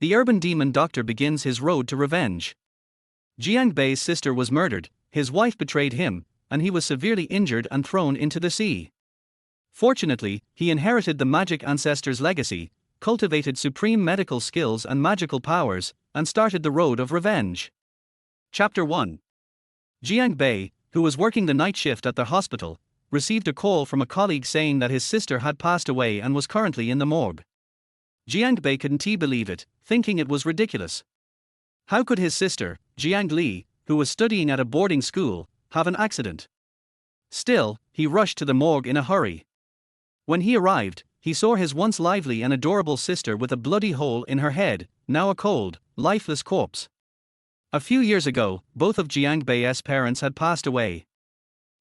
The urban demon doctor begins his road to revenge. Jiang Bei's sister was murdered, his wife betrayed him, and he was severely injured and thrown into the sea. Fortunately, he inherited the magic ancestor's legacy, cultivated supreme medical skills and magical powers, and started the road of revenge. Chapter 1. Jiang Bei, who was working the night shift at the hospital, received a call from a colleague saying that his sister had passed away and was currently in the morgue. Jiang Bei couldn't believe it, thinking it was ridiculous. How could his sister, Jiang Li, who was studying at a boarding school, have an accident? Still, he rushed to the morgue in a hurry. When he arrived, he saw his once lively and adorable sister with a bloody hole in her head, now a cold, lifeless corpse. A few years ago, both of Jiang Bei's parents had passed away.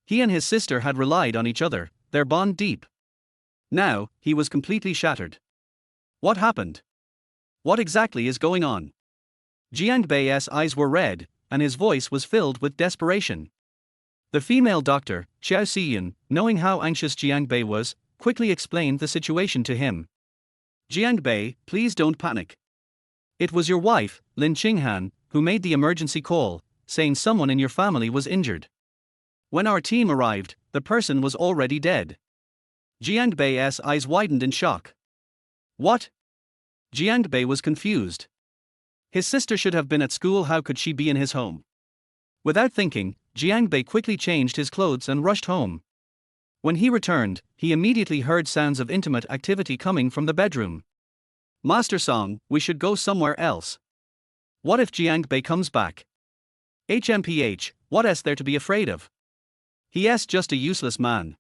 He and his sister had relied on each other, their bond deep. Now, he was completely shattered. What happened? What exactly is going on? Jiang Bei's eyes were red, and his voice was filled with desperation. The female doctor, Xiao Xiyun, knowing how anxious Jiang Bei was, quickly explained the situation to him. Jiang Bei, please don't panic. It was your wife, Lin Qinghan, who made the emergency call, saying someone in your family was injured. When our team arrived, the person was already dead. Jiang Bei's eyes widened in shock. What? Jiang Bei was confused. His sister should have been at school, how could she be in his home? Without thinking, Jiang Bei quickly changed his clothes and rushed home. When he returned, he immediately heard sounds of intimate activity coming from the bedroom. Master Song, we should go somewhere else. What if Jiang Bei comes back? HMPH, what is there to be afraid of? He is just a useless man.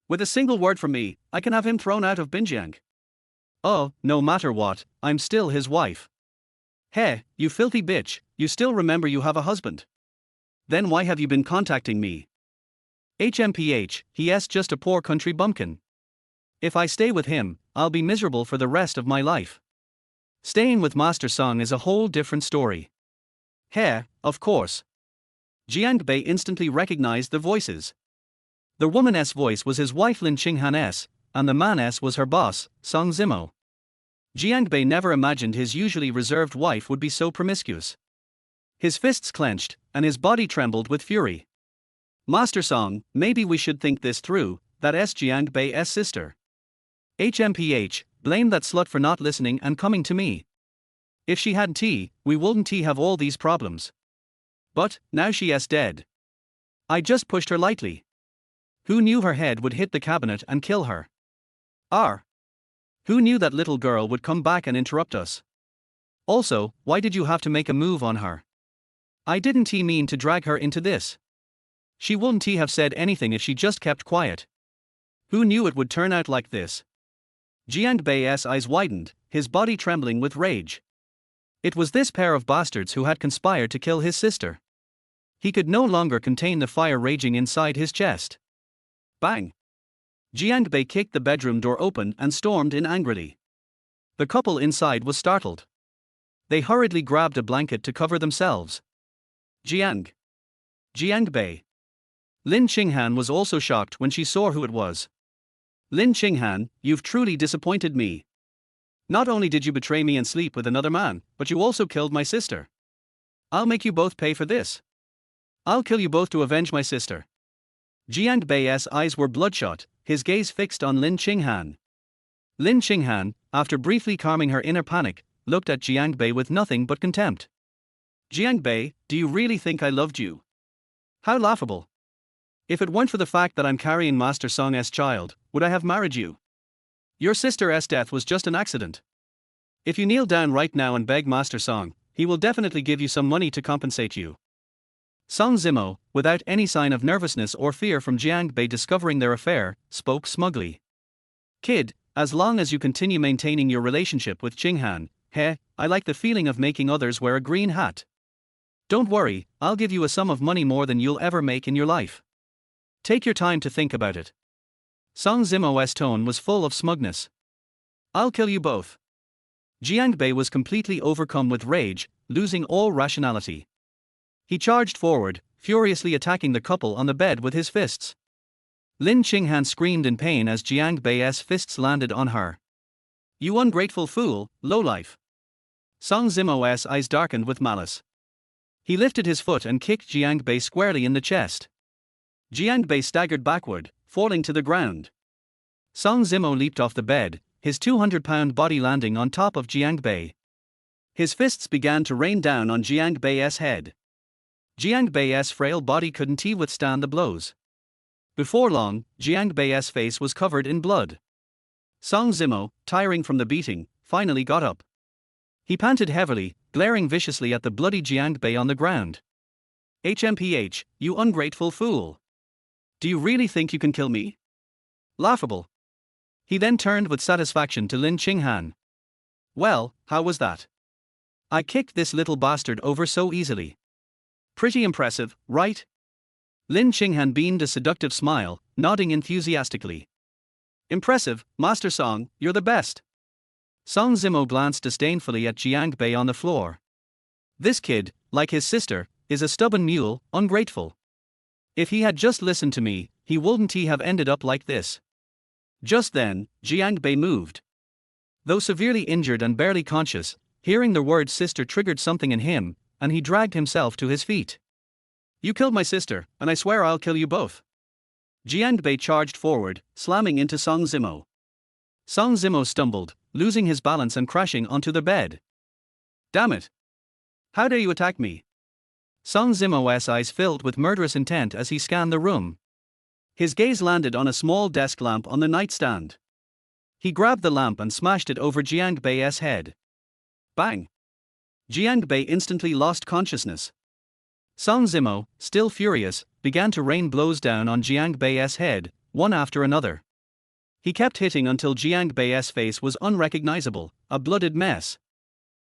With a single word from me, I can have him thrown out of Binjiang. Oh, no matter what, I'm still his wife. Hey, you filthy bitch, you still remember you have a husband? Then why have you been contacting me? HMPH, he is just a poor country bumpkin. If I stay with him, I'll be miserable for the rest of my life. Staying with Master Song is a whole different story. Hey, of course. Jiang Bei instantly recognized the voices. The woman's voice was his wife Lin Qinghan's, and the man's was her boss, Song Zimo. Jiang Bei never imagined his usually reserved wife would be so promiscuous. His fists clenched, and his body trembled with fury. Master Song, maybe we should think this through, that is Jiang Bei's sister. HMPH, blame that slut for not listening and coming to me. If she had tea, we wouldn't have all these problems. But, now she is dead. I just pushed her lightly. Who knew her head would hit the cabinet and kill her? Who knew that little girl would come back and interrupt us? Also, why did you have to make a move on her? I didn't mean to drag her into this. She wouldn't have said anything if she just kept quiet. Who knew it would turn out like this? Jiang Bei's eyes widened, his body trembling with rage. It was this pair of bastards who had conspired to kill his sister. He could no longer contain the fire raging inside his chest. Bang! Jiang Bei kicked the bedroom door open and stormed in angrily. The couple inside was startled. They hurriedly grabbed a blanket to cover themselves. Jiang Bei. Lin Qinghan was also shocked when she saw who it was. Lin Qinghan, you've truly disappointed me. Not only did you betray me and sleep with another man, but you also killed my sister. I'll make you both pay for this. I'll kill you both to avenge my sister. Jiang Bei's eyes were bloodshot, his gaze fixed on Lin Qinghan. Lin Qinghan, after briefly calming her inner panic, looked at Jiang Bei with nothing but contempt. Jiang Bei, do you really think I loved you? How laughable. If it weren't for the fact that I'm carrying Master Song's child, would I have married you? Your sister's death was just an accident. If you kneel down right now and beg Master Song, he will definitely give you some money to compensate you. Song Zimo, without any sign of nervousness or fear from Jiang Bei discovering their affair, spoke smugly. Kid, as long as you continue maintaining your relationship with Qinghan, I like the feeling of making others wear a green hat. Don't worry, I'll give you a sum of money more than you'll ever make in your life. Take your time to think about it. Song Zimo's tone was full of smugness. I'll kill you both. Jiang Bei was completely overcome with rage, losing all rationality. He charged forward, furiously attacking the couple on the bed with his fists. Lin Qinghan screamed in pain as Jiang Bei's fists landed on her. You ungrateful fool, lowlife. Song Zimo's eyes darkened with malice. He lifted his foot and kicked Jiang Bei squarely in the chest. Jiang Bei staggered backward, falling to the ground. Song Zimo leaped off the bed, his 200-pound body landing on top of Jiang Bei. His fists began to rain down on Jiang Bei's head. Jiang Bei's frail body couldn't withstand the blows. Before long, Jiang Bei's face was covered in blood. Song Zimo, tiring from the beating, finally got up. He panted heavily, glaring viciously at the bloody Jiang Bei on the ground. HMPH, you ungrateful fool. Do you really think you can kill me? Laughable. He then turned with satisfaction to Lin Qinghan. Well, how was that? I kicked this little bastard over so easily. Pretty impressive, right? Lin Qinghan beamed a seductive smile, nodding enthusiastically. Impressive, Master Song, you're the best. Song Zimo glanced disdainfully at Jiang Bei on the floor. This kid, like his sister, is a stubborn mule, ungrateful. If he had just listened to me, he wouldn't have ended up like this. Just then, Jiang Bei moved. Though severely injured and barely conscious, hearing the word sister triggered something in him, and he dragged himself to his feet. You killed my sister, and I swear I'll kill you both. Jiang Bei charged forward, slamming into Song Zimo. Song Zimo stumbled, losing his balance and crashing onto the bed. Damn it! How dare you attack me? Song Zimo's eyes filled with murderous intent as he scanned the room. His gaze landed on a small desk lamp on the nightstand. He grabbed the lamp and smashed it over Jiang Bei's head. Bang! Jiang Bei instantly lost consciousness. Song Zimo, still furious, began to rain blows down on Jiang Bei's head, one after another. He kept hitting until Jiang Bei's face was unrecognizable, a blooded mess.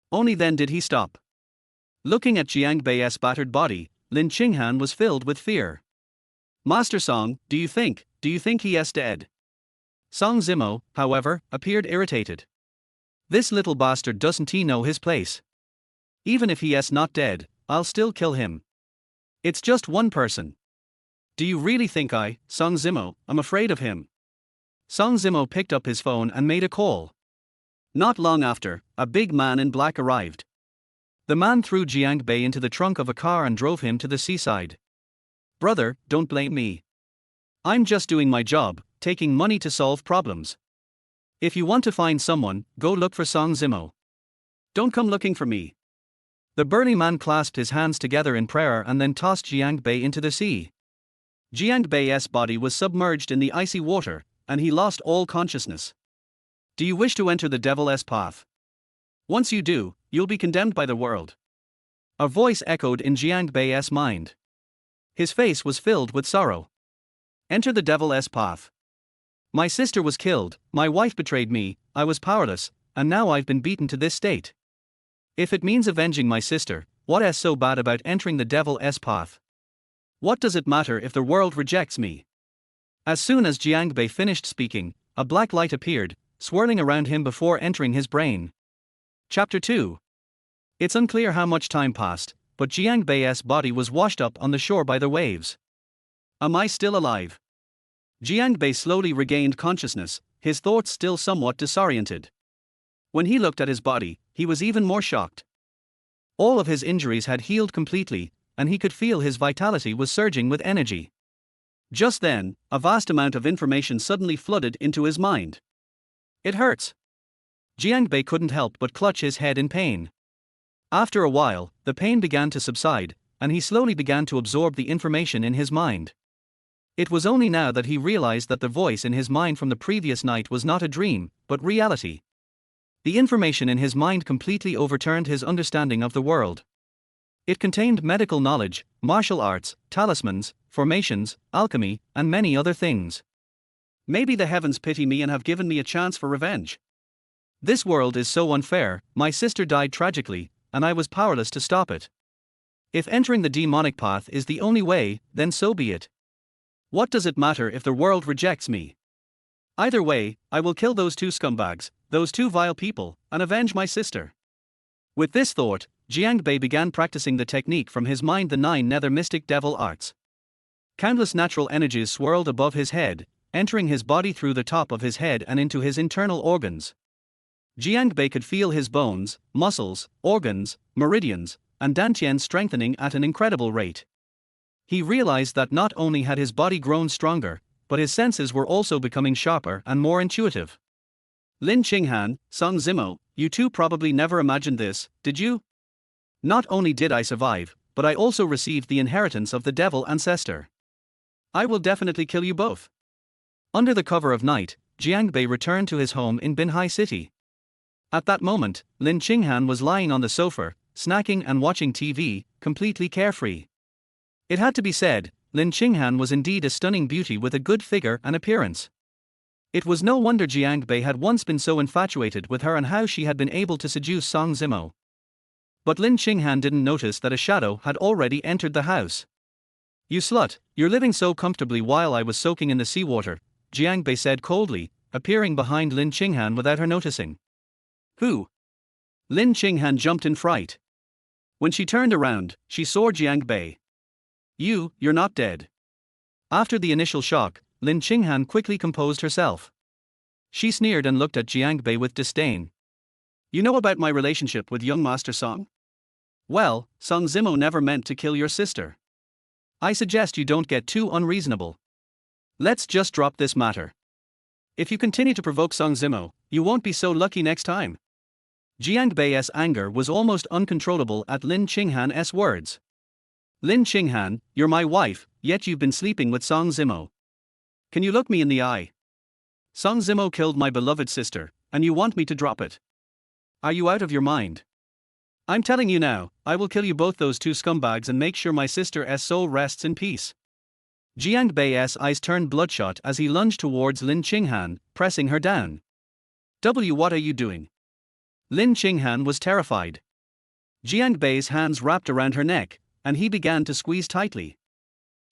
Only then did he stop. Looking at Jiang Bei's battered body, Lin Qinghan was filled with fear. Master Song, do you think he is dead? Song Zimo, however, appeared irritated. This little bastard doesn't know his place. Even if he is not dead, I'll still kill him. It's just one person. Do you really think Song Zimo, am afraid of him? Song Zimo picked up his phone and made a call. Not long after, a big man in black arrived. The man threw Jiang Bei into the trunk of a car and drove him to the seaside. Brother, don't blame me. I'm just doing my job, taking money to solve problems. If you want to find someone, go look for Song Zimo. Don't come looking for me. The burly man clasped his hands together in prayer and then tossed Jiang Bei into the sea. Jiang Bei's body was submerged in the icy water, and he lost all consciousness. Do you wish to enter the devil's path? Once you do, you'll be condemned by the world. A voice echoed in Jiang Bei's mind. His face was filled with sorrow. Enter the devil's path. My sister was killed, my wife betrayed me, I was powerless, and now I've been beaten to this state. If it means avenging my sister, what is so bad about entering the devil's path? What does it matter if the world rejects me? As soon as Jiang Bei finished speaking, a black light appeared, swirling around him before entering his brain. Chapter 2. It's unclear how much time passed, but Jiang Bei's body was washed up on the shore by the waves. Am I still alive? Jiang Bei slowly regained consciousness, his thoughts still somewhat disoriented. When he looked at his body, he was even more shocked. All of his injuries had healed completely, and he could feel his vitality was surging with energy. Just then, a vast amount of information suddenly flooded into his mind. It hurts. Jiang Bei couldn't help but clutch his head in pain. After a while, the pain began to subside, and he slowly began to absorb the information in his mind. It was only now that he realized that the voice in his mind from the previous night was not a dream, but reality. The information in his mind completely overturned his understanding of the world. It contained medical knowledge, martial arts, talismans, formations, alchemy, and many other things. Maybe the heavens pity me and have given me a chance for revenge. This world is so unfair, my sister died tragically, and I was powerless to stop it. If entering the demonic path is the only way, then so be it. What does it matter if the world rejects me? Either way, I will kill those two scumbags, those two vile people, and avenge my sister. With this thought, Jiang Bei began practicing the technique from his mind, the 9 nether mystic devil arts. Countless natural energies swirled above his head, entering his body through the top of his head and into his internal organs. Jiang Bei could feel his bones, muscles, organs, meridians, and dantian strengthening at an incredible rate. He realized that not only had his body grown stronger, but his senses were also becoming sharper and more intuitive. Lin Qinghan, Song Zimo, you two probably never imagined this, did you? Not only did I survive, but I also received the inheritance of the devil ancestor. I will definitely kill you both. Under the cover of night, Jiang Bei returned to his home in Binhai City. At that moment, Lin Qinghan was lying on the sofa, snacking and watching TV, completely carefree. It had to be said, Lin Qinghan was indeed a stunning beauty with a good figure and appearance. It was no wonder Jiang Bei had once been so infatuated with her and how she had been able to seduce Song Zimo. But Lin Qinghan didn't notice that a shadow had already entered the house. You slut, you're living so comfortably while I was soaking in the seawater, Jiang Bei said coldly, appearing behind Lin Qinghan without her noticing. Who? Lin Qinghan jumped in fright. When she turned around, she saw Jiang Bei. You're not dead. After the initial shock, Lin Qinghan quickly composed herself. She sneered and looked at Jiang Bei with disdain. You know about my relationship with young Master Song? Well, Song Zimo never meant to kill your sister. I suggest you don't get too unreasonable. Let's just drop this matter. If you continue to provoke Song Zimo, you won't be so lucky next time. Jiang Bei's anger was almost uncontrollable at Lin Qinghan's words. Lin Qinghan, you're my wife, yet you've been sleeping with Song Zimo. Can you look me in the eye? Song Zimo killed my beloved sister, and you want me to drop it? Are you out of your mind? I'm telling you now, I will kill you both, those two scumbags, and make sure my sister's soul rests in peace. Jiang Bei's eyes turned bloodshot as he lunged towards Lin Qinghan, pressing her down. What are you doing? Lin Qinghan was terrified. Jiang Bei's hands wrapped around her neck, and he began to squeeze tightly.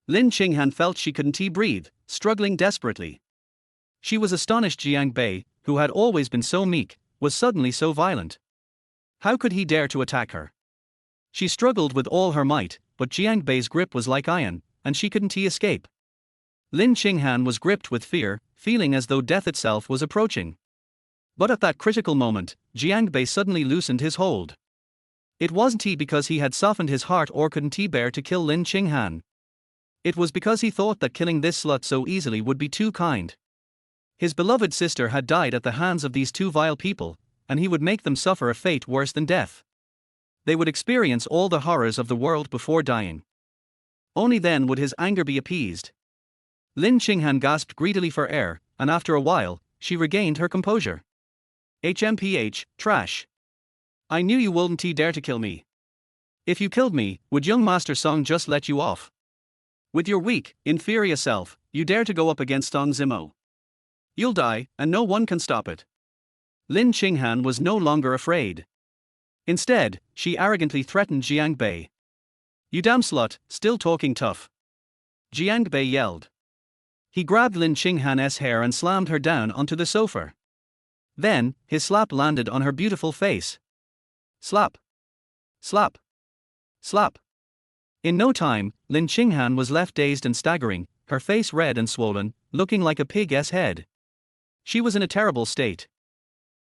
Lin Qinghan felt she couldn't breathe, struggling desperately. She was astonished Jiang Bei, who had always been so meek, was suddenly so violent. How could he dare to attack her? She struggled with all her might, but Jiang Bei's grip was like iron, and she couldn't escape. Lin Qinghan was gripped with fear, feeling as though death itself was approaching. But at that critical moment, Jiang Bei suddenly loosened his hold. It wasn't because he had softened his heart or couldn't bear to kill Lin Qinghan. It was because he thought that killing this slut so easily would be too kind. His beloved sister had died at the hands of these two vile people, and he would make them suffer a fate worse than death. They would experience all the horrors of the world before dying. Only then would his anger be appeased. Lin Qinghan gasped greedily for air, and after a while, she regained her composure. HMPH, trash. I knew you wouldn't dare to kill me. If you killed me, would young Master Song just let you off? With your weak, inferior self, you dare to go up against Song Zimo. You'll die, and no one can stop it. Lin Qinghan was no longer afraid. Instead, she arrogantly threatened Jiang Bei. You damn slut, still talking tough. Jiang Bei yelled. He grabbed Lin Qinghan's hair and slammed her down onto the sofa. Then, his slap landed on her beautiful face. Slap. Slap. Slap. In no time, Lin Qinghan was left dazed and staggering, her face red and swollen, looking like a pig's head. She was in a terrible state.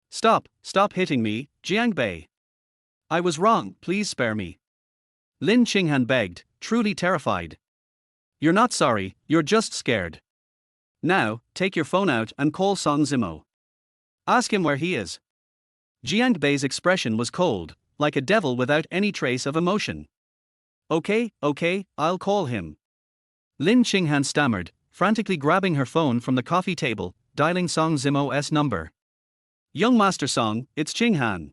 Stop hitting me, Jiang Bei. I was wrong, please spare me. Lin Qinghan begged, truly terrified. You're not sorry, you're just scared. Now, take your phone out and call Song Zimo. Ask him where he is. Jiang Bei's expression was cold, like a devil without any trace of emotion. Okay, I'll call him. Lin Qinghan stammered, frantically grabbing her phone from the coffee table, dialing Song Zimo's number. Young Master Song, it's Qinghan.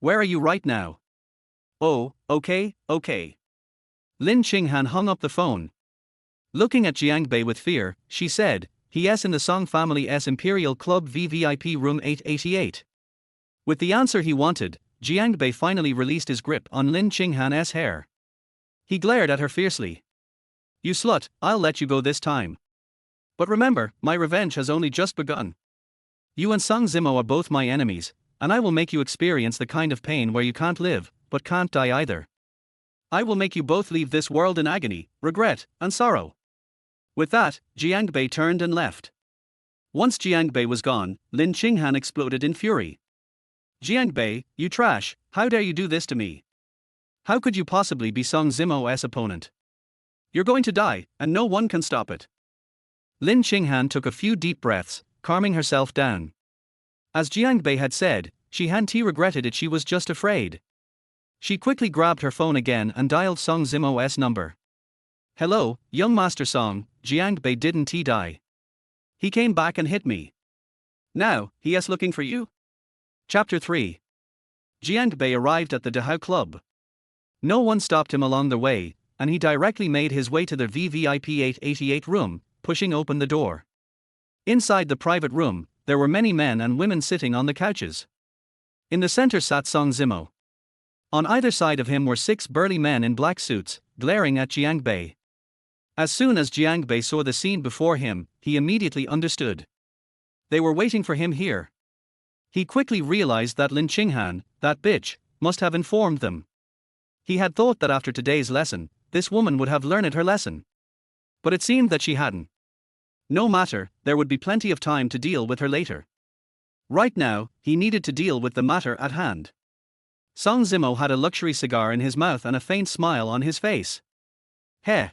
Where are you right now? Oh, okay. Lin Qinghan hung up the phone. Looking at Jiang Bei with fear, she said, he's in the Song family's Imperial Club VVIP room 888. With the answer he wanted, Jiang Bei finally released his grip on Lin Qinghan's hair. He glared at her fiercely. You slut, I'll let you go this time. But remember, my revenge has only just begun. You and Song Zimo are both my enemies, and I will make you experience the kind of pain where you can't live, but can't die either. I will make you both leave this world in agony, regret, and sorrow. With that, Jiang Bei turned and left. Once Jiang Bei was gone, Lin Qinghan exploded in fury. Jiang Bei, you trash, how dare you do this to me? How could you possibly be Song Zimo's opponent? You're going to die, and no one can stop it. Lin Qinghan took a few deep breaths, calming herself down. As Jiang Bei had said, she hadn't regretted it, she was just afraid. She quickly grabbed her phone again and dialed Song Zimo's number. Hello, young Master Song, Jiang Bei didn't die. He came back and hit me. Now, he is looking for you? Chapter 3. Jiang Bei arrived at the Dahao Club. No one stopped him along the way, and he directly made his way to the VVIP 888 room, pushing open the door. Inside the private room, there were many men and women sitting on the couches. In the center sat Song Zimo. On either side of him were 6 burly men in black suits, glaring at Jiang Bei. As soon as Jiang Bei saw the scene before him, he immediately understood. They were waiting for him here. He quickly realized that Lin Qinghan, that bitch, must have informed them. He had thought that after today's lesson, this woman would have learned her lesson. But it seemed that she hadn't. No matter, there would be plenty of time to deal with her later. Right now, he needed to deal with the matter at hand. Song Zimo had a luxury cigar in his mouth and a faint smile on his face. Heh.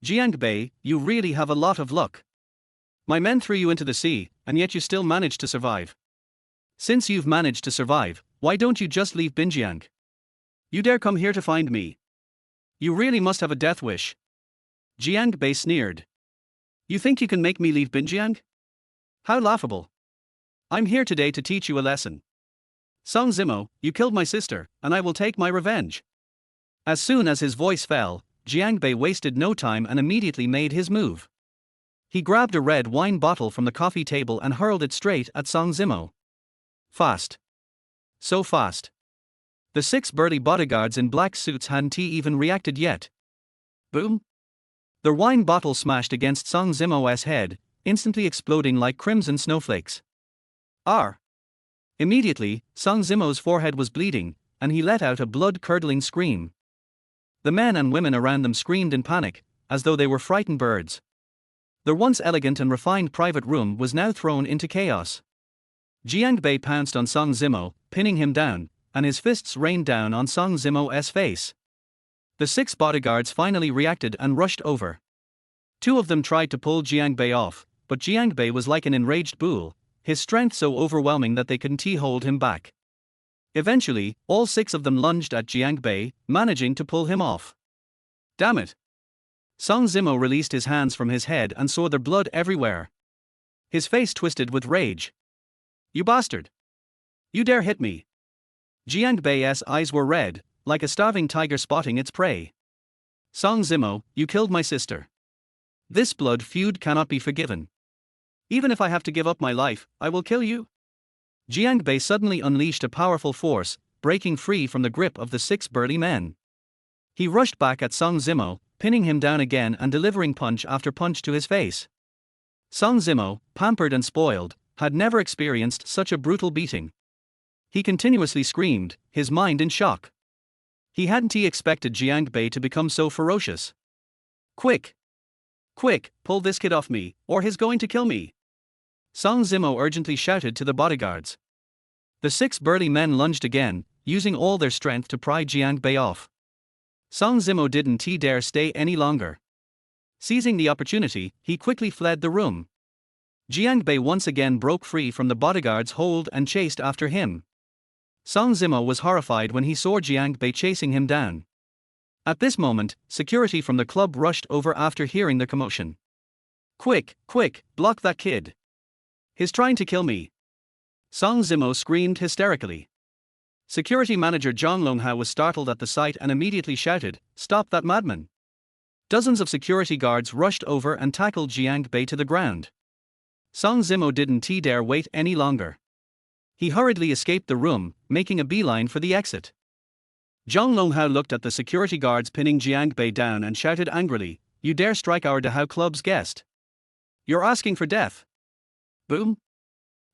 Jiang Bei, you really have a lot of luck. My men threw you into the sea, and yet you still managed to survive. Since you've managed to survive, why don't you just leave Binjiang? You dare come here to find me? You really must have a death wish. Jiang Bei sneered. You think you can make me leave Binjiang? How laughable. I'm here today to teach you a lesson. Song Zimo, you killed my sister, and I will take my revenge. As soon as his voice fell, Jiang Bei wasted no time and immediately made his move. He grabbed a red wine bottle from the coffee table and hurled it straight at Song Zimo. Fast. So fast. The 6 burly bodyguards in black suits hadn't even reacted yet. Boom! The wine bottle smashed against Song Zimo's head, instantly exploding like crimson snowflakes. Arr! Immediately, Song Zimo's forehead was bleeding, and he let out a blood-curdling scream. The men and women around them screamed in panic, as though they were frightened birds. Their once elegant and refined private room was now thrown into chaos. Jiang Bei pounced on Song Zimo, pinning him down, and his fists rained down on Song Zimo's face. The 6 bodyguards finally reacted and rushed over. 2 of them tried to pull Jiang Bei off, but Jiang Bei was like an enraged bull, his strength so overwhelming that they couldn't hold him back. Eventually, all 6 of them lunged at Jiang Bei, managing to pull him off. Damn it! Song Zimo released his hands from his head and saw the blood everywhere. His face twisted with rage. You bastard! You dare hit me! Jiang Bei's eyes were red, like a starving tiger spotting its prey. Song Zimo, you killed my sister. This blood feud cannot be forgiven. Even if I have to give up my life, I will kill you. Jiang Bei suddenly unleashed a powerful force, breaking free from the grip of the 6 burly men. He rushed back at Song Zimo, pinning him down again and delivering punch after punch to his face. Song Zimo, pampered and spoiled, had never experienced such a brutal beating. He continuously screamed, his mind in shock. He hadn't expected Jiang Bei to become so ferocious. Quick! Quick, pull this kid off me, or he's going to kill me! Song Zimo urgently shouted to the bodyguards. The 6 burly men lunged again, using all their strength to pry Jiang Bei off. Song Zimo didn't dare stay any longer. Seizing the opportunity, he quickly fled the room. Jiang Bei once again broke free from the bodyguard's hold and chased after him. Song Zimo was horrified when he saw Jiang Bei chasing him down. At this moment, security from the club rushed over after hearing the commotion. Quick, quick, block that kid. He's trying to kill me. Song Zimo screamed hysterically. Security manager Zhang Longhao was startled at the sight and immediately shouted, "Stop that madman!" Dozens of security guards rushed over and tackled Jiang Bei to the ground. Song Zimo didn't dare wait any longer. He hurriedly escaped the room, making a beeline for the exit. Zhang Longhao looked at the security guards pinning Jiang Bei down and shouted angrily, "You dare strike our Dahao Club's guest? You're asking for death!" Boom!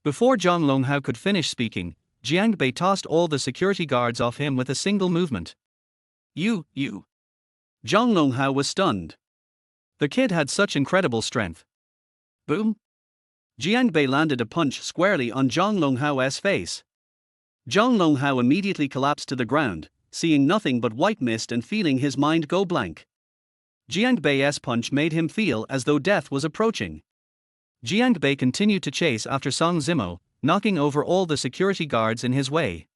Before Zhang Longhao could finish speaking, Jiang Bei tossed all the security guards off him with a single movement. You! Zhang Longhao was stunned. The kid had such incredible strength. Boom! Jiang Bei landed a punch squarely on Zhang Longhao's face. Zhang Longhao immediately collapsed to the ground, seeing nothing but white mist and feeling his mind go blank. Jiang Bei's punch made him feel as though death was approaching. Jiang Bei continued to chase after Song Zimo, knocking over all the security guards in his way.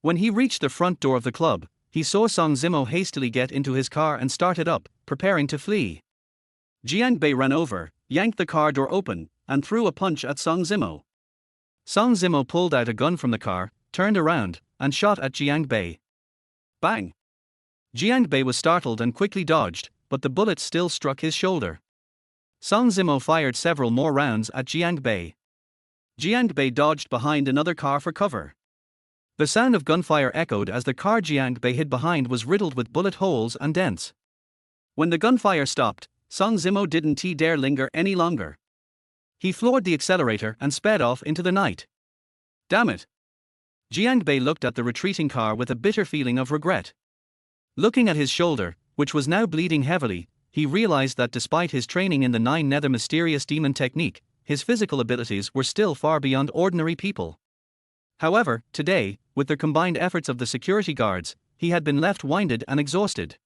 When he reached the front door of the club, he saw Song Zimo hastily get into his car and started up, preparing to flee. Jiang Bei ran over, yanked the car door open, and threw a punch at Song Zimo. Song Zimo pulled out a gun from the car, turned around, and shot at Jiang Bei. Bang! Jiang Bei was startled and quickly dodged, but the bullet still struck his shoulder. Song Zimo fired several more rounds at Jiang Bei. Jiang Bei dodged behind another car for cover. The sound of gunfire echoed as the car Jiang Bei hid behind was riddled with bullet holes and dents. When the gunfire stopped, Song Zimo didn't dare linger any longer. He floored the accelerator and sped off into the night. Damn it! Jiang Bei looked at the retreating car with a bitter feeling of regret. Looking at his shoulder, which was now bleeding heavily, he realized that despite his training in the 9 Nether Mysterious Demon technique, his physical abilities were still far beyond ordinary people. However, today, with the combined efforts of the security guards, he had been left winded and exhausted.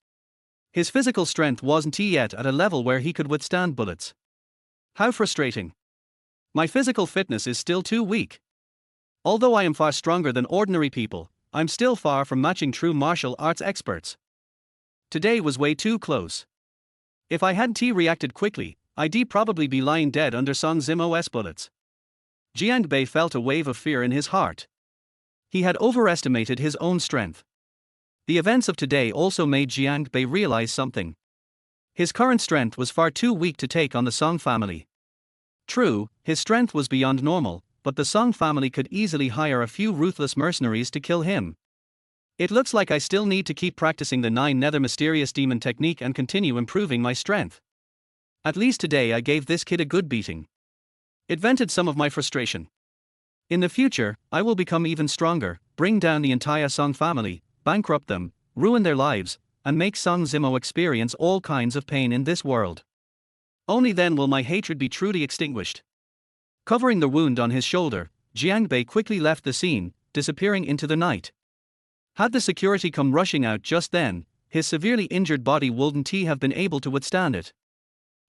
His physical strength wasn't yet at a level where he could withstand bullets. How frustrating. My physical fitness is still too weak. Although I am far stronger than ordinary people, I'm still far from matching true martial arts experts. Today was way too close. If I hadn't reacted quickly, I'd probably be lying dead under Song Zimo's bullets. Jiang Bei felt a wave of fear in his heart. He had overestimated his own strength. The events of today also made Jiang Bei realize something. His current strength was far too weak to take on the Song family. True, his strength was beyond normal, but the Song family could easily hire a few ruthless mercenaries to kill him. It looks like I still need to keep practicing the 9 Nether Mysterious Demon technique and continue improving my strength. At least today I gave this kid a good beating. It vented some of my frustration. In the future, I will become even stronger, bring down the entire Song family, bankrupt them, ruin their lives, and make Song Zimo experience all kinds of pain in this world. Only then will my hatred be truly extinguished. Covering the wound on his shoulder, Jiang Bei quickly left the scene, disappearing into the night. Had the security come rushing out just then, his severely injured body wouldn't have been able to withstand it.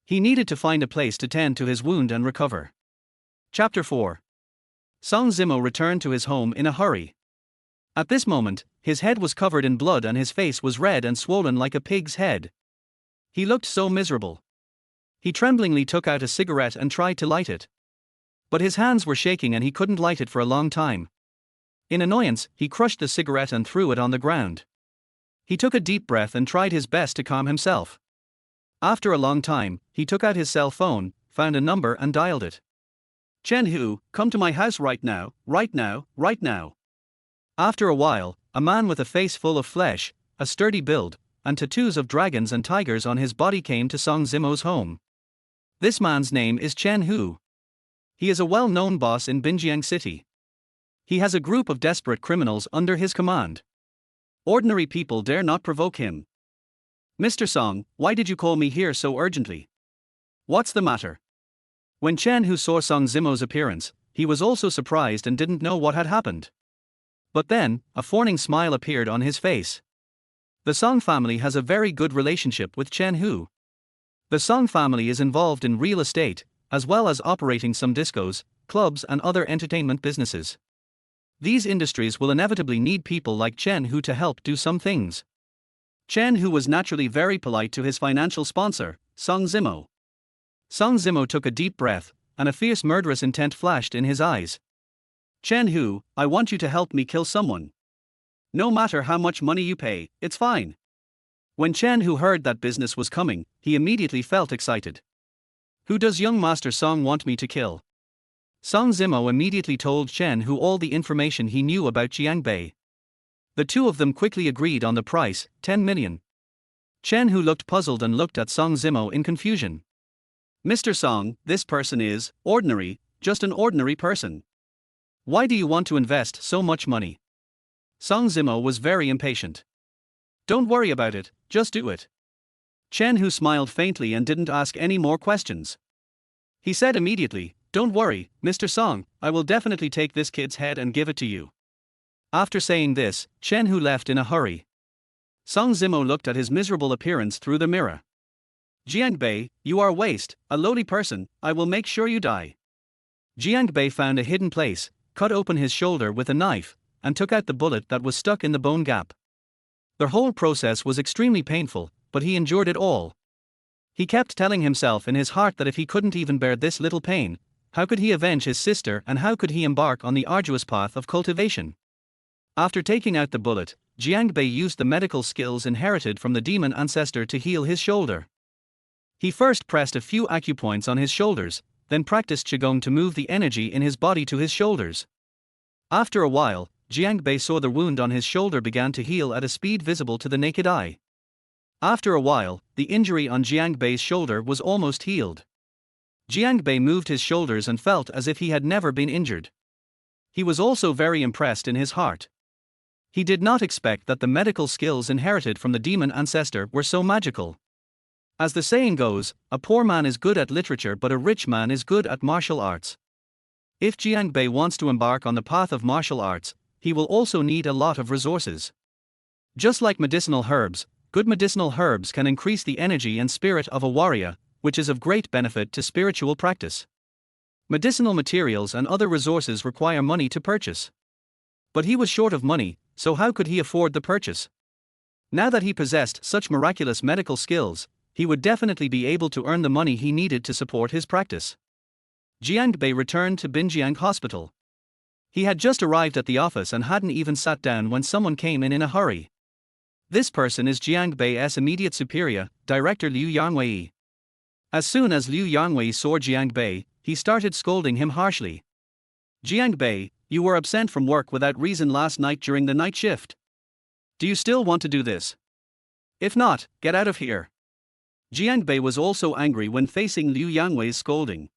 He needed to find a place to tend to his wound and recover. Chapter 4. Song Zimo returned to his home in a hurry. At this moment, his head was covered in blood and his face was red and swollen like a pig's head. He looked so miserable. He tremblingly took out a cigarette and tried to light it. But his hands were shaking and he couldn't light it for a long time. In annoyance, he crushed the cigarette and threw it on the ground. He took a deep breath and tried his best to calm himself. After a long time, he took out his cell phone, found a number and dialed it. Chen Hu, come to my house right now, right now, right now. After a while, a man with a face full of flesh, a sturdy build, and tattoos of dragons and tigers on his body came to Song Zimo's home. This man's name is Chen Hu. He is a well-known boss in Binjiang City. He has a group of desperate criminals under his command. Ordinary people dare not provoke him. Mr. Song, why did you call me here so urgently? What's the matter? When Chen Hu saw Song Zimo's appearance, he was also surprised and didn't know what had happened. But then, a fawning smile appeared on his face. The Song family has a very good relationship with Chen Hu. The Song family is involved in real estate, as well as operating some discos, clubs and other entertainment businesses. These industries will inevitably need people like Chen Hu to help do some things. Chen Hu was naturally very polite to his financial sponsor, Song Zimo. Song Zimo took a deep breath, and a fierce murderous intent flashed in his eyes. Chen Hu, I want you to help me kill someone. No matter how much money you pay, it's fine. When Chen Hu heard that business was coming, he immediately felt excited. Who does young Master Song want me to kill? Song Zimo immediately told Chen Hu all the information he knew about Jiang Bei. The two of them quickly agreed on the price, 10 million. Chen Hu looked puzzled and looked at Song Zimo in confusion. Mr. Song, this person is ordinary, just an ordinary person. Why do you want to invest so much money? Song Zimo was very impatient. Don't worry about it, just do it. Chen Hu smiled faintly and didn't ask any more questions. He said immediately, don't worry, Mr. Song, I will definitely take this kid's head and give it to you. After saying this, Chen Hu left in a hurry. Song Zimo looked at his miserable appearance through the mirror. Jiang Bei, you are a waste, a lowly person, I will make sure you die. Jiang Bei found a hidden place, cut open his shoulder with a knife, and took out the bullet that was stuck in the bone gap. The whole process was extremely painful, but he endured it all. He kept telling himself in his heart that if he couldn't even bear this little pain, how could he avenge his sister and how could he embark on the arduous path of cultivation? After taking out the bullet, Jiang Bei used the medical skills inherited from the demon ancestor to heal his shoulder. He first pressed a few acupoints on his shoulders, then practiced Qigong to move the energy in his body to his shoulders. After a while, Jiang Bei saw the wound on his shoulder began to heal at a speed visible to the naked eye. After a while, the injury on Jiang Bei's shoulder was almost healed. Jiang Bei moved his shoulders and felt as if he had never been injured. He was also very impressed in his heart. He did not expect that the medical skills inherited from the demon ancestor were so magical. As the saying goes, a poor man is good at literature but a rich man is good at martial arts. If Jiang Bei wants to embark on the path of martial arts, he will also need a lot of resources. Just like medicinal herbs, good medicinal herbs can increase the energy and spirit of a warrior, which is of great benefit to spiritual practice. Medicinal materials and other resources require money to purchase. But he was short of money, so how could he afford the purchase? Now that he possessed such miraculous medical skills, he would definitely be able to earn the money he needed to support his practice. Jiang Bei returned to Binjiang Hospital. He had just arrived at the office and hadn't even sat down when someone came in a hurry. This person is Jiang Bei's immediate superior, Director Liu Yangwei. As soon as Liu Yangwei saw Jiang Bei, he started scolding him harshly. Jiang Bei, you were absent from work without reason last night during the night shift. Do you still want to do this? If not, get out of here. Jiang Bei was also angry when facing Liu Yangwei's scolding.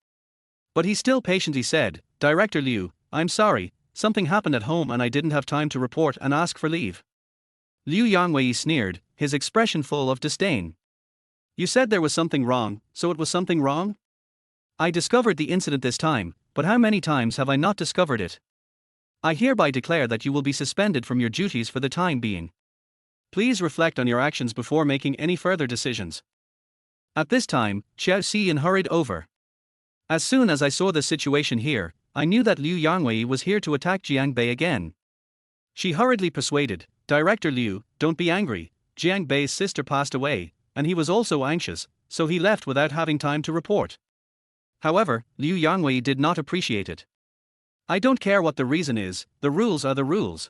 But he still patiently said, Director Liu, I'm sorry, something happened at home and I didn't have time to report and ask for leave. Liu Yangwei sneered, his expression full of disdain. You said there was something wrong, so it was something wrong? I discovered the incident this time, but how many times have I not discovered it? I hereby declare that you will be suspended from your duties for the time being. Please reflect on your actions before making any further decisions. At this time, Xiao Xian hurried over. As soon as I saw the situation here, I knew that Liu Yangwei was here to attack Jiang Bei again. She hurriedly persuaded, Director Liu, don't be angry, Jiang Bei's sister passed away, and he was also anxious, so he left without having time to report. However, Liu Yangwei did not appreciate it. I don't care what the reason is, the rules are the rules.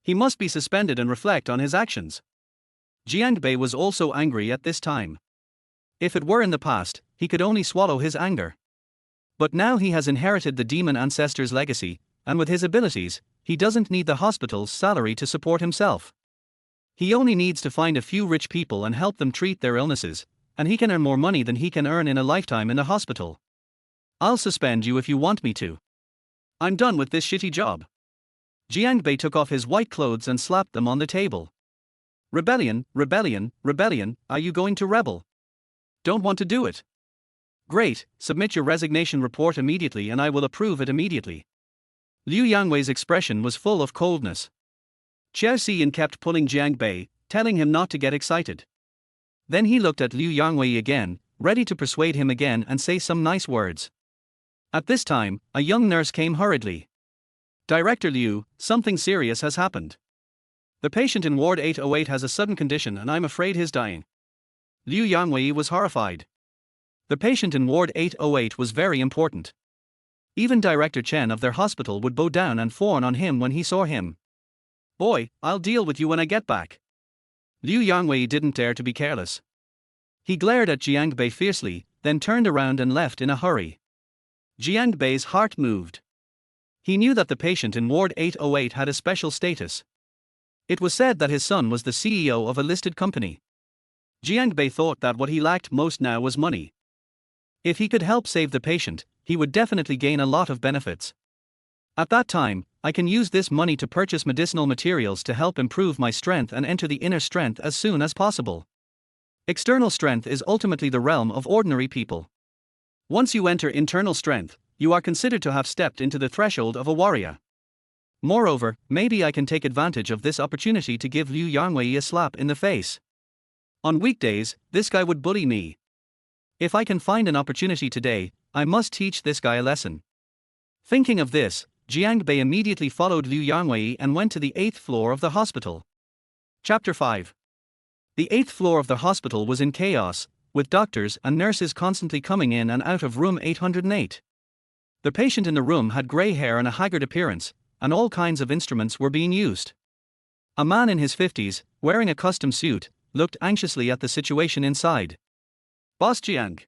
He must be suspended and reflect on his actions. Jiang Bei was also angry at this time. If it were in the past, he could only swallow his anger. But now he has inherited the demon ancestor's legacy, and with his abilities, he doesn't need the hospital's salary to support himself. He only needs to find a few rich people and help them treat their illnesses, and he can earn more money than he can earn in a lifetime in a hospital. I'll suspend you if you want me to. I'm done with this shitty job. Jiang Bei took off his white clothes and slapped them on the table. Rebellion, rebellion, rebellion, are you going to rebel? Don't want to do it. Great, submit your resignation report immediately and I will approve it immediately. Liu Yangwei's expression was full of coldness. Xiao Xian kept pulling Jiang Bei, telling him not to get excited. Then he looked at Liu Yangwei again, ready to persuade him again and say some nice words. At this time, a young nurse came hurriedly. Director Liu, something serious has happened. The patient in Ward 808 has a sudden condition and I'm afraid he's dying. Liu Yangwei was horrified. The patient in Ward 808 was very important. Even Director Chen of their hospital would bow down and fawn on him when he saw him. Boy, I'll deal with you when I get back. Liu Yangwei didn't dare to be careless. He glared at Jiang Bei fiercely, then turned around and left in a hurry. Jiang Bei's heart moved. He knew that the patient in Ward 808 had a special status. It was said that his son was the CEO of a listed company. Jiang Bei thought that what he lacked most now was money. If he could help save the patient, he would definitely gain a lot of benefits. At that time, I can use this money to purchase medicinal materials to help improve my strength and enter the inner strength as soon as possible. External strength is ultimately the realm of ordinary people. Once you enter internal strength, you are considered to have stepped into the threshold of a warrior. Moreover, maybe I can take advantage of this opportunity to give Liu Yangwei a slap in the face. On weekdays, this guy would bully me. If I can find an opportunity today, I must teach this guy a lesson. Thinking of this, Jiang Bei immediately followed Liu Yangwei and went to the 8th floor of the hospital. Chapter 5. The 8th floor of the hospital was in chaos, with doctors and nurses constantly coming in and out of room 808. The patient in the room had grey hair and a haggard appearance, and all kinds of instruments were being used. A man in his 50s, wearing a custom suit, looked anxiously at the situation inside. Boss Jiang.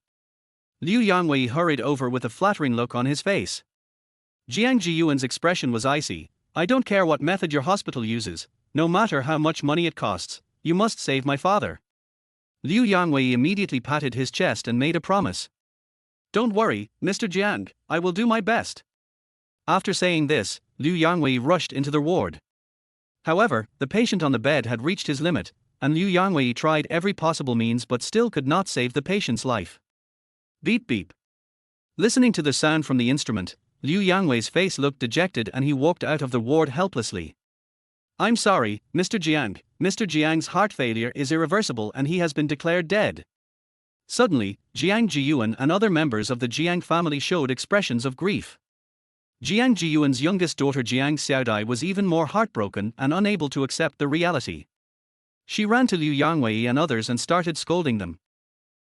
Liu Yangwei hurried over with a flattering look on his face. Jiang Jiyuan's expression was icy. I don't care what method your hospital uses, no matter how much money it costs, you must save my father. Liu Yangwei immediately patted his chest and made a promise. Don't worry, Mr. Jiang, I will do my best. After saying this, Liu Yangwei rushed into the ward. However, the patient on the bed had reached his limit, and Liu Yangwei tried every possible means but still could not save the patient's life. Beep beep. Listening to the sound from the instrument, Liu Yangwei's face looked dejected and he walked out of the ward helplessly. I'm sorry, Mr. Jiang, Mr. Jiang's heart failure is irreversible and he has been declared dead. Suddenly, Jiang Jiyuan and other members of the Jiang family showed expressions of grief. Jiang Jiyuan's youngest daughter Jiang Xiaodai was even more heartbroken and unable to accept the reality. She ran to Liu Yangwei and others and started scolding them.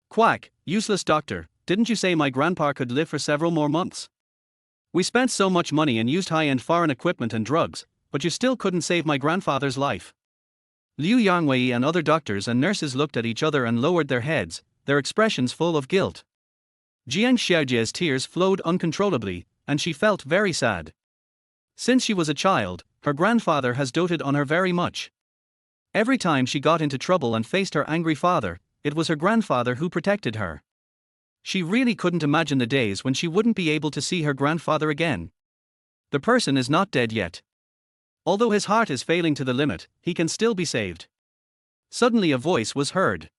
Quack, useless doctor, didn't you say my grandpa could live for several more months? We spent so much money and used high-end foreign equipment and drugs, but you still couldn't save my grandfather's life. Liu Yangwei and other doctors and nurses looked at each other and lowered their heads, their expressions full of guilt. Jiang Xiaojie's tears flowed uncontrollably, and she felt very sad. Since she was a child, her grandfather has doted on her very much. Every time she got into trouble and faced her angry father, it was her grandfather who protected her. She really couldn't imagine the days when she wouldn't be able to see her grandfather again. The person is not dead yet. Although his heart is failing to the limit, he can still be saved. Suddenly a voice was heard.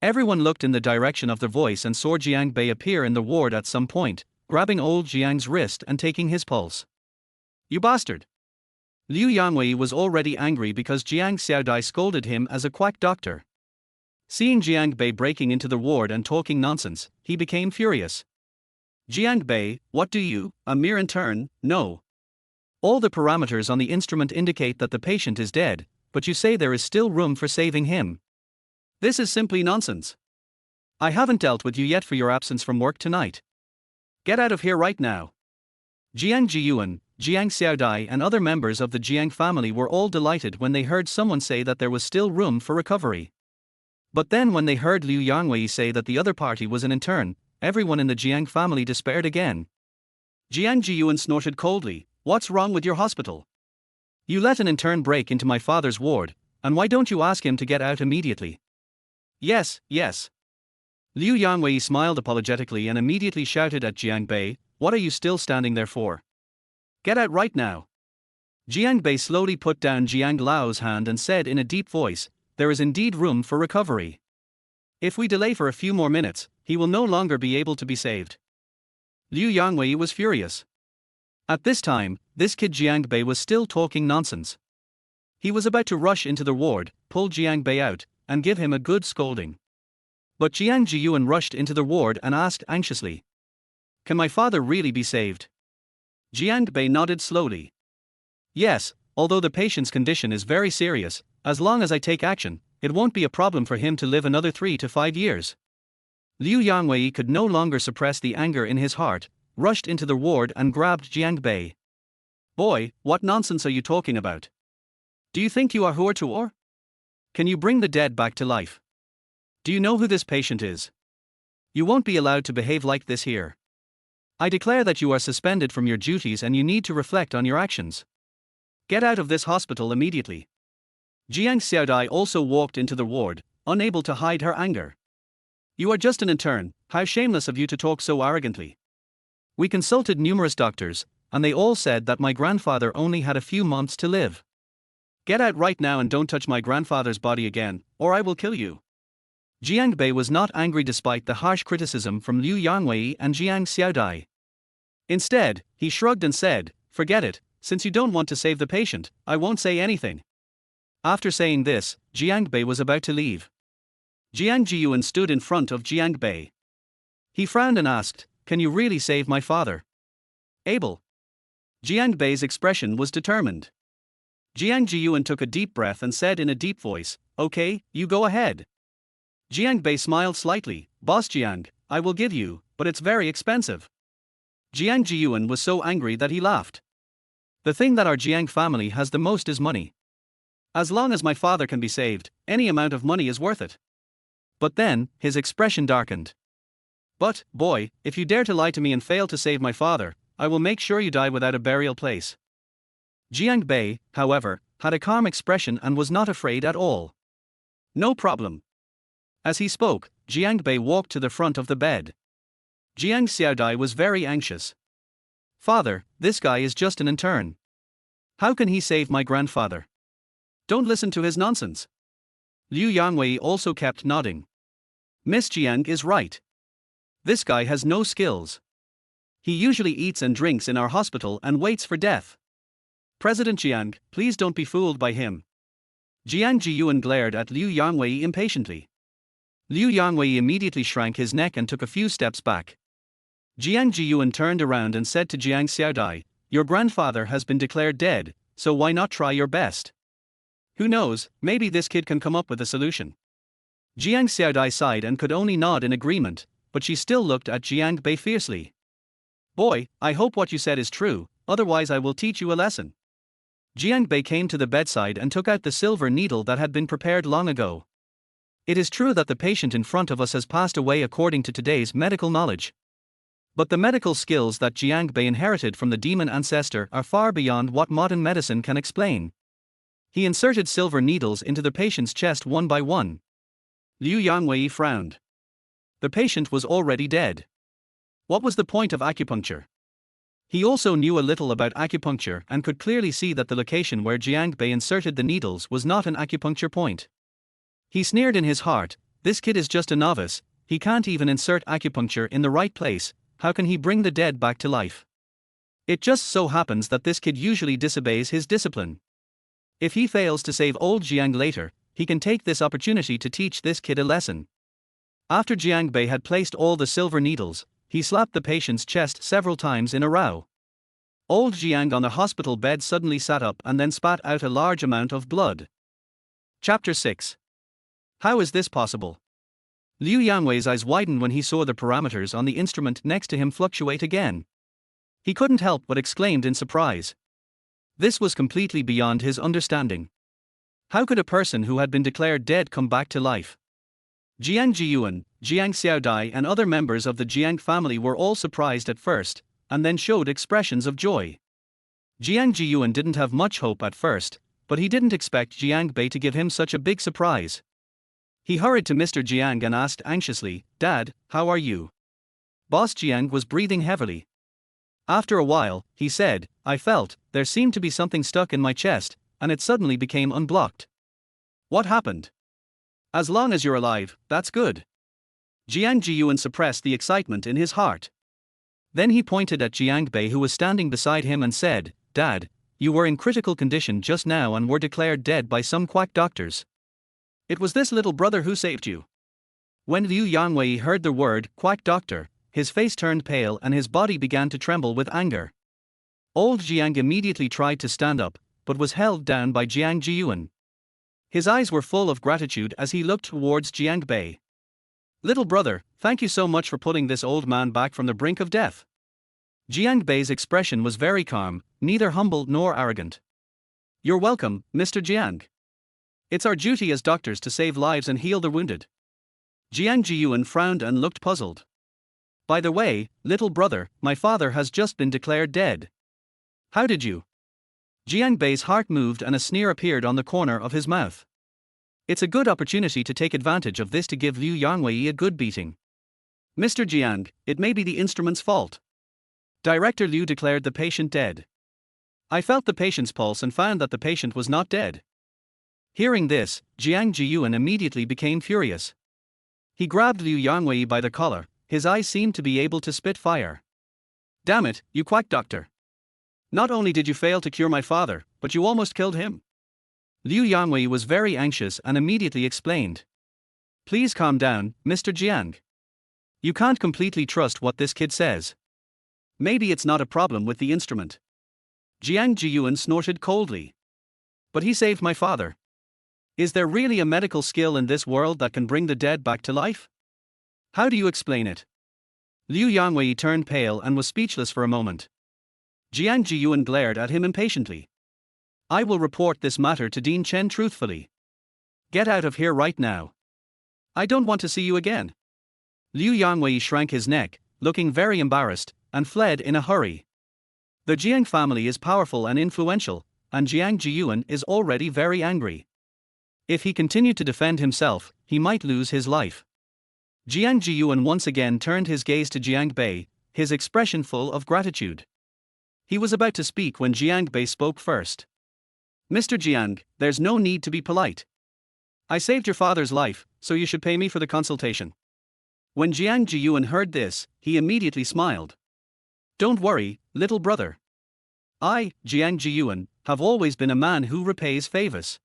Everyone looked in the direction of the voice and saw Jiang Bei appear in the ward at some point, grabbing old Jiang's wrist and taking his pulse. You bastard! Liu Yangwei was already angry because Jiang Xiaodai scolded him as a quack doctor. Seeing Jiang Bei breaking into the ward and talking nonsense, he became furious. Jiang Bei, what do you, a mere intern, know? All the parameters on the instrument indicate that the patient is dead, but you say there is still room for saving him. This is simply nonsense. I haven't dealt with you yet for your absence from work tonight. Get out of here right now. Jiang Jiyuan, Jiang Xiaodai and other members of the Jiang family were all delighted when they heard someone say that there was still room for recovery. But then when they heard Liu Yangwei say that the other party was an intern, everyone in the Jiang family despaired again. Jiang Jiyuan snorted coldly, what's wrong with your hospital? You let an intern break into my father's ward, and why don't you ask him to get out immediately? Yes, yes. Liu Yangwei smiled apologetically and immediately shouted at Jiang Bei, what are you still standing there for? Get out right now. Jiang Bei slowly put down Jiang Lao's hand and said in a deep voice, there is indeed room for recovery. If we delay for a few more minutes, he will no longer be able to be saved. Liu Yangwei was furious. At this time, this kid Jiang Bei was still talking nonsense. He was about to rush into the ward, pull Jiang Bei out, and give him a good scolding. But Jiang Jiyuan rushed into the ward and asked anxiously, can my father really be saved? Jiang Bei nodded slowly. Yes, although the patient's condition is very serious, as long as I take action, it won't be a problem for him to live another 3 to 5 years. Liu Yangwei could no longer suppress the anger in his heart, rushed into the ward and grabbed Jiang Bei. Boy, what nonsense are you talking about? Do you think you are Huertuor? Can you bring the dead back to life? Do you know who this patient is? You won't be allowed to behave like this here. I declare that you are suspended from your duties and you need to reflect on your actions. Get out of this hospital immediately. Jiang Xiaodai also walked into the ward, unable to hide her anger. You are just an intern, how shameless of you to talk so arrogantly. We consulted numerous doctors, and they all said that my grandfather only had a few months to live. Get out right now and don't touch my grandfather's body again, or I will kill you. Jiang Bei was not angry despite the harsh criticism from Liu Yangwei and Jiang Xiaodai. Instead, he shrugged and said, forget it, since you don't want to save the patient, I won't say anything. After saying this, Jiang Bei was about to leave. Jiang Jiyuan stood in front of Jiang Bei. He frowned and asked, "Can you really save my father?" "Able." Jiang Bei's expression was determined. Jiang Jiyuan took a deep breath and said in a deep voice, "Okay, you go ahead." Jiang Bei smiled slightly, "Boss Jiang, I will give you, but it's very expensive." Jiang Jiyuan was so angry that he laughed. "The thing that our Jiang family has the most is money. As long as my father can be saved, any amount of money is worth it." But then, his expression darkened. "But, boy, if you dare to lie to me and fail to save my father, I will make sure you die without a burial place." Jiang Bei, however, had a calm expression and was not afraid at all. "No problem." As he spoke, Jiang Bei walked to the front of the bed. Jiang Xiaodai was very anxious. "Father, this guy is just an intern. How can he save my grandfather? Don't listen to his nonsense." Liu Yangwei also kept nodding. "Miss Jiang is right. This guy has no skills. He usually eats and drinks in our hospital and waits for death. President Jiang, please don't be fooled by him." Jiang Jiyuan glared at Liu Yangwei impatiently. Liu Yangwei immediately shrank his neck and took a few steps back. Jiang Jiyuan turned around and said to Jiang Xiaodai, "Your grandfather has been declared dead, so why not try your best? Who knows, maybe this kid can come up with a solution." Jiang Xiaodai sighed and could only nod in agreement, but she still looked at Jiang Bei fiercely. "Boy, I hope what you said is true, otherwise I will teach you a lesson." Jiang Bei came to the bedside and took out the silver needle that had been prepared long ago. "It is true that the patient in front of us has passed away according to today's medical knowledge. But the medical skills that Jiang Bei inherited from the demon ancestor are far beyond what modern medicine can explain." He inserted silver needles into the patient's chest one by one. Liu Yangwei frowned. The patient was already dead. What was the point of acupuncture? He also knew a little about acupuncture and could clearly see that the location where Jiang Bei inserted the needles was not an acupuncture point. He sneered in his heart, "This kid is just a novice, he can't even insert acupuncture in the right place, how can he bring the dead back to life?" It just so happens that this kid usually disobeys his discipline. If he fails to save old Jiang later, he can take this opportunity to teach this kid a lesson. After Jiang Bei had placed all the silver needles, he slapped the patient's chest several times in a row. Old Jiang on the hospital bed suddenly sat up and then spat out a large amount of blood. Chapter 6. How is this possible? Liu Yangwei's eyes widened when he saw the parameters on the instrument next to him fluctuate again. He couldn't help but exclaimed in surprise. This was completely beyond his understanding. How could a person who had been declared dead come back to life? Jiang Jiyuan, Jiang Xiaodai and other members of the Jiang family were all surprised at first, and then showed expressions of joy. Jiang Jiyuan didn't have much hope at first, but he didn't expect Jiang Bei to give him such a big surprise. He hurried to Mr. Jiang and asked anxiously, "Dad, how are you?" Boss Jiang was breathing heavily. After a while, he said, "I felt there seemed to be something stuck in my chest, and it suddenly became unblocked." "What happened?" "As long as you're alive, that's good." Jiang Jiyuan suppressed the excitement in his heart. Then he pointed at Jiang Bei, who was standing beside him, and said, "Dad, you were in critical condition just now and were declared dead by some quack doctors. It was this little brother who saved you." When Liu Yangwei heard the word quack doctor, his face turned pale and his body began to tremble with anger. Old Jiang immediately tried to stand up, but was held down by Jiang Jiyuan. His eyes were full of gratitude as he looked towards Jiang Bei. "Little brother, thank you so much for putting this old man back from the brink of death." Jiang Bei's expression was very calm, neither humble nor arrogant. "You're welcome, Mr. Jiang. It's our duty as doctors to save lives and heal the wounded." Jiang Jiyuan frowned and looked puzzled. "By the way, little brother, my father has just been declared dead." "How did you?" Jiang Bei's heart moved and a sneer appeared on the corner of his mouth. It's a good opportunity to take advantage of this to give Liu Yangwei a good beating. "Mr. Jiang, it may be the instrument's fault. Director Liu declared the patient dead. I felt the patient's pulse and found that the patient was not dead." Hearing this, Jiang Jiyuan immediately became furious. He grabbed Liu Yangwei by the collar, his eyes seemed to be able to spit fire. "Damn it, you quack doctor! Not only did you fail to cure my father, but you almost killed him. Liu Yangwei was very anxious and immediately explained. Please calm down, Mr. Jiang. You can't completely trust what this kid says. Maybe it's not a problem with the instrument. Jiang Jiyuan snorted coldly. But he saved my father. Is there really a medical skill in this world that can bring the dead back to life? How do you explain it? Liu Yangwei turned pale and was speechless for a moment. Jiang Jiyuan glared at him impatiently. I will report this matter to Dean Chen truthfully. Get out of here right now. I don't want to see you again. Liu Yangwei shrank his neck, looking very embarrassed, and fled in a hurry. The Jiang family is powerful and influential, and Jiang Jiyuan is already very angry. If he continued to defend himself, he might lose his life. Jiang Jiyuan once again turned his gaze to Jiang Bei, his expression full of gratitude. He was about to speak when Jiang Bei spoke first. Mr. Jiang, there's no need to be polite. I saved your father's life, so you should pay me for the consultation. When Jiang Jiyuan heard this, he immediately smiled. Don't worry, little brother. I, Jiang Jiyuan, have always been a man who repays favors.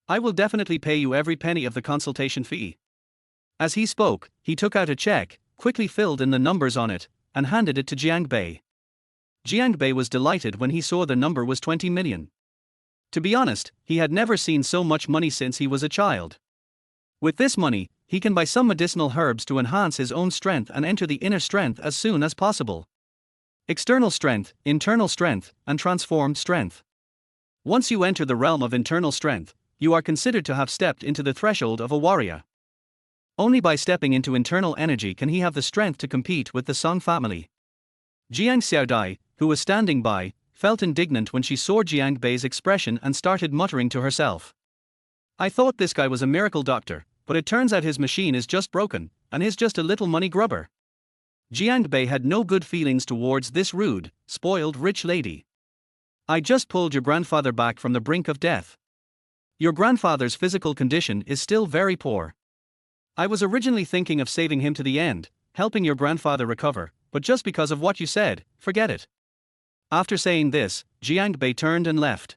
I will definitely pay you every penny of the consultation fee. As he spoke, he took out a check, quickly filled in the numbers on it, and handed it to Jiang Bei. Jiang Bei was delighted when he saw the number was 20 million. To be honest, he had never seen so much money since he was a child. With this money, he can buy some medicinal herbs to enhance his own strength and enter the inner strength as soon as possible. External strength, internal strength, and transformed strength. Once you enter the realm of internal strength, you are considered to have stepped into the threshold of a warrior. Only by stepping into internal energy can he have the strength to compete with the Song family. Jiang Xiaodai, who was standing by, felt indignant when she saw Jiang Bei's expression and started muttering to herself. I thought this guy was a miracle doctor, but it turns out his machine is just broken, and he's just a little money grubber. Jiang Bei had no good feelings towards this rude, spoiled rich lady. I just pulled your grandfather back from the brink of death. Your grandfather's physical condition is still very poor. I was originally thinking of saving him to the end, helping your grandfather recover, but just because of what you said, forget it. After saying this, Jiang Bei turned and left.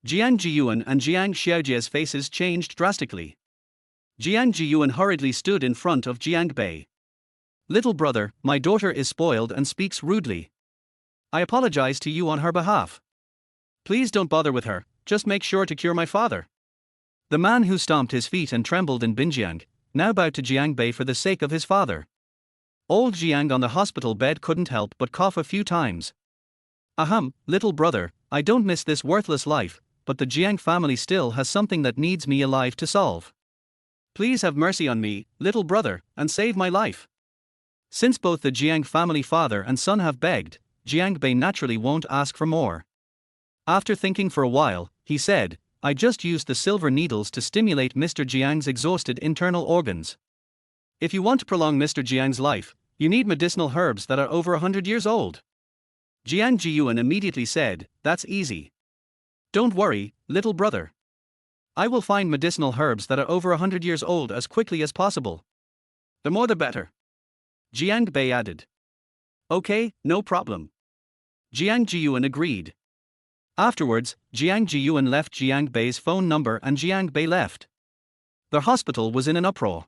Jiang Jiyuan and Jiang Xiaojie's faces changed drastically. Jiang Jiyuan hurriedly stood in front of Jiang Bei. Little brother, my daughter is spoiled and speaks rudely. I apologize to you on her behalf. Please don't bother with her, just make sure to cure my father. The man who stomped his feet and trembled in Binjiang, now bowed to Jiang Bei for the sake of his father. Old Jiang on the hospital bed couldn't help but cough a few times. Ahem, little brother, I don't miss this worthless life, but the Jiang family still has something that needs me alive to solve. Please have mercy on me, little brother, and save my life. Since both the Jiang family father and son have begged, Jiang Bei naturally won't ask for more. After thinking for a while, he said, I just used the silver needles to stimulate Mr. Jiang's exhausted internal organs. If you want to prolong Mr. Jiang's life, you need medicinal herbs that are over 100 years old. Jiang Jiyuan immediately said, that's easy. Don't worry, little brother. I will find medicinal herbs that are over 100 years old as quickly as possible. The more the better. Jiang Bei added. Okay, no problem. Jiang Jiyuan agreed. Afterwards, Jiang Jiyuan left Jiang Bei's phone number and Jiang Bei left. The hospital was in an uproar.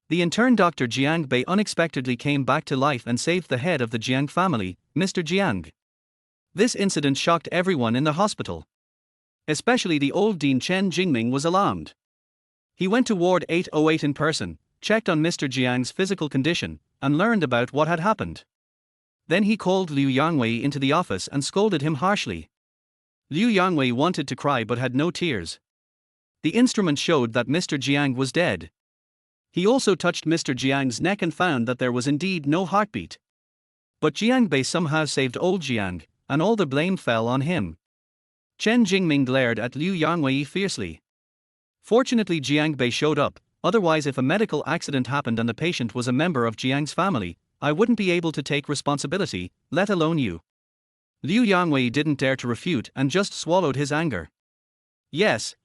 The intern Dr. Jiang Bei unexpectedly came back to life and saved the head of the Jiang family, Mr. Jiang. This incident shocked everyone in the hospital. Especially the old Dean Chen Jingming was alarmed. He went to Ward 808 in person, checked on Mr. Jiang's physical condition, and learned about what had happened. Then he called Liu Yangwei into the office and scolded him harshly. Liu Yangwei wanted to cry but had no tears. The instrument showed that Mr. Jiang was dead. He also touched Mr. Jiang's neck and found that there was indeed no heartbeat. But Jiang Bei somehow saved old Jiang, and all the blame fell on him. Chen Jingming glared at Liu Yangwei fiercely. Fortunately Jiang Bei showed up, otherwise if a medical accident happened and the patient was a member of Jiang's family, I wouldn't be able to take responsibility, let alone you. Liu Yangwei didn't dare to refute and just swallowed his anger. Yes,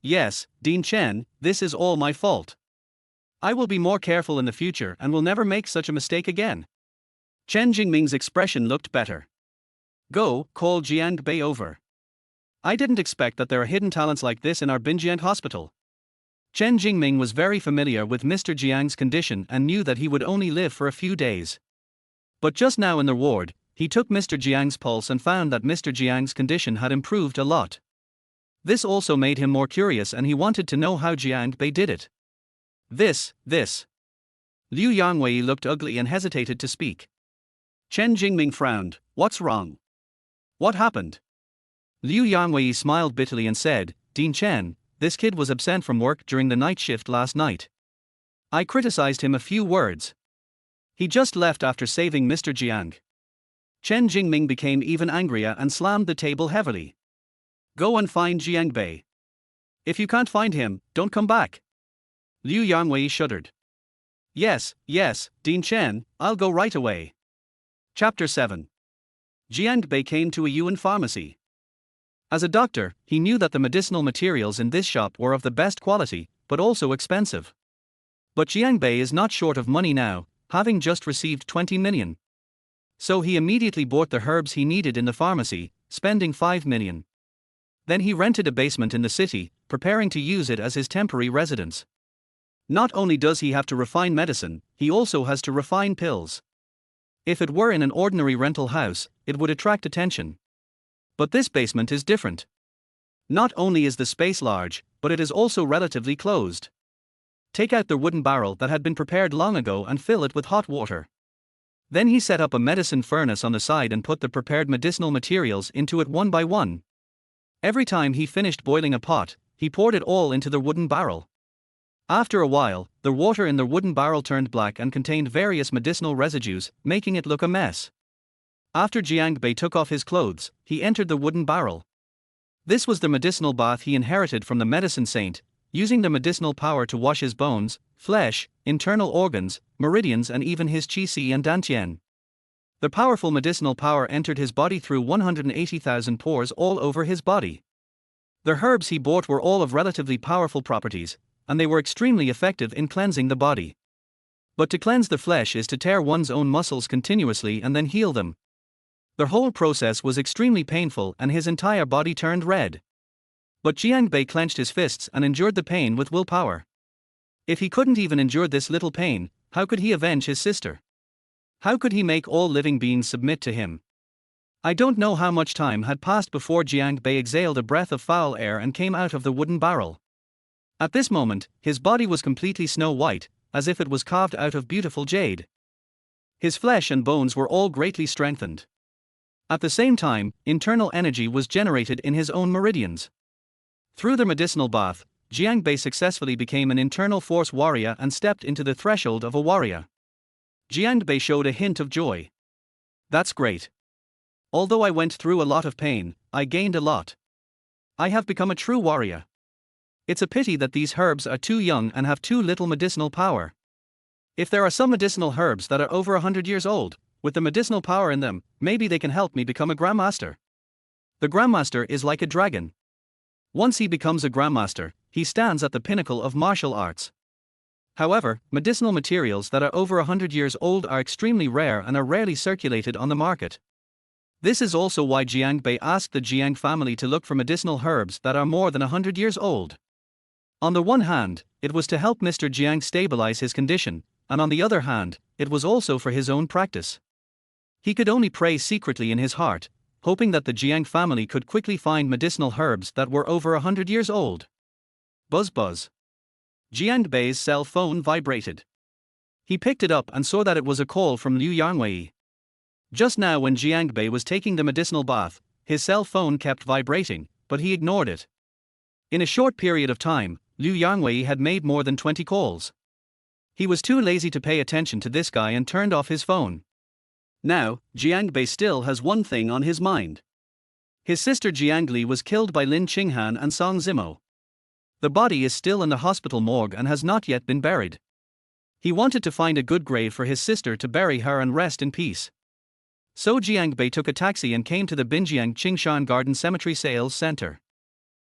Dean Chen, this is all my fault. I will be more careful in the future and will never make such a mistake again. Chen Jingming's expression looked better. Go, call Jiang Bei over. I didn't expect that there are hidden talents like this in our Binjiang hospital. Chen Jingming was very familiar with Mr. Jiang's condition and knew that he would only live for a few days. But just now in the ward, he took Mr. Jiang's pulse and found that Mr. Jiang's condition had improved a lot. This also made him more curious and he wanted to know how Jiang Bei did it. This. Liu Yangwei looked ugly and hesitated to speak. Chen Jingming frowned. What's wrong? What happened? Liu Yangwei smiled bitterly and said, Dean Chen, this kid was absent from work during the night shift last night. I criticized him a few words. He just left after saving Mr. Jiang. Chen Jingming became even angrier and slammed the table heavily. Go and find Jiang Bei. If you can't find him, don't come back. Liu Yangwei shuddered. Yes, Dean Chen, I'll go right away. Chapter 7. Jiang Bei came to a Yuan pharmacy. As a doctor, he knew that the medicinal materials in this shop were of the best quality, but also expensive. But Jiang Bei is not short of money now, having just received 20 million. So he immediately bought the herbs he needed in the pharmacy, spending 5 million. Then he rented a basement in the city, preparing to use it as his temporary residence. Not only does he have to refine medicine, he also has to refine pills. If it were in an ordinary rental house, it would attract attention. But this basement is different. Not only is the space large, but it is also relatively closed. Take out the wooden barrel that had been prepared long ago and fill it with hot water. Then he set up a medicine furnace on the side and put the prepared medicinal materials into it one by one. Every time he finished boiling a pot, he poured it all into the wooden barrel. After a while, the water in the wooden barrel turned black and contained various medicinal residues, making it look a mess. After Jiang Bei took off his clothes, he entered the wooden barrel. This was the medicinal bath he inherited from the medicine saint, using the medicinal power to wash his bones, flesh, internal organs, meridians and even his qi and dantian. The powerful medicinal power entered his body through 180,000 pores all over his body. The herbs he bought were all of relatively powerful properties, and they were extremely effective in cleansing the body. But to cleanse the flesh is to tear one's own muscles continuously and then heal them. The whole process was extremely painful and his entire body turned red. But Jiang Bei clenched his fists and endured the pain with willpower. If he couldn't even endure this little pain, how could he avenge his sister? How could he make all living beings submit to him? I don't know how much time had passed before Jiang Bei exhaled a breath of foul air and came out of the wooden barrel. At this moment, his body was completely snow white, as if it was carved out of beautiful jade. His flesh and bones were all greatly strengthened. At the same time, internal energy was generated in his own meridians. Through the medicinal bath, Jiang Bei successfully became an internal force warrior and stepped into the threshold of a warrior. Jiang Bei showed a hint of joy. That's great. Although I went through a lot of pain, I gained a lot. I have become a true warrior. It's a pity that these herbs are too young and have too little medicinal power. If there are some medicinal herbs that are over 100 years old, with the medicinal power in them, maybe they can help me become a Grandmaster. The Grandmaster is like a dragon. Once he becomes a Grandmaster, he stands at the pinnacle of martial arts. However, medicinal materials that are over 100 years old are extremely rare and are rarely circulated on the market. This is also why Jiang Bei asked the Jiang family to look for medicinal herbs that are more than 100 years old. On the one hand, it was to help Mr. Jiang stabilize his condition, and on the other hand, it was also for his own practice. He could only pray secretly in his heart, hoping that the Jiang family could quickly find medicinal herbs that were over 100 years old. Buzz buzz. Jiang Bei's cell phone vibrated. He picked it up and saw that it was a call from Liu Yangwei. Just now when Jiang Bei was taking the medicinal bath, his cell phone kept vibrating, but he ignored it. In a short period of time, Liu Yangwei had made more than 20 calls. He was too lazy to pay attention to this guy and turned off his phone. Now, Jiang Bei still has one thing on his mind. His sister Jiang Li was killed by Lin Qinghan and Song Zimo. The body is still in the hospital morgue and has not yet been buried. He wanted to find a good grave for his sister to bury her and rest in peace. So Jiang Bei took a taxi and came to the Binjiang Qingshan Garden Cemetery Sales Center.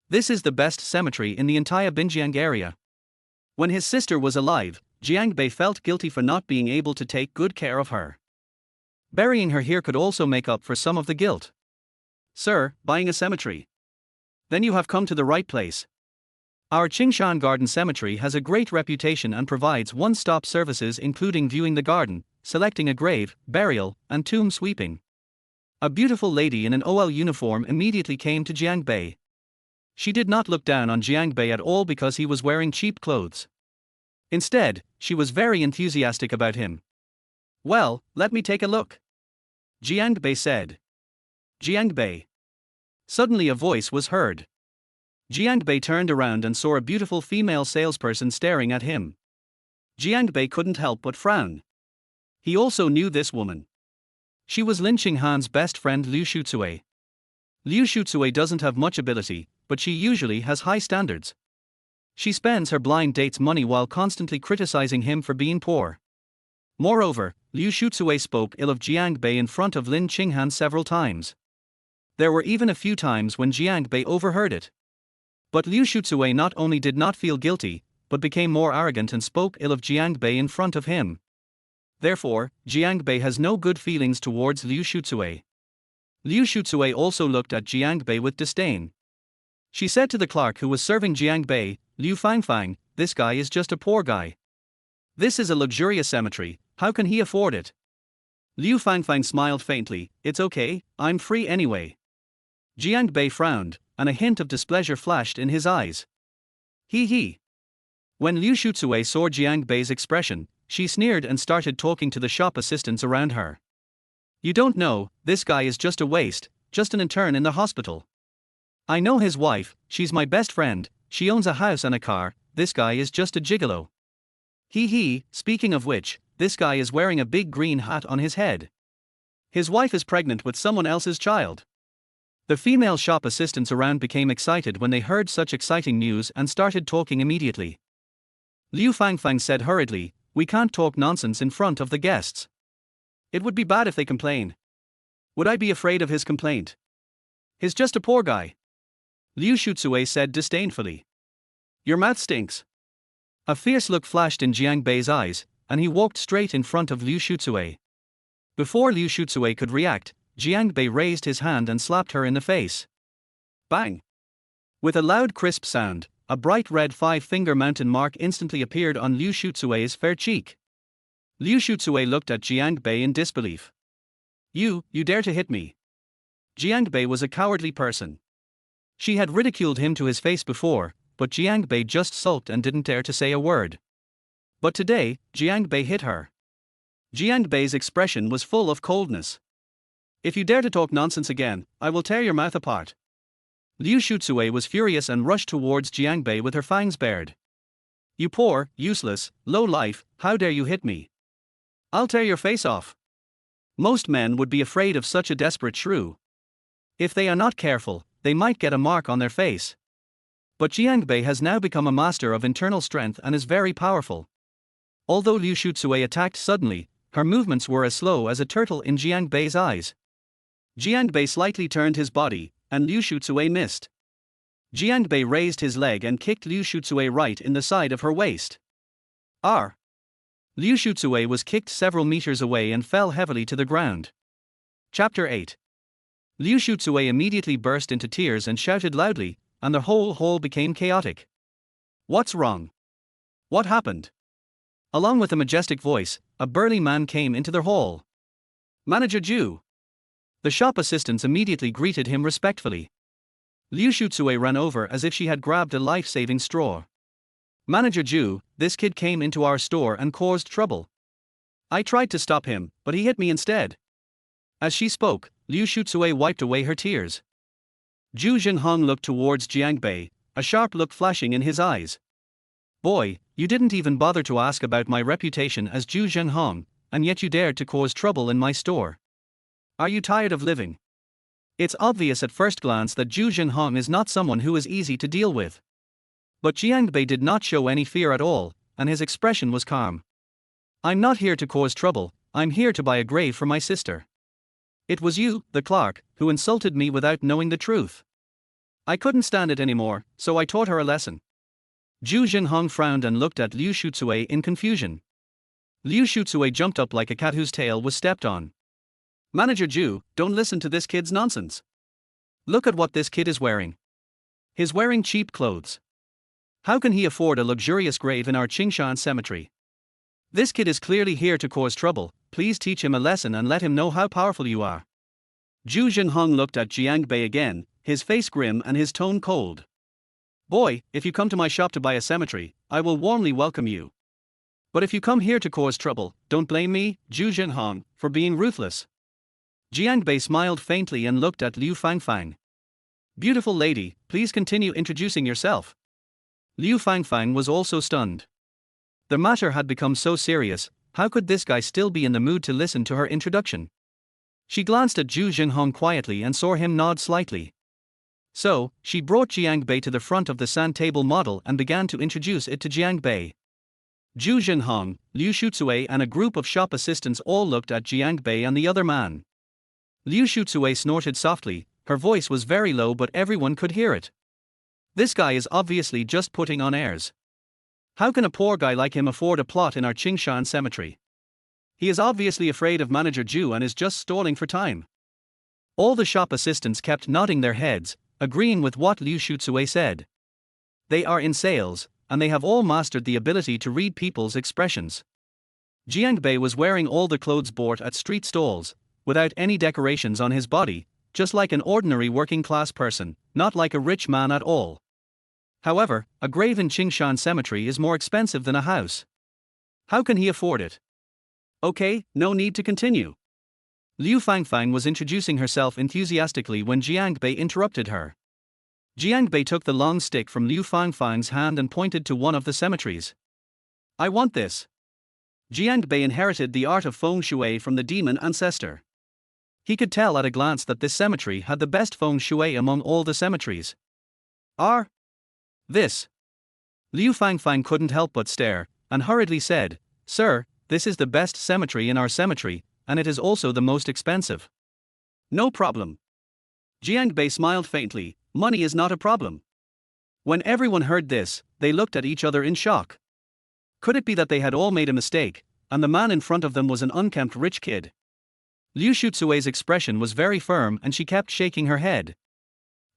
This is the best cemetery in the entire Binjiang area. When his sister was alive, Jiang Bei felt guilty for not being able to take good care of her. Burying her here could also make up for some of the guilt. Sir, buying a cemetery. Then you have come to the right place. Our Qingshan Garden Cemetery has a great reputation and provides one-stop services including viewing the garden, selecting a grave, burial, and tomb sweeping. A beautiful lady in an OL uniform immediately came to Jiang Bei. She did not look down on Jiang Bei at all because he was wearing cheap clothes. Instead, she was very enthusiastic about him. Well, let me take a look. Jiang Bei said. Jiang Bei. Suddenly a voice was heard. Jiang Bei turned around and saw a beautiful female salesperson staring at him. Jiang Bei couldn't help but frown. He also knew this woman. She was Lin Qinghan's best friend Liu Shucui. Liu Shucui doesn't have much ability, but she usually has high standards. She spends her blind date's money while constantly criticizing him for being poor. Moreover, Liu Shucui spoke ill of Jiang Bei in front of Lin Qinghan several times. There were even a few times when Jiang Bei overheard it. But Liu Shucui not only did not feel guilty, but became more arrogant and spoke ill of Jiang Bei in front of him. Therefore, Jiang Bei has no good feelings towards Liu Shucui. Liu Shucui also looked at Jiang Bei with disdain. She said to the clerk who was serving Jiang Bei, Liu Fangfang, this guy is just a poor guy. This is a luxurious cemetery, how can he afford it? Liu Fangfang smiled faintly, it's okay, I'm free anyway. Jiang Bei frowned, and a hint of displeasure flashed in his eyes. He. When Liu Shucui saw Jiang Bei's expression, she sneered and started talking to the shop assistants around her. You don't know, this guy is just a waste, just an intern in the hospital. I know his wife, she's my best friend, she owns a house and a car, this guy is just a gigolo. Speaking of which, this guy is wearing a big green hat on his head. His wife is pregnant with someone else's child. The female shop assistants around became excited when they heard such exciting news and started talking immediately. Liu Fangfang said hurriedly, we can't talk nonsense in front of the guests. It would be bad if they complain. Would I be afraid of his complaint? He's just a poor guy. Liu Shucui said disdainfully. Your mouth stinks. A fierce look flashed in Jiang Bei's eyes, and he walked straight in front of Liu Shucui. Before Liu Shucui could react, Jiang Bei raised his hand and slapped her in the face. Bang! With a loud crisp sound, a bright red 5-finger mountain mark instantly appeared on Liu Shucui's fair cheek. Liu Shucui looked at Jiang Bei in disbelief. You dare to hit me? Jiang Bei was a cowardly person. She had ridiculed him to his face before, but Jiang Bei just sulked and didn't dare to say a word. But today, Jiang Bei hit her. Jiang Bei's expression was full of coldness. If you dare to talk nonsense again, I will tear your mouth apart. Liu Shucui was furious and rushed towards Jiang Bei with her fangs bared. You poor, useless, low life, how dare you hit me? I'll tear your face off. Most men would be afraid of such a desperate shrew. If they are not careful, they might get a mark on their face. But Jiang Bei has now become a master of internal strength and is very powerful. Although Liu Shucui attacked suddenly, her movements were as slow as a turtle in Jiang Bei's eyes. Jiang Bei slightly turned his body, and Liu Shucui missed. Jiang Bei raised his leg and kicked Liu Shucui right in the side of her waist. R. Liu Shucui was kicked several meters away and fell heavily to the ground. Chapter 8. Liu Shucui immediately burst into tears and shouted loudly, and the whole hall became chaotic. What's wrong? What happened? Along with a majestic voice, a burly man came into the hall. Manager Ju. The shop assistants immediately greeted him respectfully. Liu Shucui ran over as if she had grabbed a life-saving straw. Manager Ju, this kid came into our store and caused trouble. I tried to stop him, but he hit me instead. As she spoke, Liu Shucui wiped away her tears. Zhu Zhenhong looked towards Jiang Bei, a sharp look flashing in his eyes. Boy, you didn't even bother to ask about my reputation as Zhu Zhenhong, and yet you dared to cause trouble in my store. Are you tired of living? It's obvious at first glance that Zhu Zhenhong is not someone who is easy to deal with. But Jiang Bei did not show any fear at all, and his expression was calm. I'm not here to cause trouble, I'm here to buy a grave for my sister. It was you, the clerk, who insulted me without knowing the truth. I couldn't stand it anymore, so I taught her a lesson. Zhu Zhenhong frowned and looked at Liu Shucui in confusion. Liu Shucui jumped up like a cat whose tail was stepped on. Manager Zhu, don't listen to this kid's nonsense. Look at what this kid is wearing. He's wearing cheap clothes. How can he afford a luxurious grave in our Qingshan cemetery? This kid is clearly here to cause trouble. Please teach him a lesson and let him know how powerful you are. Zhu Zhenhong looked at Jiang Bei again, his face grim and his tone cold. Boy, if you come to my shop to buy a cemetery, I will warmly welcome you. But if you come here to cause trouble, don't blame me, Zhu Zhenhong, for being ruthless. Jiang Bei smiled faintly and looked at Liu Fangfang. Beautiful lady, please continue introducing yourself. Liu Fangfang was also stunned. The matter had become so serious, how could this guy still be in the mood to listen to her introduction? She glanced at Zhu Zhenhong quietly and saw him nod slightly. So, she brought Jiang Bei to the front of the sand table model and began to introduce it to Jiang Bei. Zhu Zhenhong, Liu Shutsui and a group of shop assistants all looked at Jiang Bei and the other man. Liu Shutsui snorted softly, her voice was very low but everyone could hear it. This guy is obviously just putting on airs. How can a poor guy like him afford a plot in our Qingshan cemetery? He is obviously afraid of Manager Zhu and is just stalling for time. All the shop assistants kept nodding their heads, agreeing with what Liu Shutsui said. They are in sales, and they have all mastered the ability to read people's expressions. Jiang Bei was wearing all the clothes bought at street stalls, without any decorations on his body, just like an ordinary working-class person, not like a rich man at all. However, a grave in Qingshan Cemetery is more expensive than a house. How can he afford it? Okay, no need to continue. Liu Fangfang was introducing herself enthusiastically when Jiang Bei interrupted her. Jiang Bei took the long stick from Liu Fangfang's hand and pointed to one of the cemeteries. I want this. Jiang Bei inherited the art of feng shui from the demon ancestor. He could tell at a glance that this cemetery had the best feng shui among all the cemeteries. This. Liu Fangfang couldn't help but stare, and hurriedly said, Sir, this is the best cemetery in our cemetery, and it is also the most expensive. No problem. Jiang Bei smiled faintly, money is not a problem. When everyone heard this, they looked at each other in shock. Could it be that they had all made a mistake, and the man in front of them was an unkempt rich kid? Liu Shutsui's expression was very firm and she kept shaking her head.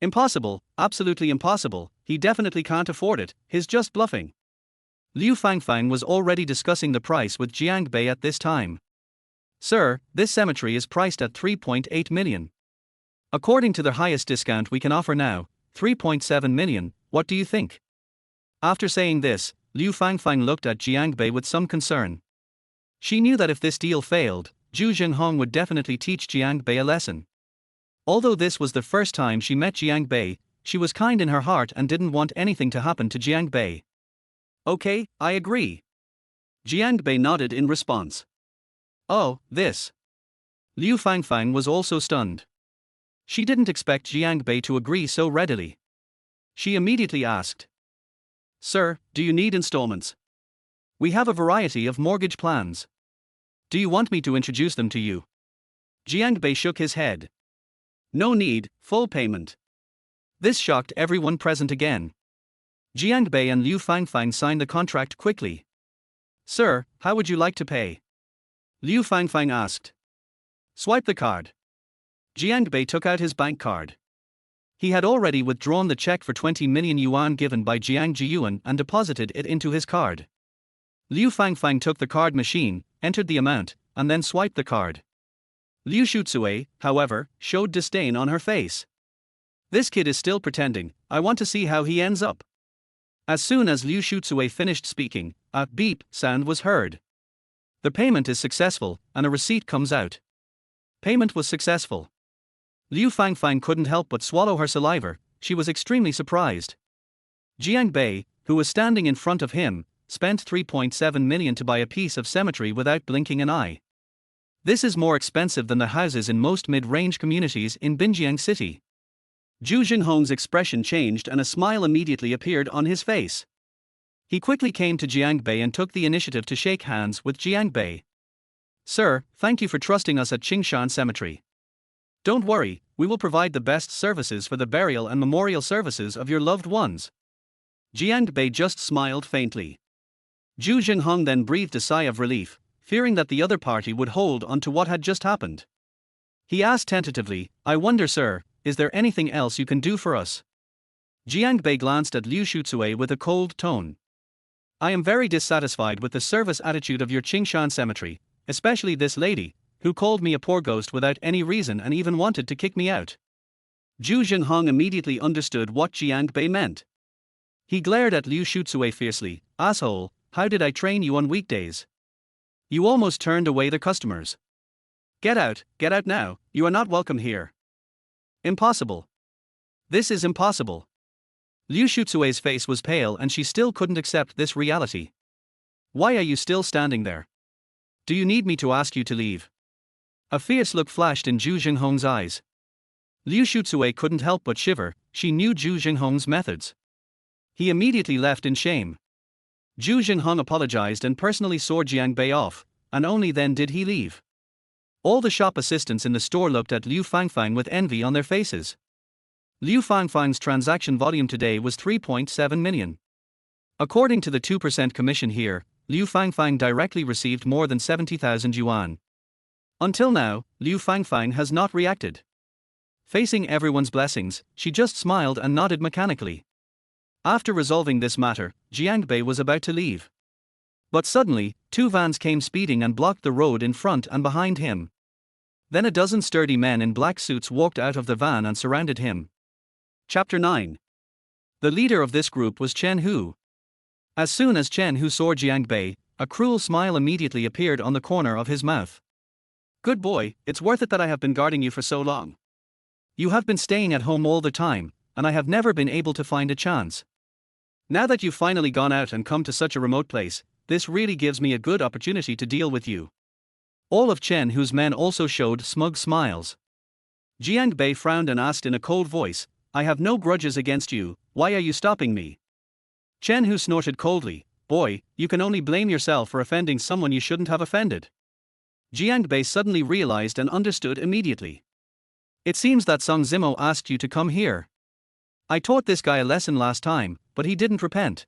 Impossible, absolutely impossible, he definitely can't afford it, he's just bluffing. Liu Fangfang was already discussing the price with Jiang Bei at this time. Sir, this cemetery is priced at 3.8 million. According to the highest discount we can offer now, 3.7 million, what do you think? After saying this, Liu Fangfang looked at Jiang Bei with some concern. She knew that if this deal failed, Zhu Zhenhong would definitely teach Jiang Bei a lesson. Although this was the first time she met Jiang Bei, she was kind in her heart and didn't want anything to happen to Jiang Bei. Okay, I agree. Jiang Bei nodded in response. Oh, this. Liu Fangfang was also stunned. She didn't expect Jiang Bei to agree so readily. She immediately asked, Sir, do you need installments? We have a variety of mortgage plans. Do you want me to introduce them to you? Jiang Bei shook his head. No need, full payment. This shocked everyone present again. Jiang Bei and Liu Fangfang signed the contract quickly. Sir, how would you like to pay? Liu Fangfang asked. Swipe the card. Jiang Bei took out his bank card. He had already withdrawn the check for 20 million yuan given by Jiang Jiyuan and deposited it into his card. Liu Fangfang took the card machine, entered the amount, and then swiped the card. Liu Shutsui, however, showed disdain on her face. This kid is still pretending, I want to see how he ends up. As soon as Liu Shutsui finished speaking, a beep sound was heard. The payment is successful, and a receipt comes out. Payment was successful. Liu Fangfang couldn't help but swallow her saliva, she was extremely surprised. Jiang Bei, who was standing in front of him, spent 3.7 million to buy a piece of cemetery without blinking an eye. This is more expensive than the houses in most mid-range communities in Binjiang City. Zhu Zhenhong's expression changed and a smile immediately appeared on his face. He quickly came to Jiang Bei and took the initiative to shake hands with Jiang Bei. Sir, thank you for trusting us at Qingshan Cemetery. Don't worry, we will provide the best services for the burial and memorial services of your loved ones. Jiang Bei just smiled faintly. Zhu Zhenhong then breathed a sigh of relief, fearing that the other party would hold on to what had just happened. He asked tentatively, I wonder, sir, is there anything else you can do for us? Jiang Bei glanced at Liu Shutsue with a cold tone. I am very dissatisfied with the service attitude of your Qingshan cemetery, especially this lady, who called me a poor ghost without any reason and even wanted to kick me out. Zhu Jinghong immediately understood what Jiang Bei meant. He glared at Liu Shutsue fiercely. Asshole, how did I train you on weekdays? You almost turned away the customers. Get out now, you are not welcome here. Impossible. This is impossible. Liu Shutsue's face was pale and she still couldn't accept this reality. Why are you still standing there? Do you need me to ask you to leave? A fierce look flashed in Zhu Jinghong's eyes. Liu Shutsue couldn't help but shiver, she knew Zhu Jinghong's methods. He immediately left in shame. Zhu Jinghong apologized and personally saw Jiang Bei off, and only then did he leave. All the shop assistants in the store looked at Liu Fangfang with envy on their faces. Liu Fangfang's transaction volume today was 3.7 million. According to the 2% commission here, Liu Fangfang directly received more than 70,000 yuan. Until now, Liu Fangfang has not reacted. Facing everyone's blessings, she just smiled and nodded mechanically. After resolving this matter, Jiang Bei was about to leave. But suddenly, two vans came speeding and blocked the road in front and behind him. Then a dozen sturdy men in black suits walked out of the van and surrounded him. Chapter 9. The leader of this group was Chen Hu. As soon as Chen Hu saw Jiang Bei, a cruel smile immediately appeared on the corner of his mouth. Good boy, it's worth it that I have been guarding you for so long. You have been staying at home all the time, and I have never been able to find a chance. Now that you've finally gone out and come to such a remote place, this really gives me a good opportunity to deal with you. All of Chen Hu's men also showed smug smiles. Jiang Bei frowned and asked in a cold voice, I have no grudges against you, why are you stopping me? Chen Hu snorted coldly, boy, you can only blame yourself for offending someone you shouldn't have offended. Jiang Bei suddenly realized and understood immediately. It seems that Song Zimo asked you to come here. I taught this guy a lesson last time, but he didn't repent.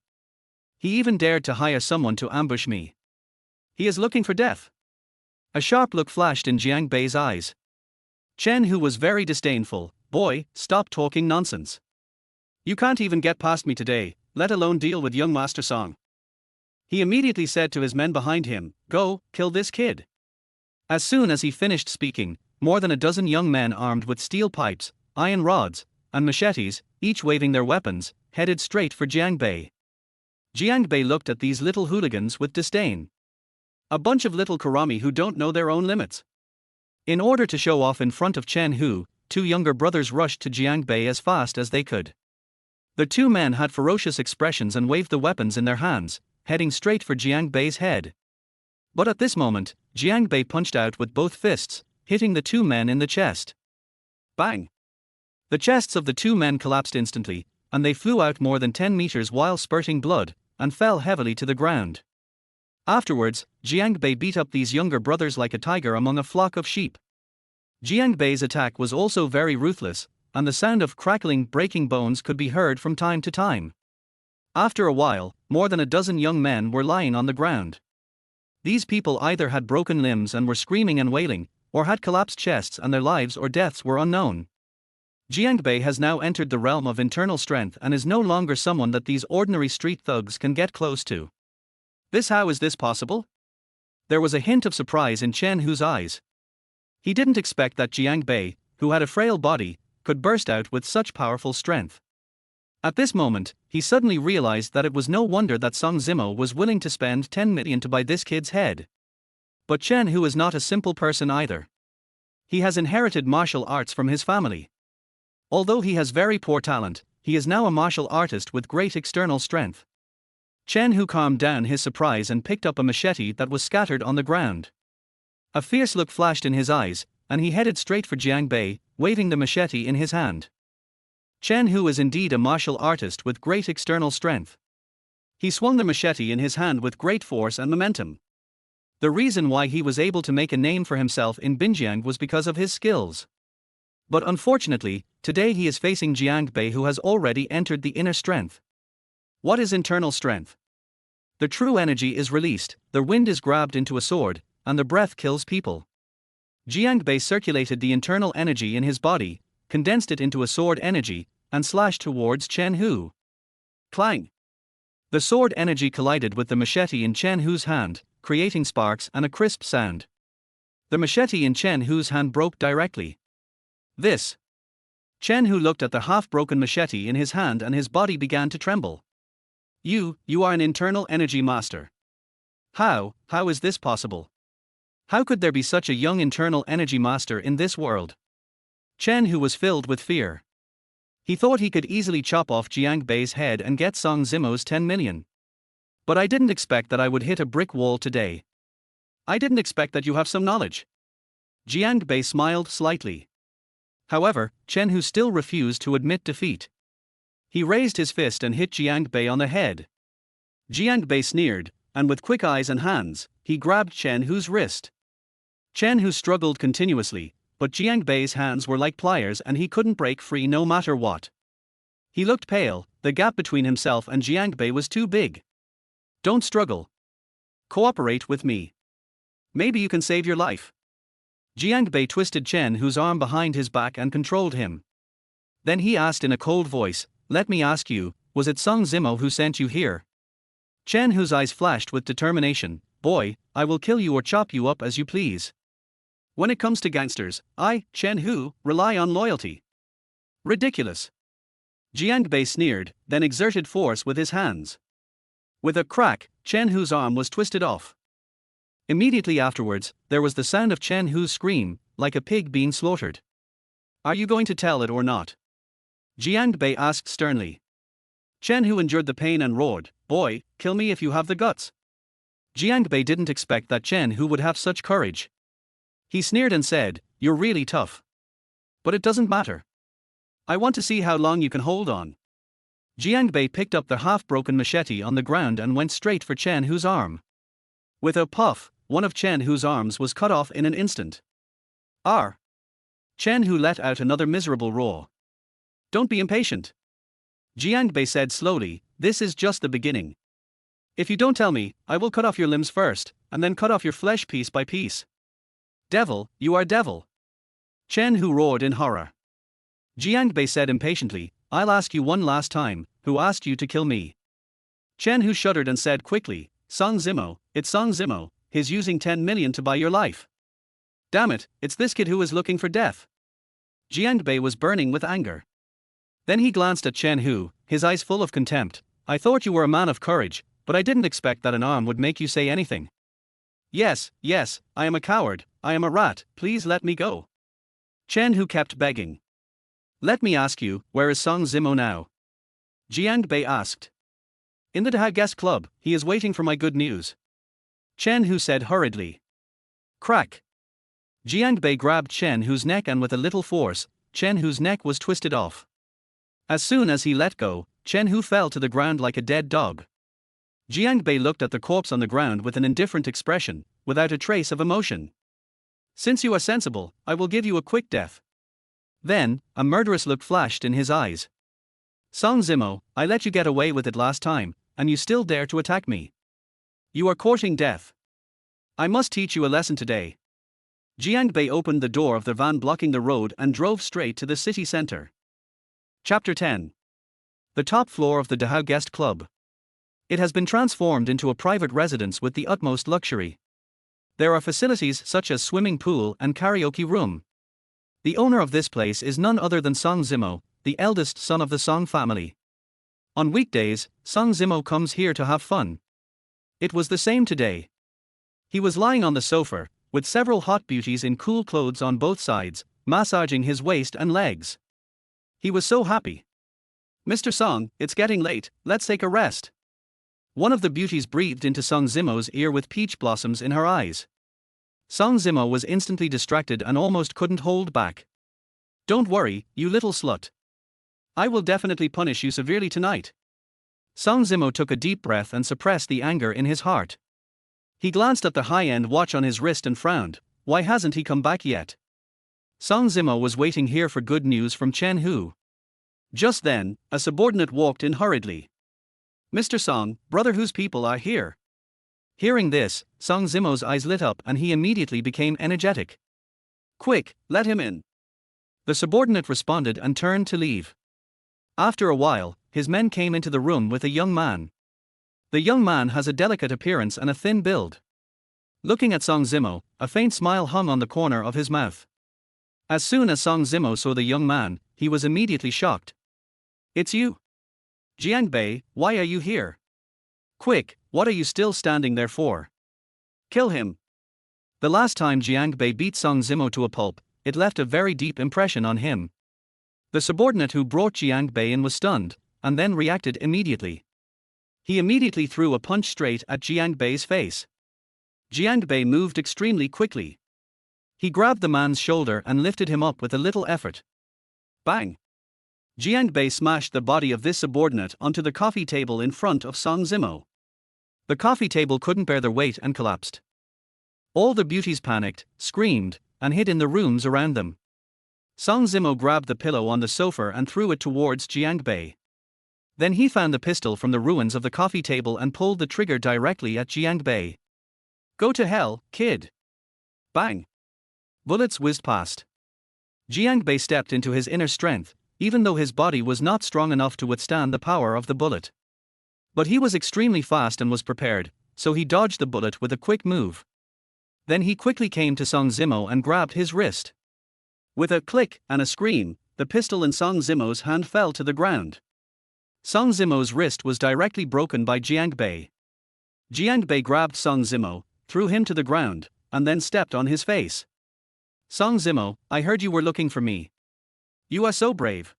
He even dared to hire someone to ambush me. He is looking for death. A sharp look flashed in Jiang Bei's eyes. Chen Hu was very disdainful, boy, stop talking nonsense. You can't even get past me today, let alone deal with young Master Song. He immediately said to his men behind him, go, kill this kid. As soon as he finished speaking, more than a dozen young men armed with steel pipes, iron rods, and machetes, each waving their weapons, headed straight for Jiang Bei. Jiang Bei looked at these little hooligans with disdain. A bunch of little karami who don't know their own limits. In order to show off in front of Chen Hu, two younger brothers rushed to Jiang Bei as fast as they could. The two men had ferocious expressions and waved the weapons in their hands, heading straight for Jiang Bei's head. But at this moment, Jiang Bei punched out with both fists, hitting the two men in the chest. Bang! The chests of the two men collapsed instantly, and they flew out more than 10 meters while spurting blood, and fell heavily to the ground. Afterwards, Jiang Bei beat up these younger brothers like a tiger among a flock of sheep. Jiang Bei's attack was also very ruthless, and the sound of crackling, breaking bones could be heard from time to time. After a while, more than a dozen young men were lying on the ground. These people either had broken limbs and were screaming and wailing, or had collapsed chests and their lives or deaths were unknown. Jiang Bei has now entered the realm of internal strength and is no longer someone that these ordinary street thugs can get close to. How is this possible? There was a hint of surprise in Chen Hu's eyes. He didn't expect that Jiang Bei, who had a frail body, could burst out with such powerful strength. At this moment, he suddenly realized that it was no wonder that Song Zimo was willing to spend 10 million to buy this kid's head. But Chen Hu is not a simple person either. He has inherited martial arts from his family. Although he has very poor talent, he is now a martial artist with great external strength. Chen Hu calmed down his surprise and picked up a machete that was scattered on the ground. A fierce look flashed in his eyes, and he headed straight for Jiang Bei, waving the machete in his hand. Chen Hu is indeed a martial artist with great external strength. He swung the machete in his hand with great force and momentum. The reason why he was able to make a name for himself in Binjiang was because of his skills. But unfortunately, today he is facing Jiang Bei, who has already entered the inner strength. What is internal strength? The true energy is released, the wind is grabbed into a sword, and the breath kills people. Jiang Bei circulated the internal energy in his body, condensed it into a sword energy, and slashed towards Chen Hu. Clang! The sword energy collided with the machete in Chen Hu's hand, creating sparks and a crisp sound. The machete in Chen Hu's hand broke directly. This. Chen Hu looked at the half-broken machete in his hand and his body began to tremble. You are an internal energy master. How is this possible? How could there be such a young internal energy master in this world? Chen Hu was filled with fear. He thought he could easily chop off Jiang Bei's head and get Song Zimo's 10 million. But I didn't expect that I would hit a brick wall today. I didn't expect that you have some knowledge. Jiang Bei smiled slightly. However, Chen Hu still refused to admit defeat. He raised his fist and hit Jiang Bei on the head. Jiang Bei sneered, and with quick eyes and hands, he grabbed Chen Hu's wrist. Chen Hu struggled continuously, but Jiang Bei's hands were like pliers and he couldn't break free no matter what. He looked pale, the gap between himself and Jiang Bei was too big. Don't struggle. Cooperate with me. Maybe you can save your life. Jiang Bei twisted Chen Hu's arm behind his back and controlled him. Then he asked in a cold voice, "Let me ask you, was it Song Zimo who sent you here?" Chen Hu's eyes flashed with determination. "Boy, I will kill you or chop you up as you please. When it comes to gangsters, I, Chen Hu, rely on loyalty." Ridiculous. Jiang Bei sneered, then exerted force with his hands. With a crack, Chen Hu's arm was twisted off. Immediately afterwards, there was the sound of Chen Hu's scream, like a pig being slaughtered. "Are you going to tell it or not?" Jiang Bei asked sternly. Chen Hu endured the pain and roared, "Boy, kill me if you have the guts." Jiang Bei didn't expect that Chen Hu would have such courage. He sneered and said, "You're really tough. But it doesn't matter. I want to see how long you can hold on." Jiang Bei picked up the half-broken machete on the ground and went straight for Chen Hu's arm. With a puff, one of Chen Hu's arms was cut off in an instant. "Arr!" Chen Hu let out another miserable roar. "Don't be impatient," Jiang Bei said slowly, "this is just the beginning. If you don't tell me, I will cut off your limbs first, and then cut off your flesh piece by piece." "Devil, you are devil!" Chen Hu roared in horror. Jiang Bei said impatiently, "I'll ask you one last time, who asked you to kill me?" Chen Hu shuddered and said quickly, "Song Zimo, it's Song Zimo, he's using 10 million to buy your life. Damn it, it's this kid who is looking for death." Jiang Bei was burning with anger. Then he glanced at Chen Hu, his eyes full of contempt. "I thought you were a man of courage, but I didn't expect that an arm would make you say anything." Yes, I am a coward, I am a rat, please let me go." Chen Hu kept begging. "Let me ask you, where is Song Zimo now?" Jiang Bei asked. "In the Daha Guest Club, he is waiting for my good news," Chen Hu said hurriedly. Crack! Jiang Bei grabbed Chen Hu's neck and with a little force, Chen Hu's neck was twisted off. As soon as he let go, Chen Hu fell to the ground like a dead dog. Jiang Bei looked at the corpse on the ground with an indifferent expression, without a trace of emotion. "Since you are sensible, I will give you a quick death." Then, a murderous look flashed in his eyes. "Song Zimo, I let you get away with it last time, and you still dare to attack me. You are courting death. I must teach you a lesson today." Jiang Bei opened the door of the van blocking the road and drove straight to the city center. Chapter 10. The top floor of the Dahao Guest Club. It has been transformed into a private residence with the utmost luxury. There are facilities such as swimming pool and karaoke room. The owner of this place is none other than Song Zimo, the eldest son of the Song family. On weekdays, Song Zimo comes here to have fun. It was the same today. He was lying on the sofa, with several hot beauties in cool clothes on both sides, massaging his waist and legs. He was so happy. "Mr. Song, it's getting late, let's take a rest." One of the beauties breathed into Song Zimo's ear with peach blossoms in her eyes. Song Zimo was instantly distracted and almost couldn't hold back. "Don't worry, you little slut. I will definitely punish you severely tonight." Song Zimo took a deep breath and suppressed the anger in his heart. He glanced at the high-end watch on his wrist and frowned. Why hasn't he come back yet? Song Zimo was waiting here for good news from Chen Hu. Just then, a subordinate walked in hurriedly. "Mr. Song, brother whose people are here." Hearing this, Song Zimo's eyes lit up and he immediately became energetic. "Quick, let him in." The subordinate responded and turned to leave. After a while, his men came into the room with a young man. The young man has a delicate appearance and a thin build. Looking at Song Zimo, a faint smile hung on the corner of his mouth. As soon as Song Zimo saw the young man, he was immediately shocked. "It's you. Jiang Bei, why are you here? Quick, what are you still standing there for? Kill him." The last time Jiang Bei beat Song Zimo to a pulp, it left a very deep impression on him. The subordinate who brought Jiang Bei in was stunned, and then reacted immediately. He immediately threw a punch straight at Jiang Bei's face. Jiang Bei moved extremely quickly. He grabbed the man's shoulder and lifted him up with a little effort. Bang! Jiang Bei smashed the body of this subordinate onto the coffee table in front of Song Zimo. The coffee table couldn't bear the weight and collapsed. All the beauties panicked, screamed, and hid in the rooms around them. Song Zimo grabbed the pillow on the sofa and threw it towards Jiang Bei. Then he found the pistol from the ruins of the coffee table and pulled the trigger directly at Jiang Bei. "Go to hell, kid!" Bang! Bullets whizzed past. Jiang Bei stepped into his inner strength, even though his body was not strong enough to withstand the power of the bullet. But he was extremely fast and was prepared, so he dodged the bullet with a quick move. Then he quickly came to Song Zimo and grabbed his wrist. With a click and a scream, the pistol in Song Zimo's hand fell to the ground. Song Zimo's wrist was directly broken by Jiang Bei. Jiang Bei grabbed Song Zimo, threw him to the ground, and then stepped on his face. "Song Zimo, I heard you were looking for me. You are so brave.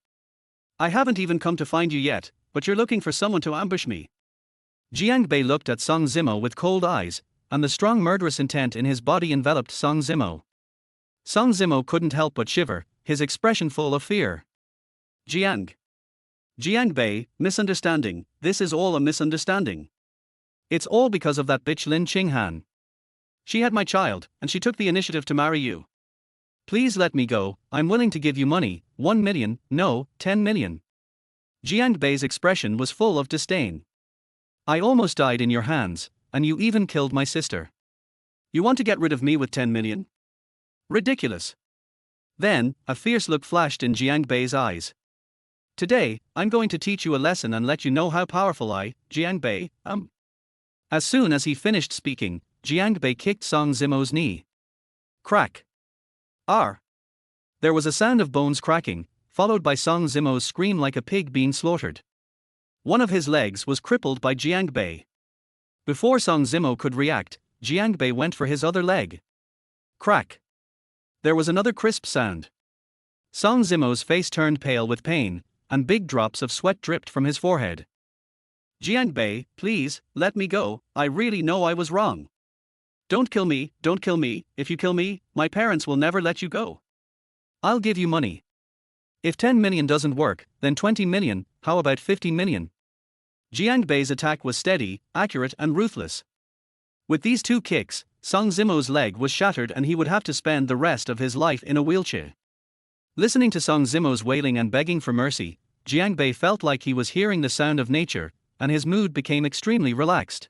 I haven't even come to find you yet, but you're looking for someone to ambush me." Jiang Bei looked at Song Zimo with cold eyes, and the strong murderous intent in his body enveloped Song Zimo. Song Zimo couldn't help but shiver, his expression full of fear. Jiang Bei, misunderstanding, this is all a misunderstanding. It's all because of that bitch Lin Qinghan. She had my child, and she took the initiative to marry you. Please let me go, I'm willing to give you money, 1 million, no, 10 million. Jiang Bei's expression was full of disdain. "I almost died in your hands, and you even killed my sister. You want to get rid of me with 10 million? Ridiculous." Then, a fierce look flashed in Jiang Bei's eyes. "Today, I'm going to teach you a lesson and let you know how powerful I, Jiang Bei, am." As soon as he finished speaking, Jiang Bei kicked Song Zimo's knee. Crack. R. There was a sound of bones cracking, followed by Song Zimo's scream like a pig being slaughtered. One of his legs was crippled by Jiang Bei. Before Song Zimo could react, Jiang Bei went for his other leg. Crack. There was another crisp sound. Song Zimo's face turned pale with pain, and big drops of sweat dripped from his forehead. "Jiang Bei, please, let me go, I really know I was wrong. Don't kill me, if you kill me, my parents will never let you go. I'll give you money. If 10 million doesn't work, then 20 million, how about 50 million? Jiang Bei's attack was steady, accurate and ruthless. With these two kicks, Song Zimo's leg was shattered and he would have to spend the rest of his life in a wheelchair. Listening to Song Zimo's wailing and begging for mercy, Jiang Bei felt like he was hearing the sound of nature, and his mood became extremely relaxed.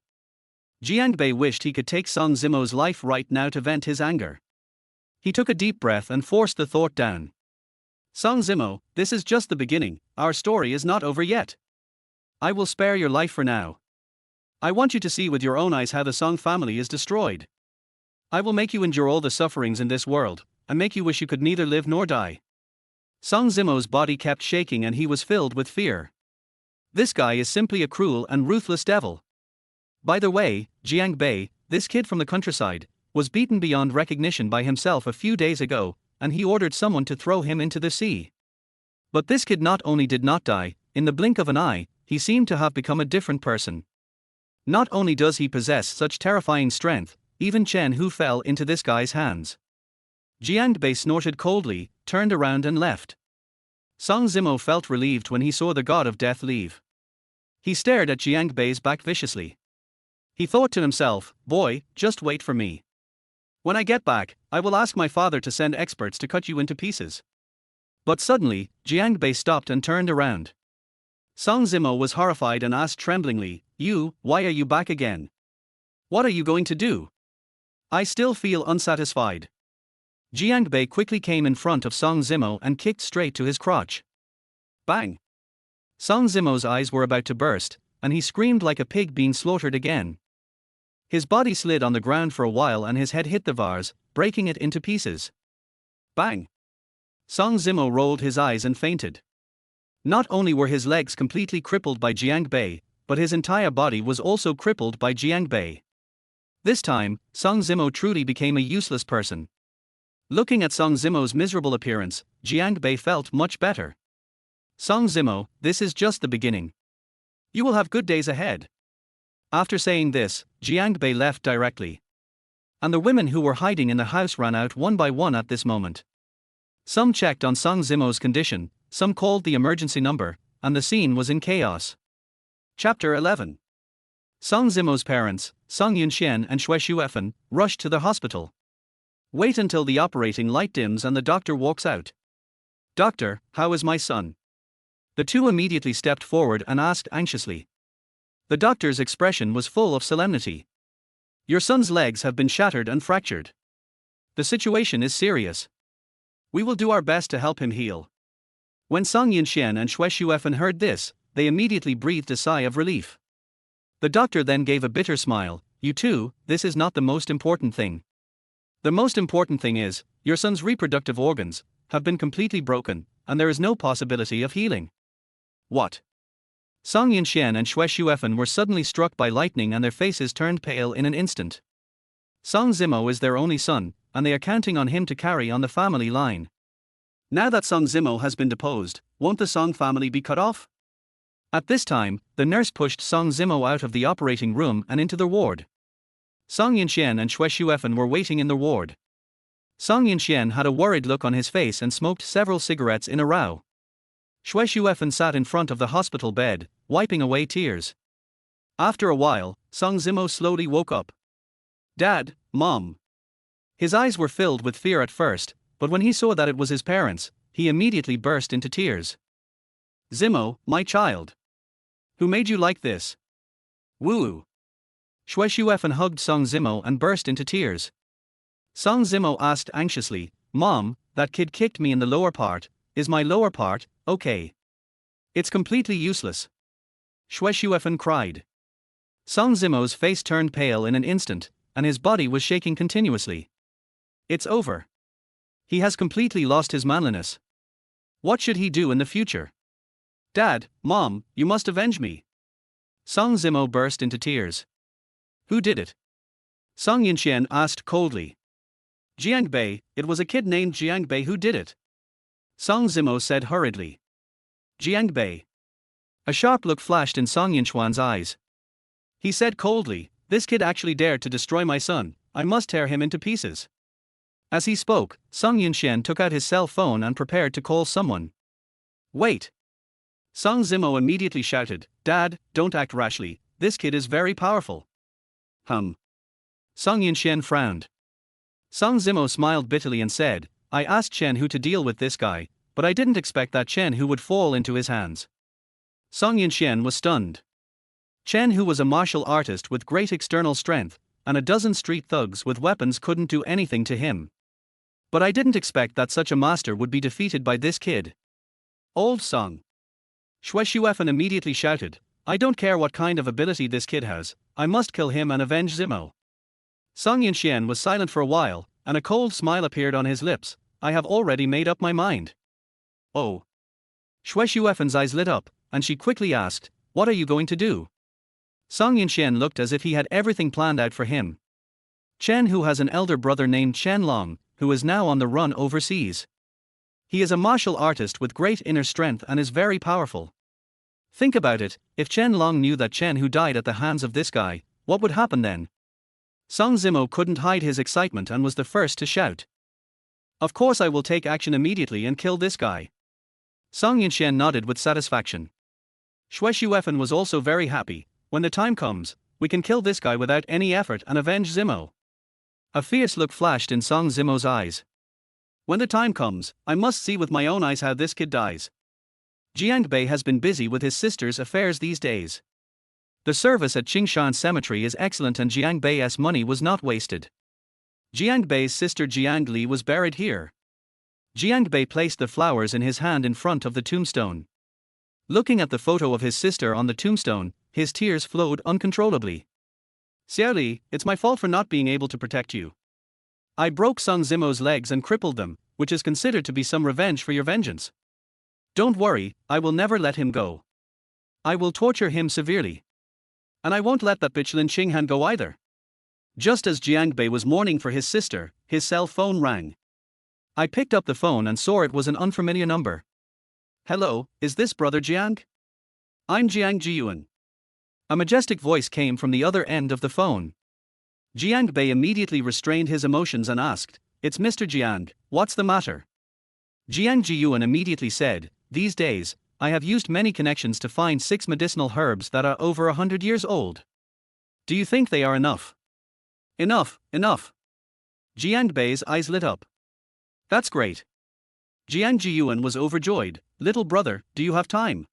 Jiang Bei wished he could take Song Zimo's life right now to vent his anger. He took a deep breath and forced the thought down. "Song Zimo, this is just the beginning, our story is not over yet. I will spare your life for now. I want you to see with your own eyes how the Song family is destroyed. I will make you endure all the sufferings in this world, and make you wish you could neither live nor die." Song Zimo's body kept shaking and he was filled with fear. This guy is simply a cruel and ruthless devil. By the way, Jiang Bei, this kid from the countryside, was beaten beyond recognition by himself a few days ago, and he ordered someone to throw him into the sea. But this kid not only did not die, in the blink of an eye, he seemed to have become a different person. Not only does he possess such terrifying strength, even Chen Hu fell into this guy's hands. Jiang Bei snorted coldly, turned around and left. Song Zimo felt relieved when he saw the god of death leave. He stared at Jiang Bei's back viciously. He thought to himself, "Boy, just wait for me. When I get back, I will ask my father to send experts to cut you into pieces." But suddenly, Jiang Bei stopped and turned around. Song Zimo was horrified and asked tremblingly, Why are you back again? What are you going to do?" "I still feel unsatisfied. Jiang Bei quickly came in front of Song Zimo and kicked straight to his crotch. Bang! Song Zimo's eyes were about to burst, and he screamed like a pig being slaughtered again. His body slid on the ground for a while and his head hit the vase, breaking it into pieces. Bang! Song Zimo rolled his eyes and fainted. Not only were his legs completely crippled by Jiang Bei, but his entire body was also crippled by Jiang Bei. This time, Song Zimo truly became a useless person. Looking at Song Zimo's miserable appearance, Jiang Bei felt much better. Song Zimo, this is just the beginning. You will have good days ahead. After saying this, Jiang Bei left directly. And the women who were hiding in the house ran out one by one at this moment. Some checked on Song Zimo's condition, some called the emergency number, and the scene was in chaos. Chapter 11. Song Zimo's parents, Song Yunxian and Xue Xuefen, rushed to the hospital. Wait until the operating light dims and the doctor walks out. Doctor, how is my son? The two immediately stepped forward and asked anxiously. The doctor's expression was full of solemnity. Your son's legs have been shattered and fractured. The situation is serious. We will do our best to help him heal. When Song Yunxian and Xue Xuefen heard this, they immediately breathed a sigh of relief. The doctor then gave a bitter smile. You two, this is not the most important thing. The most important thing is, your son's reproductive organs have been completely broken, and there is no possibility of healing. What? Song Yunxian and Xue Xuefen were suddenly struck by lightning and their faces turned pale in an instant. Song Zimo is their only son, and they are counting on him to carry on the family line. Now that Song Zimo has been deposed, won't the Song family be cut off? At this time, the nurse pushed Song Zimo out of the operating room and into the ward. Song Yunxian and Xue Xuefen were waiting in the ward. Song Yunxian had a worried look on his face and smoked several cigarettes in a row. Xue Xuefen sat in front of the hospital bed, wiping away tears. After a while, Song Zimo slowly woke up. Dad, Mom. His eyes were filled with fear at first, but when he saw that it was his parents, he immediately burst into tears. Zimo, my child. Who made you like this? Woo. Xue Xuefen hugged Song Zimo and burst into tears. Song Zimo asked anxiously, Mom, that kid kicked me in the lower part, is my lower part okay? It's completely useless. Xue Xuefen cried. Song Zimo's face turned pale in an instant, and his body was shaking continuously. It's over. He has completely lost his manliness. What should he do in the future? Dad, Mom, you must avenge me. Song Zimo burst into tears. Who did it? Song Yunxian asked coldly. Jiang Bei, it was a kid named Jiang Bei who did it. Song Zimo said hurriedly. Jiang Bei. A sharp look flashed in Song Yunxian's eyes. He said coldly, this kid actually dared to destroy my son, I must tear him into pieces. As he spoke, Song Yunxian took out his cell phone and prepared to call someone. Wait. Song Zimo immediately shouted, Dad, don't act rashly, this kid is very powerful. Song Yunxian frowned. Song Zimo smiled bitterly and said, I asked Chen Hu to deal with this guy, but I didn't expect that Chen Hu would fall into his hands. Song Yunxian was stunned. Chen Hu was a martial artist with great external strength, and a dozen street thugs with weapons couldn't do anything to him. But I didn't expect that such a master would be defeated by this kid. Old Song. Xue Xuefen immediately shouted, I don't care what kind of ability this kid has, I must kill him and avenge Zimo. Song Yunxian was silent for a while, and a cold smile appeared on his lips. I have already made up my mind. Oh. Xue Xuefen's eyes lit up, and she quickly asked, what are you going to do? Song Yunxian looked as if he had everything planned out for him. Chen Hu has an elder brother named Chen Long, who is now on the run overseas. He is a martial artist with great inner strength and is very powerful. Think about it, if Chen Long knew that Chen Hu died at the hands of this guy, what would happen then? Song Zimo couldn't hide his excitement and was the first to shout. Of course I will take action immediately and kill this guy. Song Yunxian nodded with satisfaction. Xue Xuefen was also very happy. When the time comes, we can kill this guy without any effort and avenge Zimo. A fierce look flashed in Song Zimo's eyes. When the time comes, I must see with my own eyes how this kid dies. Jiang Bei has been busy with his sister's affairs these days. The service at Qingshan Cemetery is excellent and Jiang Bei's money was not wasted. Jiang Bei's sister Jiang Li was buried here. Jiang Bei placed the flowers in his hand in front of the tombstone. Looking at the photo of his sister on the tombstone, his tears flowed uncontrollably. Xiao Li, it's my fault for not being able to protect you. I broke Sung Zimo's legs and crippled them, which is considered to be some revenge for your vengeance. Don't worry, I will never let him go. I will torture him severely. And I won't let that bitch Lin Qinghan go either. Just as Jiang Bei was mourning for his sister, his cell phone rang. I picked up the phone and saw it was an unfamiliar number. Hello, is this Brother Jiang? I'm Jiang Jiyuan. A majestic voice came from the other end of the phone. Jiang Bei immediately restrained his emotions and asked, It's Mr. Jiang, what's the matter? Jiang Jiyuan immediately said, These days, I have used many connections to find 6 medicinal herbs that are over 100 years old. Do you think they are enough? Enough. Jiang Bei's eyes lit up. That's great. Jiang Jiyuan was overjoyed. Little brother, do you have time?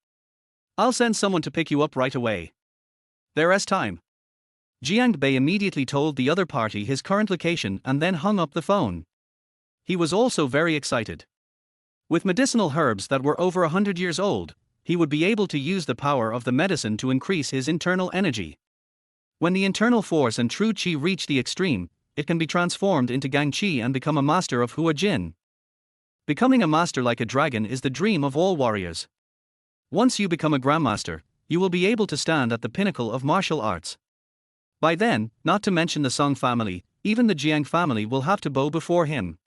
I'll send someone to pick you up right away. There's time. Jiang Bei immediately told the other party his current location and then hung up the phone. He was also very excited. With medicinal herbs that were over 100 years old, he would be able to use the power of the medicine to increase his internal energy. When the internal force and true qi reach the extreme, it can be transformed into gang qi and become a master of Hua Jin. Becoming a master like a dragon is the dream of all warriors. Once you become a grandmaster, you will be able to stand at the pinnacle of martial arts. By then, not to mention the Song family, even the Jiang family will have to bow before him.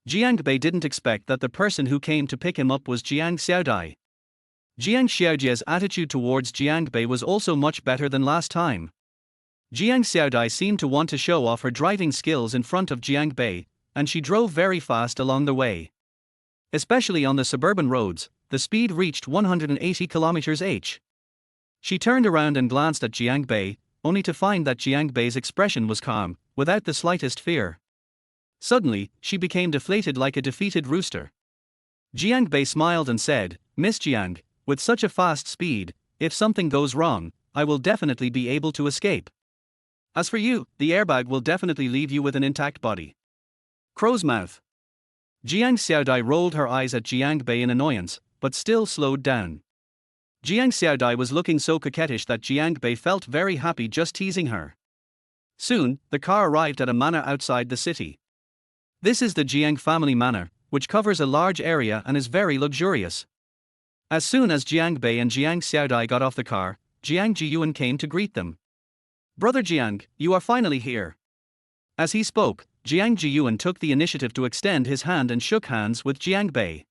Jiang Bei didn't expect that the person who came to pick him up was Jiang Xiaodai. Jiang Xiaojia's attitude towards Jiang Bei was also much better than last time. Jiang Xiaodai seemed to want to show off her driving skills in front of Jiang Bei, and she drove very fast along the way. Especially on the suburban roads, the speed reached 180 km/h. She turned around and glanced at Jiang Bei, only to find that Jiang Bei's expression was calm, without the slightest fear. Suddenly, she became deflated like a defeated rooster. Jiang Bei smiled and said, Miss Jiang, with such a fast speed, if something goes wrong, I will definitely be able to escape. As for you, the airbag will definitely leave you with an intact body. Crow's mouth. Jiang Xiaodai rolled her eyes at Jiang Bei in annoyance, but still slowed down. Jiang Xiaodai was looking so coquettish that Jiang Bei felt very happy just teasing her. Soon, the car arrived at a manor outside the city. This is the Jiang family manor, which covers a large area and is very luxurious. As soon as Jiang Bei and Jiang Xiaodai got off the car, Jiang Jiyuan came to greet them. Brother Jiang, you are finally here. As he spoke, Jiang Jiyuan took the initiative to extend his hand and shook hands with Jiang Bei.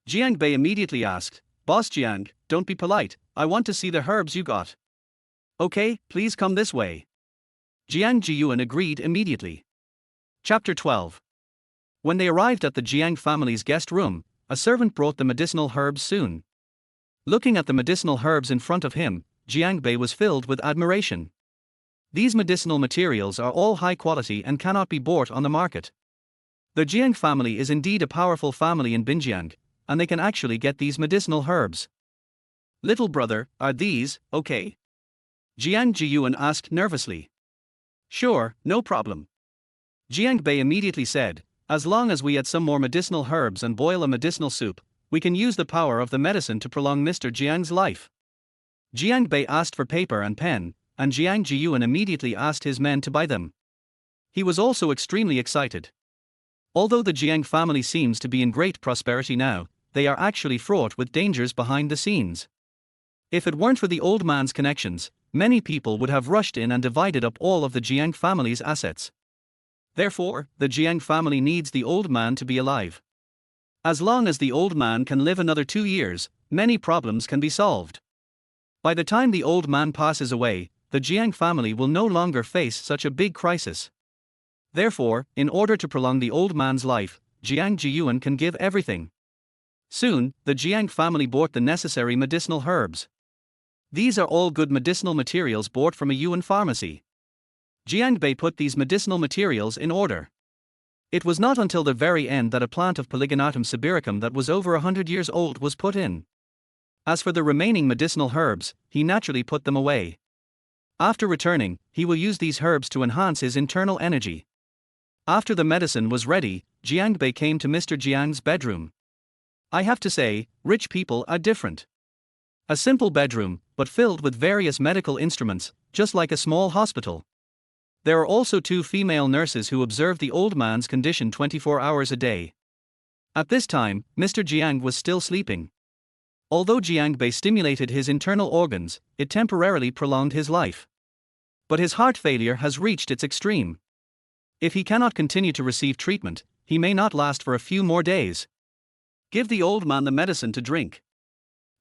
Jiang Bei immediately asked, Boss Jiang, don't be polite, I want to see the herbs you got. Okay, please come this way. Jiang Jiyuan agreed immediately. Chapter 12. When they arrived at the Jiang family's guest room, a servant brought the medicinal herbs soon. Looking at the medicinal herbs in front of him, Jiang Bei was filled with admiration. These medicinal materials are all high quality and cannot be bought on the market. The Jiang family is indeed a powerful family in Binjiang, and they can actually get these medicinal herbs. Little brother, are these okay? Jiang Jiyuan asked nervously. Sure, no problem. Jiang Bei immediately said, as long as we add some more medicinal herbs and boil a medicinal soup, we can use the power of the medicine to prolong Mr. Jiang's life. Jiang Bei asked for paper and pen, and Jiang Jiyuan immediately asked his men to buy them. He was also extremely excited. Although the Jiang family seems to be in great prosperity now, they are actually fraught with dangers behind the scenes. If it weren't for the old man's connections, many people would have rushed in and divided up all of the Jiang family's assets. Therefore, the Jiang family needs the old man to be alive. As long as the old man can live another 2 years, many problems can be solved. By the time the old man passes away, the Jiang family will no longer face such a big crisis. Therefore, in order to prolong the old man's life, Jiang Jiyuan can give everything. Soon, the Jiang family bought the necessary medicinal herbs. These are all good medicinal materials bought from a Yuan pharmacy. Jiang Bei put these medicinal materials in order. It was not until the very end that a plant of Polygonatum sibiricum that was over 100 years old was put in. As for the remaining medicinal herbs, he naturally put them away. After returning, he will use these herbs to enhance his internal energy. After the medicine was ready, Jiang Bei came to Mr. Jiang's bedroom. I have to say, rich people are different. A simple bedroom, but filled with various medical instruments, just like a small hospital. There are also 2 female nurses who observe the old man's condition 24 hours a day. At this time, Mr. Jiang was still sleeping. Although Jiang Bei stimulated his internal organs, it temporarily prolonged his life. But his heart failure has reached its extreme. If he cannot continue to receive treatment, he may not last for a few more days. Give the old man the medicine to drink,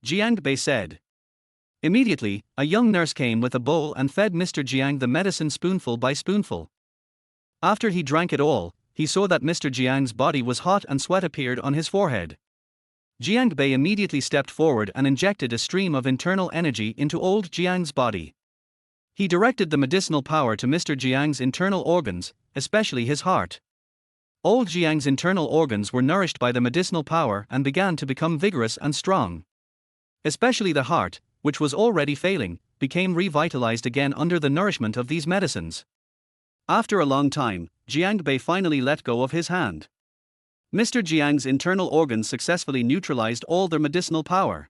Jiang Bei said. Immediately, a young nurse came with a bowl and fed Mr. Jiang the medicine spoonful by spoonful. After he drank it all, he saw that Mr. Jiang's body was hot and sweat appeared on his forehead. Jiang Bei immediately stepped forward and injected a stream of internal energy into old Jiang's body. He directed the medicinal power to Mr. Jiang's internal organs, especially his heart. Old Jiang's internal organs were nourished by the medicinal power and began to become vigorous and strong. Especially the heart, which was already failing, became revitalized again under the nourishment of these medicines. After a long time, Jiang Bei finally let go of his hand. Mr. Jiang's internal organs successfully neutralized all their medicinal power.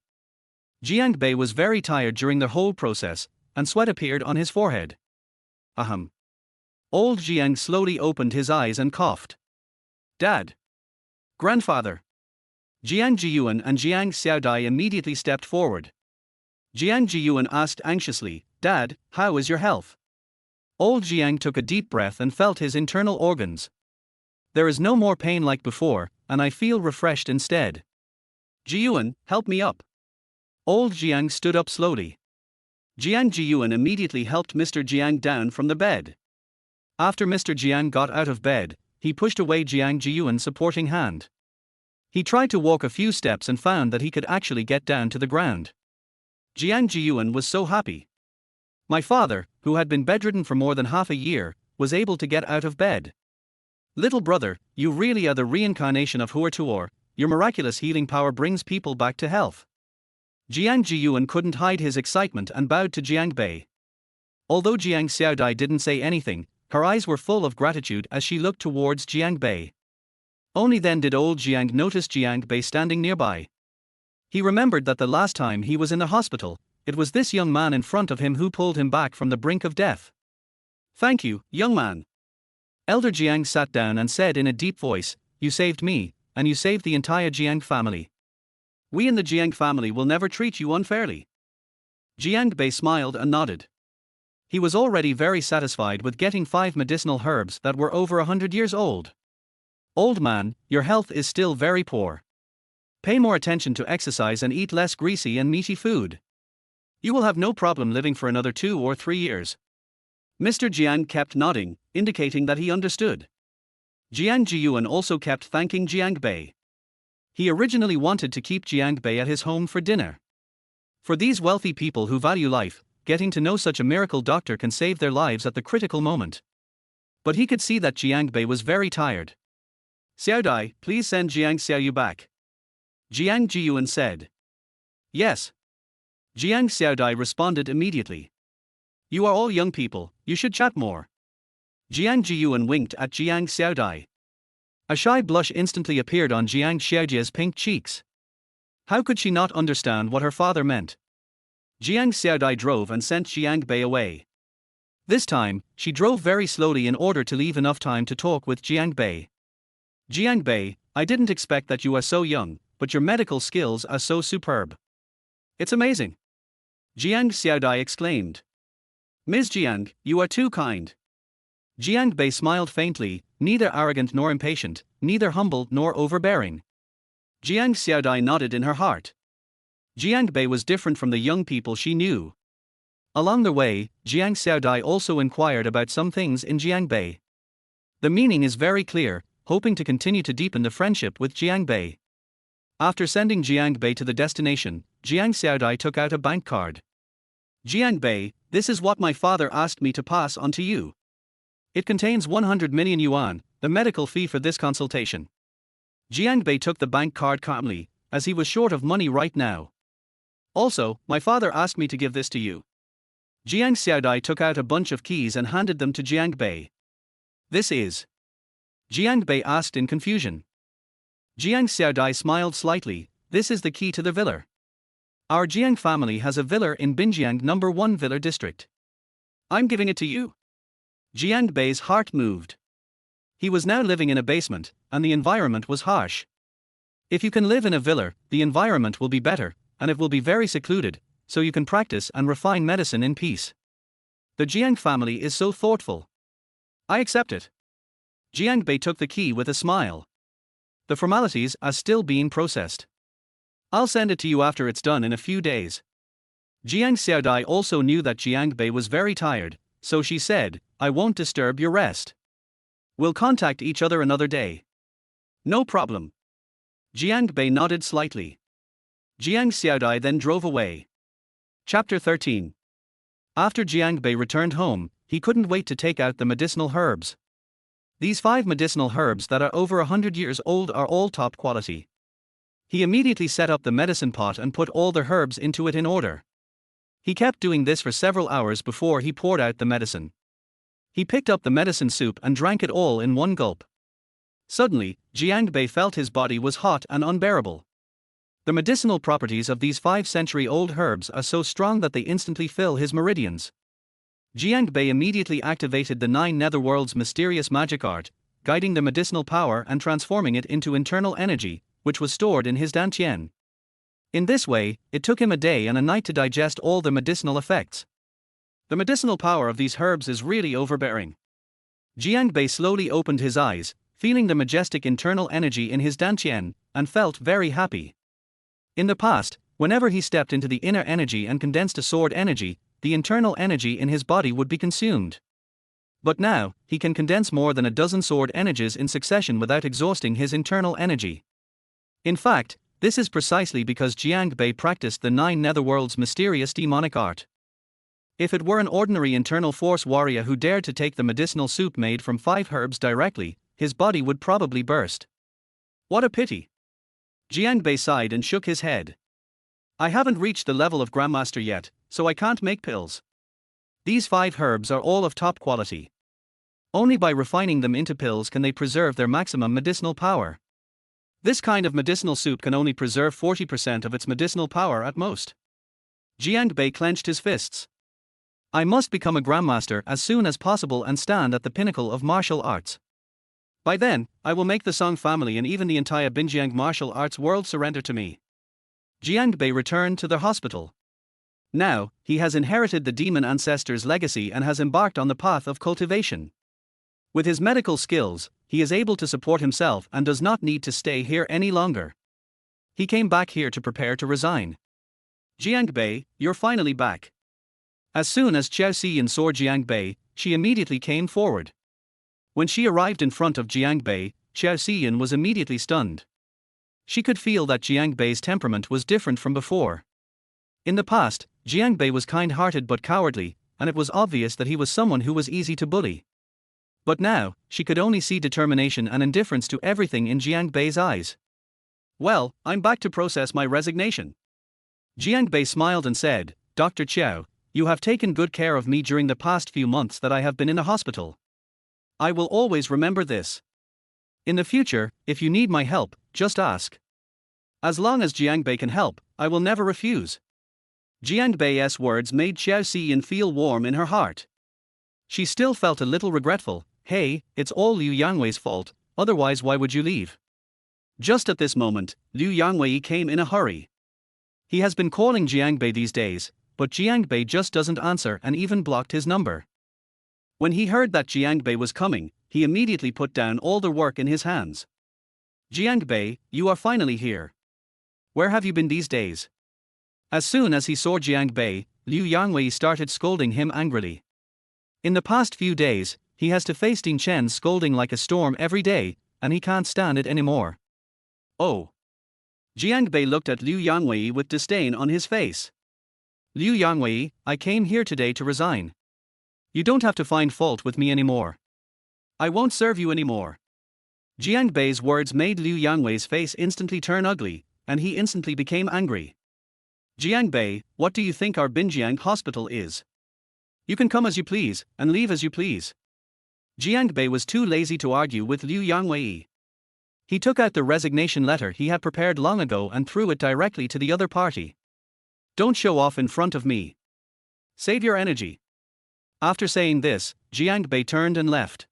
Jiang Bei was very tired during the whole process, and sweat appeared on his forehead. Ahem. Old Jiang slowly opened his eyes and coughed. Dad. Grandfather. Jiang Jiyuan and Jiang Xiaodai immediately stepped forward. Jiang Jiyuan asked anxiously, Dad, how is your health? Old Jiang took a deep breath and felt his internal organs. There is no more pain like before, and I feel refreshed instead. Jiyuan, help me up. Old Jiang stood up slowly. Jiang Jiyuan immediately helped Mr. Jiang down from the bed. After Mr. Jiang got out of bed, he pushed away Jiang Jiyuan's supporting hand. He tried to walk a few steps and found that he could actually get down to the ground. Jiang Jiyuan was so happy. My father, who had been bedridden for more than half a year, was able to get out of bed. Little brother, you really are the reincarnation of Huertuor. Your miraculous healing power brings people back to health. Jiang Jiyuan couldn't hide his excitement and bowed to Jiang Bei. Although Jiang Xiaodai didn't say anything, her eyes were full of gratitude as she looked towards Jiang Bei. Only then did old Jiang notice Jiang Bei standing nearby. He remembered that the last time he was in the hospital, it was this young man in front of him who pulled him back from the brink of death. Thank you, young man. Elder Jiang sat down and said in a deep voice, You saved me, and you saved the entire Jiang family. We in the Jiang family will never treat you unfairly. Jiang Bei smiled and nodded. He was already very satisfied with getting 5 medicinal herbs that were over 100 years old. Old man, your health is still very poor. Pay more attention to exercise and eat less greasy and meaty food. You will have no problem living for another 2 or 3 years. Mr. Jiang kept nodding, indicating that he understood. Jiang Jiyuan also kept thanking Jiang Bei. He originally wanted to keep Jiang Bei at his home for dinner. For these wealthy people who value life, getting to know such a miracle doctor can save their lives at the critical moment. But he could see that Jiang Bei was very tired. Xiaodai, please send Jiang Xiaoyu back. Jiang Jiyuan said. Yes. Jiang Xiaodai responded immediately. You are all young people, you should chat more. Jiang Jiyuan winked at Jiang Xiaodai. A shy blush instantly appeared on Jiang Xiaojia's pink cheeks. How could she not understand what her father meant? Jiang Xiaodai drove and sent Jiang Bei away. This time, she drove very slowly in order to leave enough time to talk with Jiang Bei. Jiang Bei, I didn't expect that you are so young, but your medical skills are so superb. It's amazing. Jiang Xiaodai exclaimed. Ms. Jiang, you are too kind. Jiang Bei smiled faintly, neither arrogant nor impatient, neither humble nor overbearing. Jiang Xiaodai nodded in her heart. Jiang Bei was different from the young people she knew. Along the way, Jiang Xiaodai also inquired about some things in Jiang Bei. The meaning is very clear, hoping to continue to deepen the friendship with Jiang Bei. After sending Jiang Bei to the destination, Jiang Xiaodai took out a bank card. Jiang Bei, this is what my father asked me to pass on to you. It contains 100 million yuan, the medical fee for this consultation. Jiang Bei took the bank card calmly, as he was short of money right now. Also, my father asked me to give this to you. Jiang Xiaodai took out a bunch of keys and handed them to Jiang Bei. This is Jiang Bei asked in confusion. Jiang Xiaodai smiled slightly. This is the key to the villa. Our Jiang family has a villa in Binjiang number 1 villa district. I'm giving it to you. Jiang Bei's heart moved. He was now living in a basement, and the environment was harsh. If you can live in a villa, the environment will be better, and it will be very secluded, so you can practice and refine medicine in peace. The Jiang family is so thoughtful. I accept it. Jiang Bei took the key with a smile. The formalities are still being processed. I'll send it to you after it's done in a few days. Jiang Xiaodai also knew that Jiang Bei was very tired, so she said, I won't disturb your rest. We'll contact each other another day. No problem. Jiang Bei nodded slightly. Jiang Xiaodai then drove away. Chapter 13. After Jiang Bei returned home, he couldn't wait to take out the medicinal herbs. These 5 medicinal herbs that are over 100 years old are all top quality. He immediately set up the medicine pot and put all the herbs into it in order. He kept doing this for several hours before he poured out the medicine. He picked up the medicine soup and drank it all in one gulp. Suddenly, Jiang Bei felt his body was hot and unbearable. The medicinal properties of these 5-century-old herbs are so strong that they instantly fill his meridians. Jiang Bei immediately activated the 9 netherworld's mysterious magic art, guiding the medicinal power and transforming it into internal energy, which was stored in his dantian. In this way, it took him a day and a night to digest all the medicinal effects. The medicinal power of these herbs is really overbearing. Jiang Bei slowly opened his eyes, feeling the majestic internal energy in his dantian, and felt very happy. In the past, whenever he stepped into the inner energy and condensed a sword energy, the internal energy in his body would be consumed. But now, he can condense more than a dozen sword energies in succession without exhausting his internal energy. In fact, this is precisely because Jiang Bei practiced the 9 netherworld's mysterious demonic art. If it were an ordinary internal force warrior who dared to take the medicinal soup made from 5 herbs directly, his body would probably burst. What a pity. Jiang Bei sighed and shook his head. I haven't reached the level of Grandmaster yet, so I can't make pills. These 5 herbs are all of top quality. Only by refining them into pills can they preserve their maximum medicinal power. This kind of medicinal soup can only preserve 40% of its medicinal power at most. Jiang Bei clenched his fists. I must become a Grandmaster as soon as possible and stand at the pinnacle of martial arts. By then, I will make the Song family and even the entire Binjiang martial arts world surrender to me. Jiang Bei returned to the hospital. Now, he has inherited the demon ancestor's legacy and has embarked on the path of cultivation. With his medical skills, he is able to support himself and does not need to stay here any longer. He came back here to prepare to resign. Jiang Bei, you're finally back. As soon as Qiao Xiyin saw Jiang Bei, she immediately came forward. When she arrived in front of Jiang Bei, Qiao Xiyin was immediately stunned. She could feel that Jiang Bei's temperament was different from before. In the past, Jiang Bei was kind-hearted but cowardly, and it was obvious that he was someone who was easy to bully. But now, she could only see determination and indifference to everything in Jiang Bei's eyes. Well, I'm back to process my resignation. Jiang Bei smiled and said, Dr. Qiao, you have taken good care of me during the past few months that I have been in a hospital. I will always remember this. In the future, if you need my help, just ask. As long as Jiang Bei can help, I will never refuse. Jiang Bei's words made Qiao Xiyin feel warm in her heart. She still felt a little regretful. Hey, it's all Liu Yangwei's fault, otherwise why would you leave? Just at this moment, Liu Yangwei came in a hurry. He has been calling Jiang Bei these days, but Jiang Bei just doesn't answer and even blocked his number. When he heard that Jiang Bei was coming, he immediately put down all the work in his hands. Jiang Bei, you are finally here. Where have you been these days? As soon as he saw Jiang Bei, Liu Yangwei started scolding him angrily. In the past few days, he has to face Ding Chen's scolding like a storm every day, and he can't stand it anymore. Oh. Jiang Bei looked at Liu Yangwei with disdain on his face. Liu Yangwei, I came here today to resign. You don't have to find fault with me anymore. I won't serve you anymore. Jiang Bei's words made Liu Yangwei's face instantly turn ugly, and he instantly became angry. Jiang Bei, what do you think our Binjiang hospital is? You can come as you please, and leave as you please. Jiang Bei was too lazy to argue with Liu Yangwei. He took out the resignation letter he had prepared long ago and threw it directly to the other party. Don't show off in front of me. Save your energy. After saying this, Jiang Bei turned and left.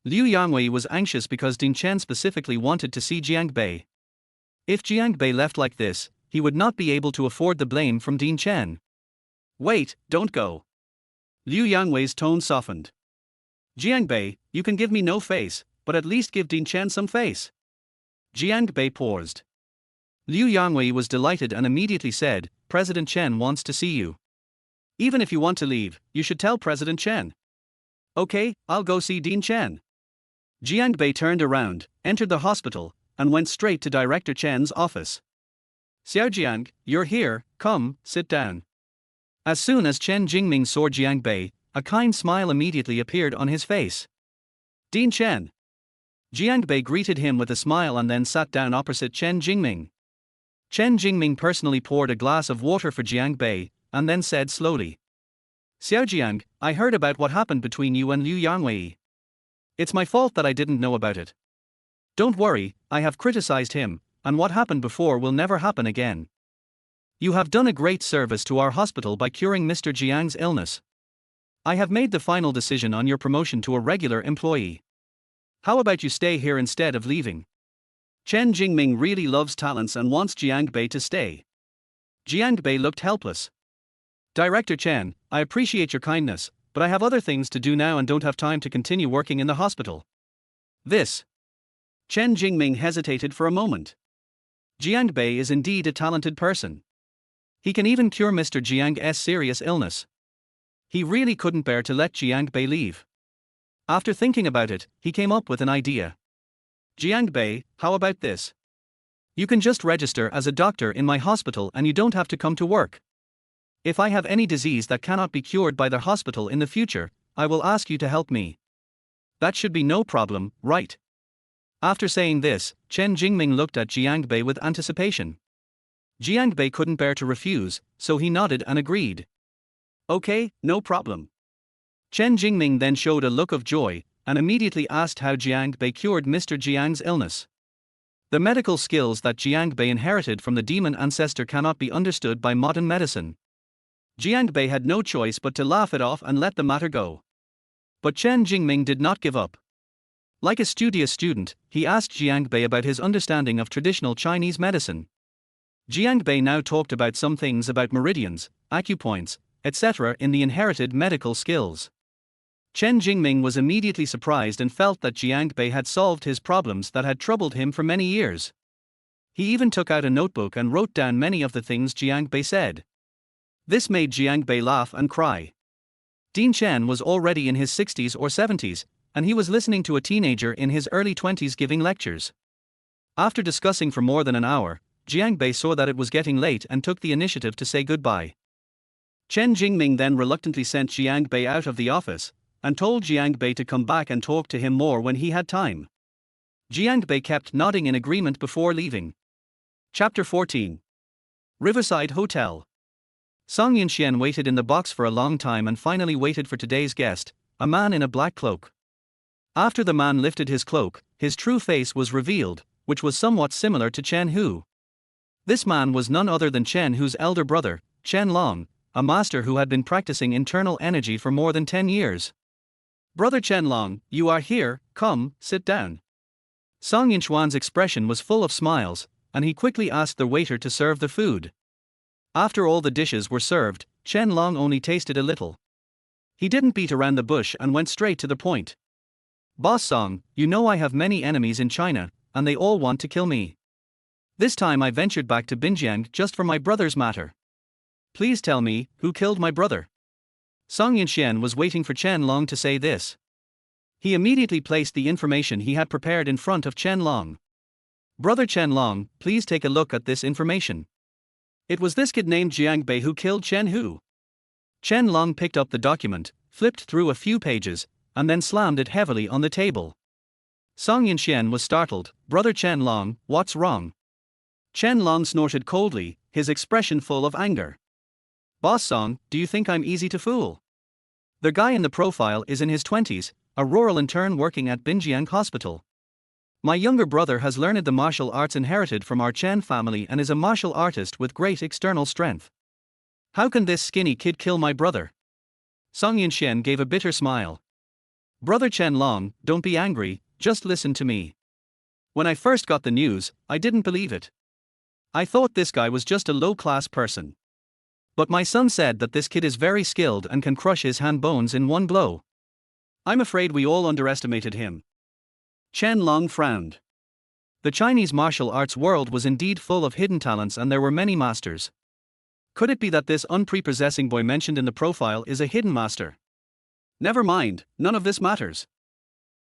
Liu Yangwei was anxious because Ding Chen specifically wanted to see Jiang Bei. If Jiang Bei left like this, he would not be able to afford the blame from Ding Chen. Wait, don't go. Liu Yangwei's tone softened. Jiang Bei, you can give me no face, but at least give Ding Chen some face. Jiang Bei paused. Liu Yangwei was delighted and immediately said, President Chen wants to see you. Even if you want to leave, you should tell President Chen. Okay, I'll go see Dean Chen. Jiang Bei turned around, entered the hospital, and went straight to Director Chen's office. Xiao Jiang, you're here, come, sit down. As soon as Chen Jingming saw Jiang Bei, a kind smile immediately appeared on his face. Dean Chen. Jiang Bei greeted him with a smile and then sat down opposite Chen Jingming. Chen Jingming personally poured a glass of water for Jiang Bei, and then said slowly. Xiao Jiang, I heard about what happened between you and Liu Yangwei. It's my fault that I didn't know about it. Don't worry, I have criticized him, and what happened before will never happen again. You have done a great service to our hospital by curing Mr. Jiang's illness. I have made the final decision on your promotion to a regular employee. How about you stay here instead of leaving? Chen Jingming really loves talents and wants Jiang Bei to stay. Jiang Bei looked helpless. Director Chen, I appreciate your kindness, but I have other things to do now and don't have time to continue working in the hospital. This. Chen Jingming hesitated for a moment. Jiang Bei is indeed a talented person. He can even cure Mr. Jiang's serious illness. He really couldn't bear to let Jiang Bei leave. After thinking about it, he came up with an idea. Jiang Bei, how about this? You can just register as a doctor in my hospital and you don't have to come to work. If I have any disease that cannot be cured by the hospital in the future, I will ask you to help me. That should be no problem, right? After saying this, Chen Jingming looked at Jiang Bei with anticipation. Jiang Bei couldn't bear to refuse, so he nodded and agreed. Okay, no problem. Chen Jingming then showed a look of joy, and immediately asked how Jiang Bei cured Mr. Jiang's illness. The medical skills that Jiang Bei inherited from the demon ancestor cannot be understood by modern medicine. Jiang Bei had no choice but to laugh it off and let the matter go. But Chen Jingming did not give up. Like a studious student, he asked Jiang Bei about his understanding of traditional Chinese medicine. Jiang Bei now talked about some things about meridians, acupoints, etc. in the inherited medical skills. Chen Jingming was immediately surprised and felt that Jiang Bei had solved his problems that had troubled him for many years. He even took out a notebook and wrote down many of the things Jiang Bei said. This made Jiang Bei laugh and cry. Dean Chen was already in his 60s or 70s, and he was listening to a teenager in his early 20s giving lectures. After discussing for more than an hour, Jiang Bei saw that it was getting late and took the initiative to say goodbye. Chen Jingming then reluctantly sent Jiang Bei out of the office, and told Jiang Bei to come back and talk to him more when he had time. Jiang Bei kept nodding in agreement before leaving. Chapter 14. Riverside Hotel. Song Yinxian waited in the box for a long time and finally waited for today's guest, a man in a black cloak. After the man lifted his cloak, his true face was revealed, which was somewhat similar to Chen Hu. This man was none other than Chen Hu's elder brother, Chen Long, a master who had been practicing internal energy for more than 10 years. Brother Chen Long, you are here, come, sit down. Song Yinxuan's expression was full of smiles, and he quickly asked the waiter to serve the food. After all the dishes were served, Chen Long only tasted a little. He didn't beat around the bush and went straight to the point. Boss Song, you know I have many enemies in China, and they all want to kill me. This time I ventured back to Binjiang just for my brother's matter. Please tell me, who killed my brother? Song Yinxian was waiting for Chen Long to say this. He immediately placed the information he had prepared in front of Chen Long. Brother Chen Long, please take a look at this information. It was this kid named Jiang Bei who killed Chen Hu. Chen Long picked up the document, flipped through a few pages, and then slammed it heavily on the table. Song Yinxian was startled. Brother Chen Long, what's wrong? Chen Long snorted coldly, his expression full of anger. Boss Song, do you think I'm easy to fool? The guy in the profile is in his 20s, a rural intern working at Binjiang Hospital. My younger brother has learned the martial arts inherited from our Chen family and is a martial artist with great external strength. How can this skinny kid kill my brother? Song Yunxian gave a bitter smile. Brother Chen Long, don't be angry, just listen to me. When I first got the news, I didn't believe it. I thought this guy was just a low-class person. But my son said that this kid is very skilled and can crush his hand bones in one blow. I'm afraid we all underestimated him. Chen Long frowned. The Chinese martial arts world was indeed full of hidden talents and there were many masters. Could it be that this unprepossessing boy mentioned in the profile is a hidden master? Never mind, none of this matters.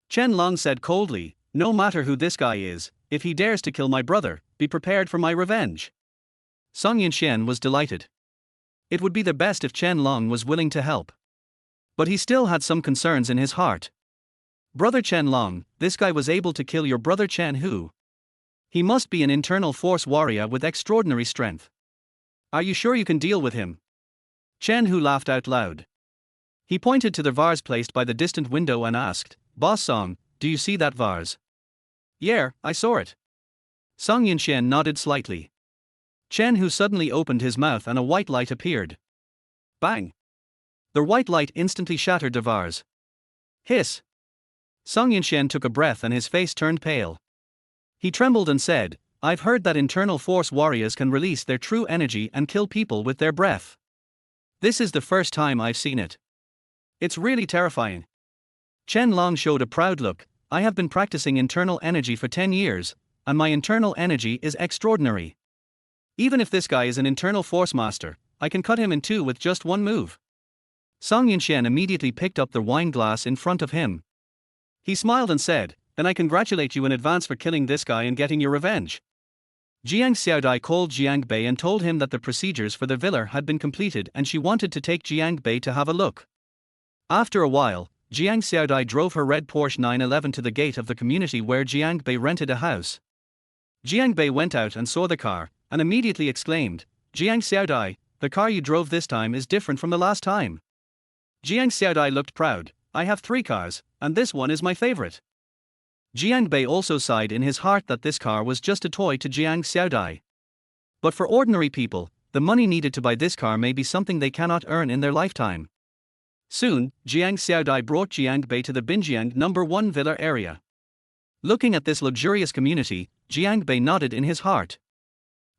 Chen Long said coldly, no matter who this guy is, if he dares to kill my brother, be prepared for my revenge. Song Yunxian was delighted. It would be the best if Chen Long was willing to help. But he still had some concerns in his heart. Brother Chen Long, this guy was able to kill your brother Chen Hu. He must be an internal force warrior with extraordinary strength. Are you sure you can deal with him? Chen Hu laughed out loud. He pointed to the vase placed by the distant window and asked, Boss Song, do you see that vase? Yeah, I saw it. Song Yunxian nodded slightly. Chen Hu suddenly opened his mouth and a white light appeared. Bang! The white light instantly shattered the vase. Hiss! Song Yunxian took a breath and his face turned pale. He trembled and said, I've heard that internal force warriors can release their true energy and kill people with their breath. This is the first time I've seen it. It's really terrifying. Chen Long showed a proud look. I have been practicing internal energy for 10 years, and my internal energy is extraordinary. Even if this guy is an internal force master, I can cut him in two with just one move. Song Yunxian immediately picked up the wine glass in front of him. He smiled and said, then I congratulate you in advance for killing this guy and getting your revenge. Jiang Xiaodai called Jiang Bei and told him that the procedures for the villa had been completed and she wanted to take Jiang Bei to have a look. After a while, Jiang Xiaodai drove her red Porsche 911 to the gate of the community where Jiang Bei rented a house. Jiang Bei went out and saw the car, and immediately exclaimed, Jiang Xiaodai, the car you drove this time is different from the last time. Jiang Xiaodai looked proud, I have 3 cars, and this one is my favorite. Jiang Bei also sighed in his heart that this car was just a toy to Jiang Xiaodai. But for ordinary people, the money needed to buy this car may be something they cannot earn in their lifetime. Soon, Jiang Xiaodai brought Jiang Bei to the Binjiang No. 1 villa area. Looking at this luxurious community, Jiang Bei nodded in his heart.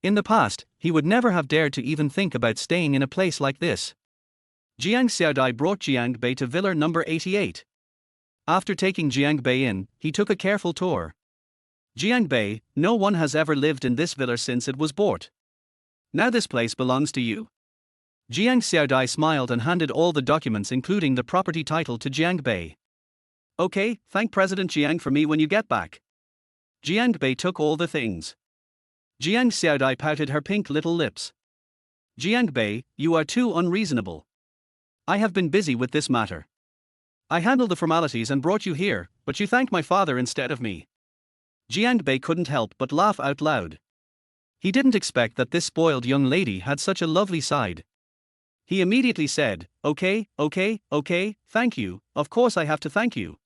In the past, he would never have dared to even think about staying in a place like this. Jiang Xiaodai brought Jiang Bei to villa No. 88. After taking Jiang Bei in, he took a careful tour. Jiang Bei, no one has ever lived in this villa since it was bought. Now this place belongs to you. Jiang Xiaodai smiled and handed all the documents including the property title to Jiang Bei. Okay, thank President Jiang for me when you get back. Jiang Bei took all the things. Jiang Xiaodai pouted her pink little lips. Jiang Bei, you are too unreasonable. I have been busy with this matter. I handled the formalities and brought you here, but you thanked my father instead of me. Jiang Bei couldn't help but laugh out loud. He didn't expect that this spoiled young lady had such a lovely side. He immediately said, okay, thank you, of course I have to thank you.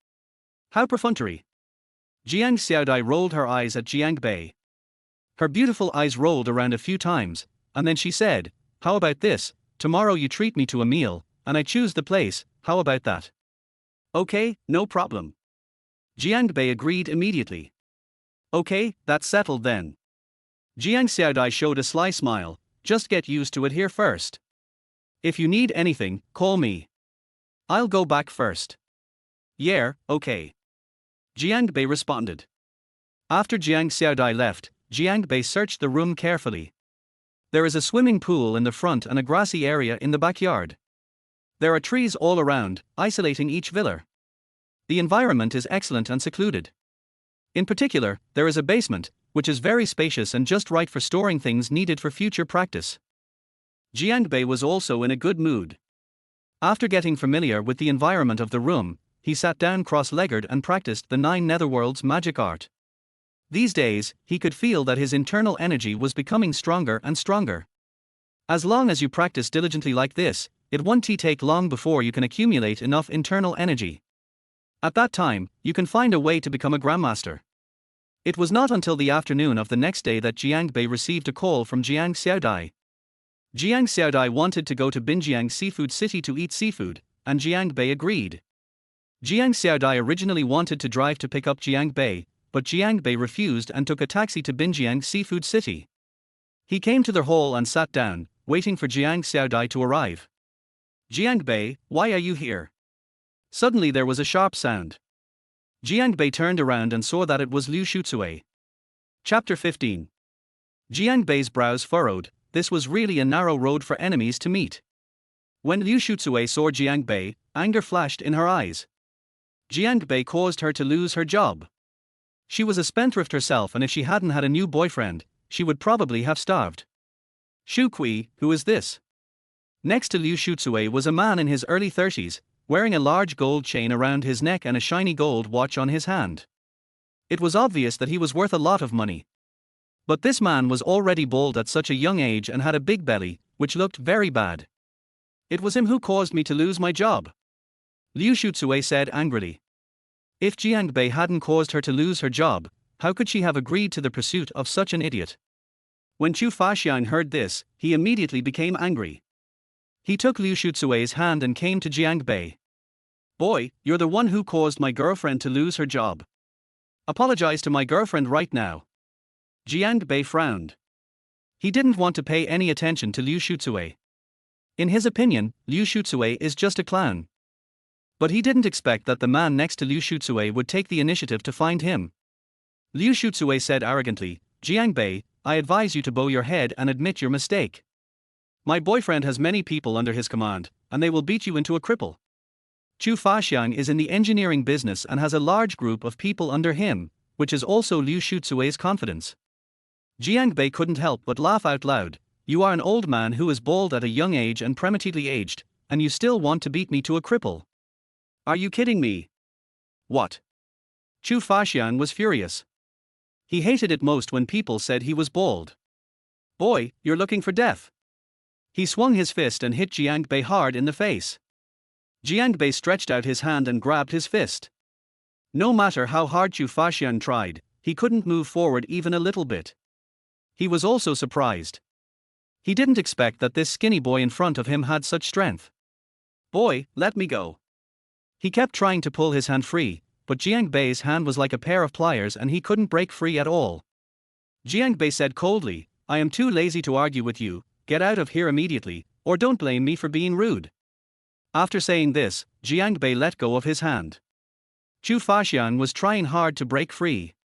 How perfunctory. Jiang Xiaodai rolled her eyes at Jiang Bei. Her beautiful eyes rolled around a few times, and then she said, how about this, tomorrow you treat me to a meal, and I choose the place, how about that? Okay, no problem. Jiang Bei agreed immediately. Okay, that's settled then. Jiang Xiaodai showed a sly smile, just get used to it here first. If you need anything, call me. I'll go back first. Yeah, okay. Jiang Bei responded. After Jiang Xiaodai left, Jiang Bei searched the room carefully. There is a swimming pool in the front and a grassy area in the backyard. There are trees all around, isolating each villa. The environment is excellent and secluded. In particular, there is a basement, which is very spacious and just right for storing things needed for future practice. Jiang Bei was also in a good mood. After getting familiar with the environment of the room, he sat down cross-legged and practiced the 9 netherworlds magic art. These days, he could feel that his internal energy was becoming stronger and stronger. As long as you practice diligently like this, it won't take long before you can accumulate enough internal energy. At that time, you can find a way to become a grandmaster. It was not until the afternoon of the next day that Jiang Bei received a call from Jiang Xiaodai. Jiang Xiaodai wanted to go to Binjiang Seafood City to eat seafood, and Jiang Bei agreed. Jiang Xiaodai originally wanted to drive to pick up Jiang Bei, but Jiang Bei refused and took a taxi to Binjiang Seafood City. He came to their hall and sat down, waiting for Jiang Xiaodai to arrive. Jiang Bei, why are you here? Suddenly there was a sharp sound. Jiang Bei turned around and saw that it was Liu Shucui. Chapter 15. Jiang Bei's brows furrowed. This was really a narrow road for enemies to meet. When Liu Shucui saw Jiang Bei, anger flashed in her eyes. Jiang Bei caused her to lose her job. She was a spendthrift herself, and if she hadn't had a new boyfriend, she would probably have starved. Shu Kui, who is this? Next to Liu Shucui was a man in his early 30s, wearing a large gold chain around his neck and a shiny gold watch on his hand. It was obvious that he was worth a lot of money. But this man was already bald at such a young age and had a big belly, which looked very bad. It was him who caused me to lose my job, Liu Shucui said angrily. If Jiang Bei hadn't caused her to lose her job, how could she have agreed to the pursuit of such an idiot? When Chu Faxiang heard this, he immediately became angry. He took Liu Shucui's hand and came to Jiang Bei. Boy, you're the one who caused my girlfriend to lose her job. Apologize to my girlfriend right now. Jiang Bei frowned. He didn't want to pay any attention to Liu Shucui. In his opinion, Liu Shucui is just a clown. But he didn't expect that the man next to Liu Shucui would take the initiative to find him. Liu Shucui said arrogantly, Jiang Bei, I advise you to bow your head and admit your mistake. My boyfriend has many people under his command, and they will beat you into a cripple. Chu Faxiang is in the engineering business and has a large group of people under him, which is also Liu Shucui's confidence. Jiang Bei couldn't help but laugh out loud. You are an old man who is bald at a young age and prematurely aged, and you still want to beat me to a cripple. Are you kidding me? What? Chu Faxiang was furious. He hated it most when people said he was bald. Boy, you're looking for death. He swung his fist and hit Jiang Bei hard in the face. Jiang Bei stretched out his hand and grabbed his fist. No matter how hard Chu Faxiang tried, he couldn't move forward even a little bit. He was also surprised. He didn't expect that this skinny boy in front of him had such strength. Boy, let me go. He kept trying to pull his hand free, but Jiang Bei's hand was like a pair of pliers and he couldn't break free at all. Jiang Bei said coldly, I am too lazy to argue with you, get out of here immediately, or don't blame me for being rude. After saying this, Jiang Bei let go of his hand. Chu Faxiang was trying hard to break free.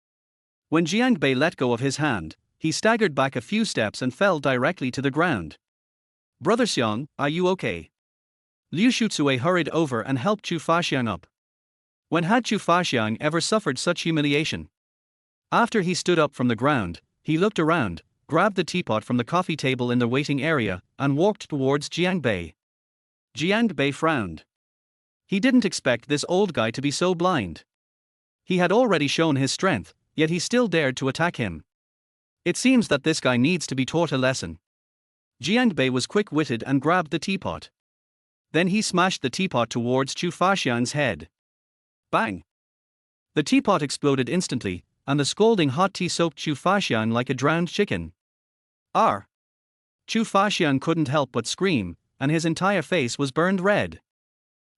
When Jiang Bei let go of his hand, he staggered back a few steps and fell directly to the ground. Brother Xiang, are you okay? Liu Shucui hurried over and helped Chu Faxiang up. When had Chu Faxiang ever suffered such humiliation? After he stood up from the ground, he looked around, grabbed the teapot from the coffee table in the waiting area, and walked towards Jiang Bei. Jiang Bei frowned. He didn't expect this old guy to be so blind. He had already shown his strength, yet he still dared to attack him. It seems that this guy needs to be taught a lesson. Jiang Bei was quick-witted and grabbed the teapot. Then he smashed the teapot towards Chu Faxiang's head. Bang! The teapot exploded instantly, and the scalding hot tea soaked Chu Faxiang like a drowned chicken. Arr! Chu Faxiang couldn't help but scream, and his entire face was burned red.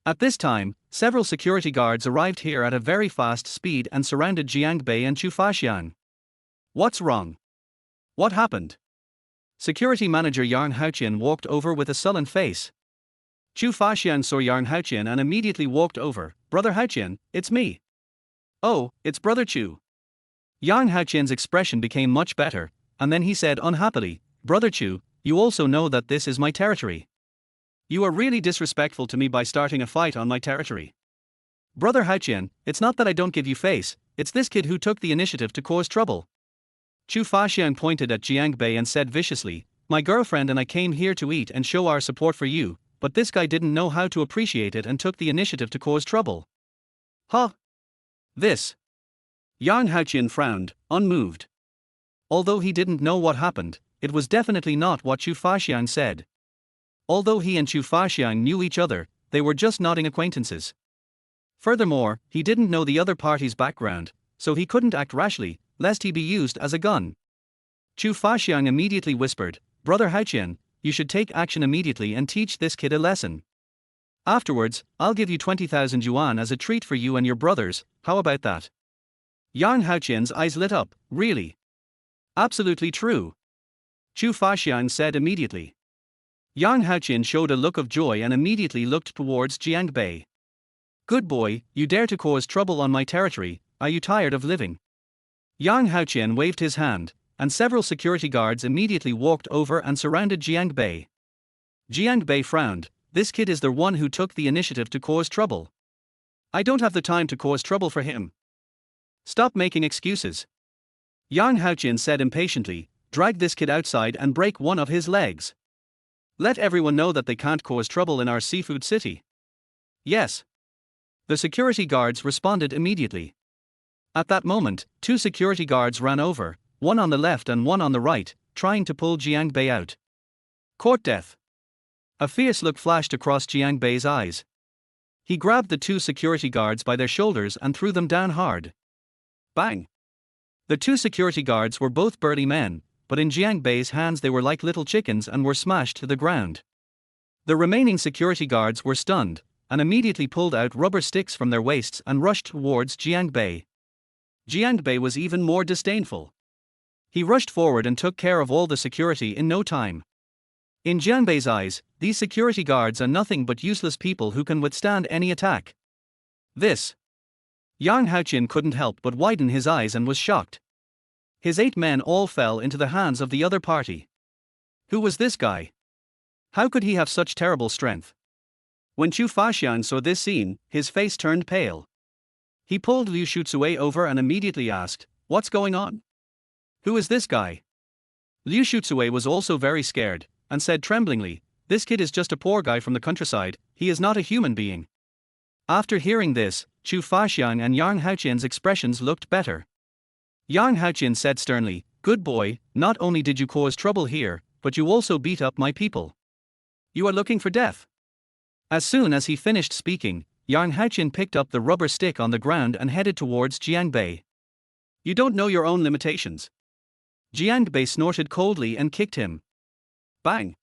At this time, several security guards arrived here at a very fast speed and surrounded Jiang Bei and Chu Faxiang. What's wrong? What happened? Security manager Yang Haoqian walked over with a sullen face. Chu Faxiang saw Yang Haoqian and immediately walked over. Brother Haoqian, it's me. Oh, it's Brother Chu. Yang Haoqian's expression became much better, and then he said unhappily, Brother Chu, you also know that this is my territory. You are really disrespectful to me by starting a fight on my territory. Brother Haoqian, it's not that I don't give you face, it's this kid who took the initiative to cause trouble. Chu Faxiang pointed at Jiang Bei and said viciously, my girlfriend and I came here to eat and show our support for you, but this guy didn't know how to appreciate it and took the initiative to cause trouble. Huh? This. Yang Haoqian frowned, unmoved. Although he didn't know what happened, it was definitely not what Chu Faxiang said. Although he and Chu Faxiang knew each other, they were just nodding acquaintances. Furthermore, he didn't know the other party's background, so he couldn't act rashly, lest he be used as a gun. Chu Faxiang immediately whispered, "Brother Haoqian, you should take action immediately and teach this kid a lesson. Afterwards, I'll give you 20,000 yuan as a treat for you and your brothers, how about that?" Yang Haoqian's eyes lit up, "Really? Absolutely true," Chu Faxiang said immediately. Yang Haoqian showed a look of joy and immediately looked towards Jiang Bei. "Good boy, you dare to cause trouble on my territory, are you tired of living?" Yang Haoqian waved his hand, and several security guards immediately walked over and surrounded Jiang Bei. Jiang Bei frowned, "This kid is the one who took the initiative to cause trouble. I don't have the time to cause trouble for him. Stop making excuses." Yang Haoqian said impatiently, "Drag this kid outside and break one of his legs. Let everyone know that they can't cause trouble in our seafood city." "Yes." The security guards responded immediately. At that moment, two security guards ran over, one on the left and one on the right, trying to pull Jiang Bei out. "Court death." A fierce look flashed across Jiang Bei's eyes. He grabbed the two security guards by their shoulders and threw them down hard. Bang! The two security guards were both burly men, but in Jiang Bei's hands they were like little chickens and were smashed to the ground. The remaining security guards were stunned, and immediately pulled out rubber sticks from their waists and rushed towards Jiang Bei. Jiang Bei was even more disdainful. He rushed forward and took care of all the security in no time. In Jiang Bei's eyes, these security guards are nothing but useless people who can withstand any attack. This. Yang Haoqian couldn't help but widen his eyes and was shocked. His 8 men all fell into the hands of the other party. Who was this guy? How could he have such terrible strength? When Chu Faxiang saw this scene, his face turned pale. He pulled Liu Shutsue over and immediately asked, "What's going on? Who is this guy?" Liu Shutsue was also very scared, and said tremblingly, "This kid is just a poor guy from the countryside, he is not a human being." After hearing this, Chu Faxiang and Yang Haoqian's expressions looked better. Yang Haoqian said sternly, "Good boy, not only did you cause trouble here, but you also beat up my people. You are looking for death." As soon as he finished speaking, Yang Haoqian picked up the rubber stick on the ground and headed towards Jiang Bei. "You don't know your own limitations." Jiang Bei snorted coldly and kicked him. Bang!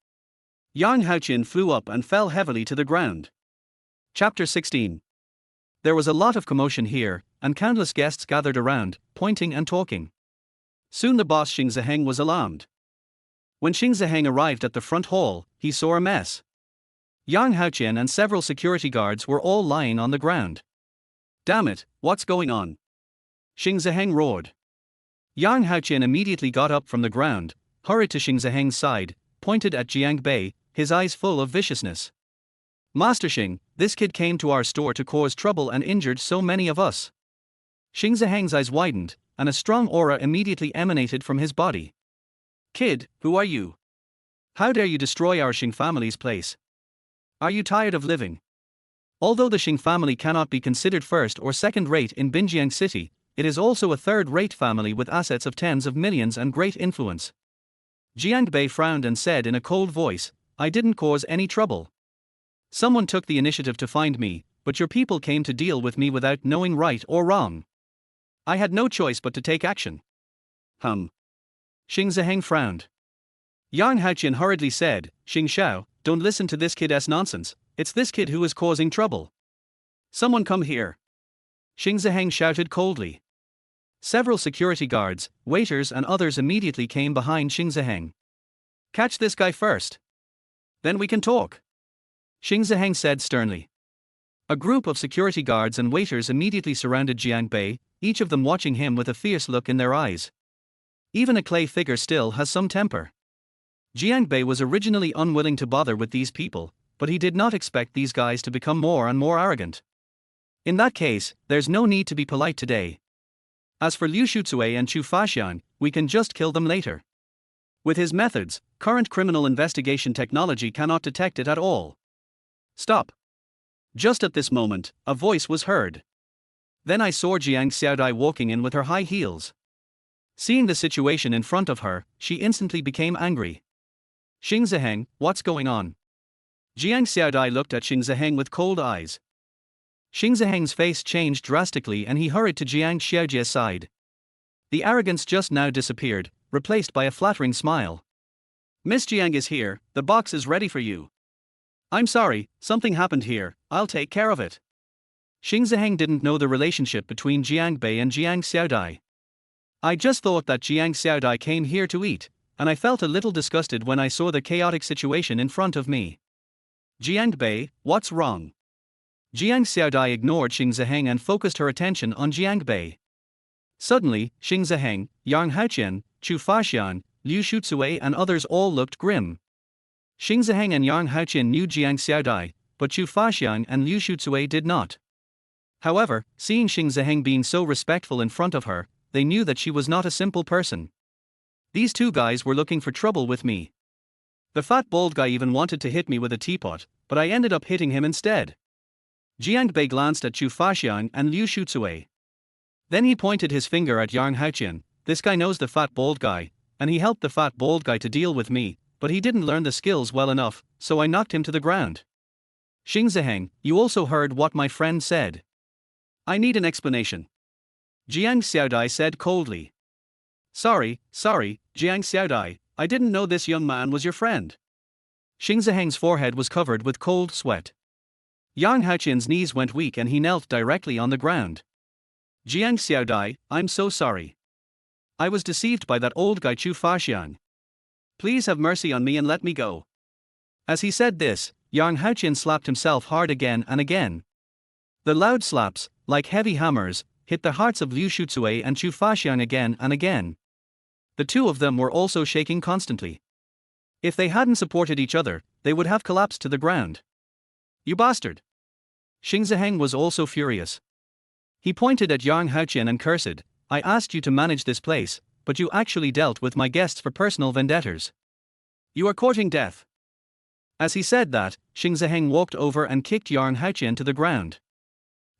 Yang Haoqian flew up and fell heavily to the ground. Chapter 16. There was a lot of commotion here, and countless guests gathered around, pointing and talking. Soon the boss Xing Ziheng was alarmed. When Xing Ziheng arrived at the front hall, he saw a mess. Yang Haoqian and several security guards were all lying on the ground. "Damn it, what's going on?" Xing Ziheng roared. Yang Haoqian immediately got up from the ground, hurried to Xing Ziheng's side, pointed at Jiang Bei, his eyes full of viciousness. "Master Xing, this kid came to our store to cause trouble and injured so many of us." Xing Ziheng's eyes widened, and a strong aura immediately emanated from his body. "Kid, who are you? How dare you destroy our Xing family's place? Are you tired of living?" Although the Xing family cannot be considered first or second rate in Binjiang City, it is also a third-rate family with assets of tens of millions and great influence. Jiang Bei frowned and said in a cold voice, "I didn't cause any trouble. Someone took the initiative to find me, but your people came to deal with me without knowing right or wrong. I had no choice but to take action." Xing Ziheng frowned. Yang Haoqian hurriedly said, "Xing Xiao, don't listen to this kid's nonsense, it's this kid who is causing trouble. Someone come here." Xing Ziheng shouted coldly. Several security guards, waiters and others immediately came behind Xing Ziheng. "Catch this guy first. Then we can talk," Xing Ziheng said sternly. A group of security guards and waiters immediately surrounded Jiang Bei, each of them watching him with a fierce look in their eyes. Even a clay figure still has some temper. Jiang Bei was originally unwilling to bother with these people, but he did not expect these guys to become more and more arrogant. In that case, there's no need to be polite today. As for Liu Shutsue and Chu Faxiang, we can just kill them later. With his methods, current criminal investigation technology cannot detect it at all. Stop. Just at this moment, a voice was heard. Then I saw Jiang Xiaodai walking in with her high heels. Seeing the situation in front of her, she instantly became angry. "Xing Ziheng, what's going on?" Jiang Xiaodai looked at Xing Ziheng with cold eyes. Xing Ziheng's face changed drastically and he hurried to Jiang Xiaojie's side. The arrogance just now disappeared, replaced by a flattering smile. Miss Jiang is here, the box is ready for you. I'm sorry, something happened here, I'll take care of it. Xing Ziheng didn't know the relationship between Jiang Bei and Jiang Xiaodai. I just thought that Jiang Xiaodai came here to eat, and I felt a little disgusted when I saw the chaotic situation in front of me. Jiang Bei, what's wrong? Jiang Xiaodai ignored Xing Ziheng and focused her attention on Jiang Bei. Suddenly, Xing Ziheng, Yang Haoqian, Chu Faxian, Liu Shucui and others all looked grim. Xing Ziheng and Yang Haoqian knew Jiang Xiaodai, but Chu Faxian and Liu Shucui did not. However, seeing Xing Ziheng being so respectful in front of her, they knew that she was not a simple person. These two guys were looking for trouble with me. The fat bald guy even wanted to hit me with a teapot, but I ended up hitting him instead. Jiang Bei glanced at Chu Faxian and Liu Shucui. Then he pointed his finger at Yang Haoqian. This guy knows the fat bald guy, and he helped the fat bald guy to deal with me, but he didn't learn the skills well enough, so I knocked him to the ground. Xing Ziheng, you also heard what my friend said. I need an explanation. Jiang Xiaodai said coldly. Sorry, Jiang Xiaodai, I didn't know this young man was your friend. Xing Ziheng's forehead was covered with cold sweat. Yang Haoqian's knees went weak and he knelt directly on the ground. Jiang Xiaodai, I'm so sorry. I was deceived by that old guy Chu Faxian. Please have mercy on me and let me go. As he said this, Yang Haoqian slapped himself hard again and again. The loud slaps, like heavy hammers, hit the hearts of Liu Shucui and Chu Faxian again and again. The two of them were also shaking constantly. If they hadn't supported each other, they would have collapsed to the ground. You bastard! Xing Ziheng was also furious. He pointed at Yang Haoqian and cursed, I asked you to manage this place, but you actually dealt with my guests for personal vendettas. You are courting death. As he said that, Xing Ziheng walked over and kicked Yang Haoqian to the ground.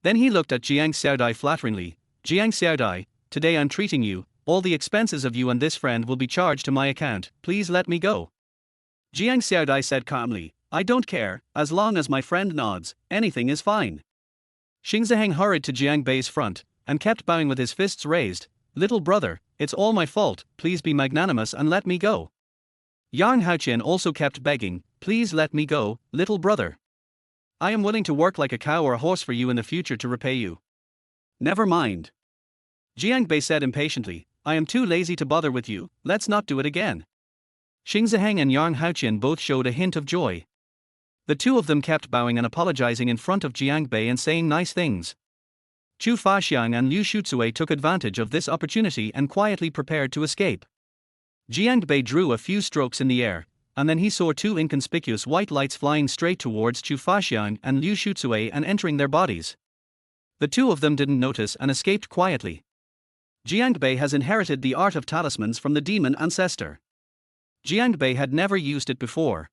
Then he looked at Jiang Xiaodai flatteringly. Jiang Xiaodai, today I'm treating you, all the expenses of you and this friend will be charged to my account, please let me go. Jiang Xiaodai said calmly, I don't care, as long as my friend nods, anything is fine. Xing Ziheng hurried to Jiang Bei's front, and kept bowing with his fists raised. Little brother, it's all my fault, please be magnanimous and let me go. Yang Haoqian also kept begging, please let me go, little brother. I am willing to work like a cow or a horse for you in the future to repay you. Never mind. Jiang Bei said impatiently, I am too lazy to bother with you, let's not do it again. Xing Ziheng and Yang Haoqian both showed a hint of joy. The two of them kept bowing and apologizing in front of Jiang Bei and saying nice things. Chu Faxian and Liu Shucui took advantage of this opportunity and quietly prepared to escape. Jiang Bei drew a few strokes in the air, and then he saw two inconspicuous white lights flying straight towards Chu Faxian and Liu Shucui and entering their bodies. The two of them didn't notice and escaped quietly. Jiang Bei has inherited the art of talismans from the demon ancestor. Jiang Bei had never used it before.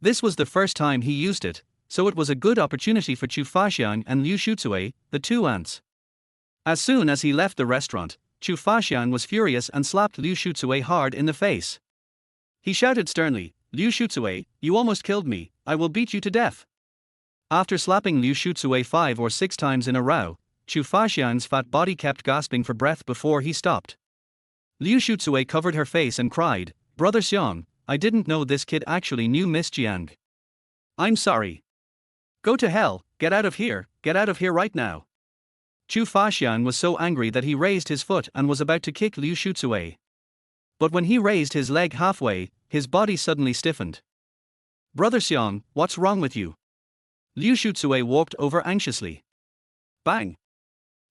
This was the first time he used it, so it was a good opportunity for Chu Faxian and Liu Shucui, the two ants. As soon as he left the restaurant, Chu Faxian was furious and slapped Liu Shucui hard in the face. He shouted sternly, Liu Shucui, you almost killed me, I will beat you to death. After slapping Liu Shucui 5 or 6 times in a row, Chu Faxian's fat body kept gasping for breath before he stopped. Liu Shucui covered her face and cried, Brother Xiang, I didn't know this kid actually knew Miss Jiang. I'm sorry. Go to hell, get out of here right now. Chu Faxian was so angry that he raised his foot and was about to kick Liu Shucui. But when he raised his leg halfway, his body suddenly stiffened. Brother Xiang, what's wrong with you? Liu Shucui walked over anxiously. Bang!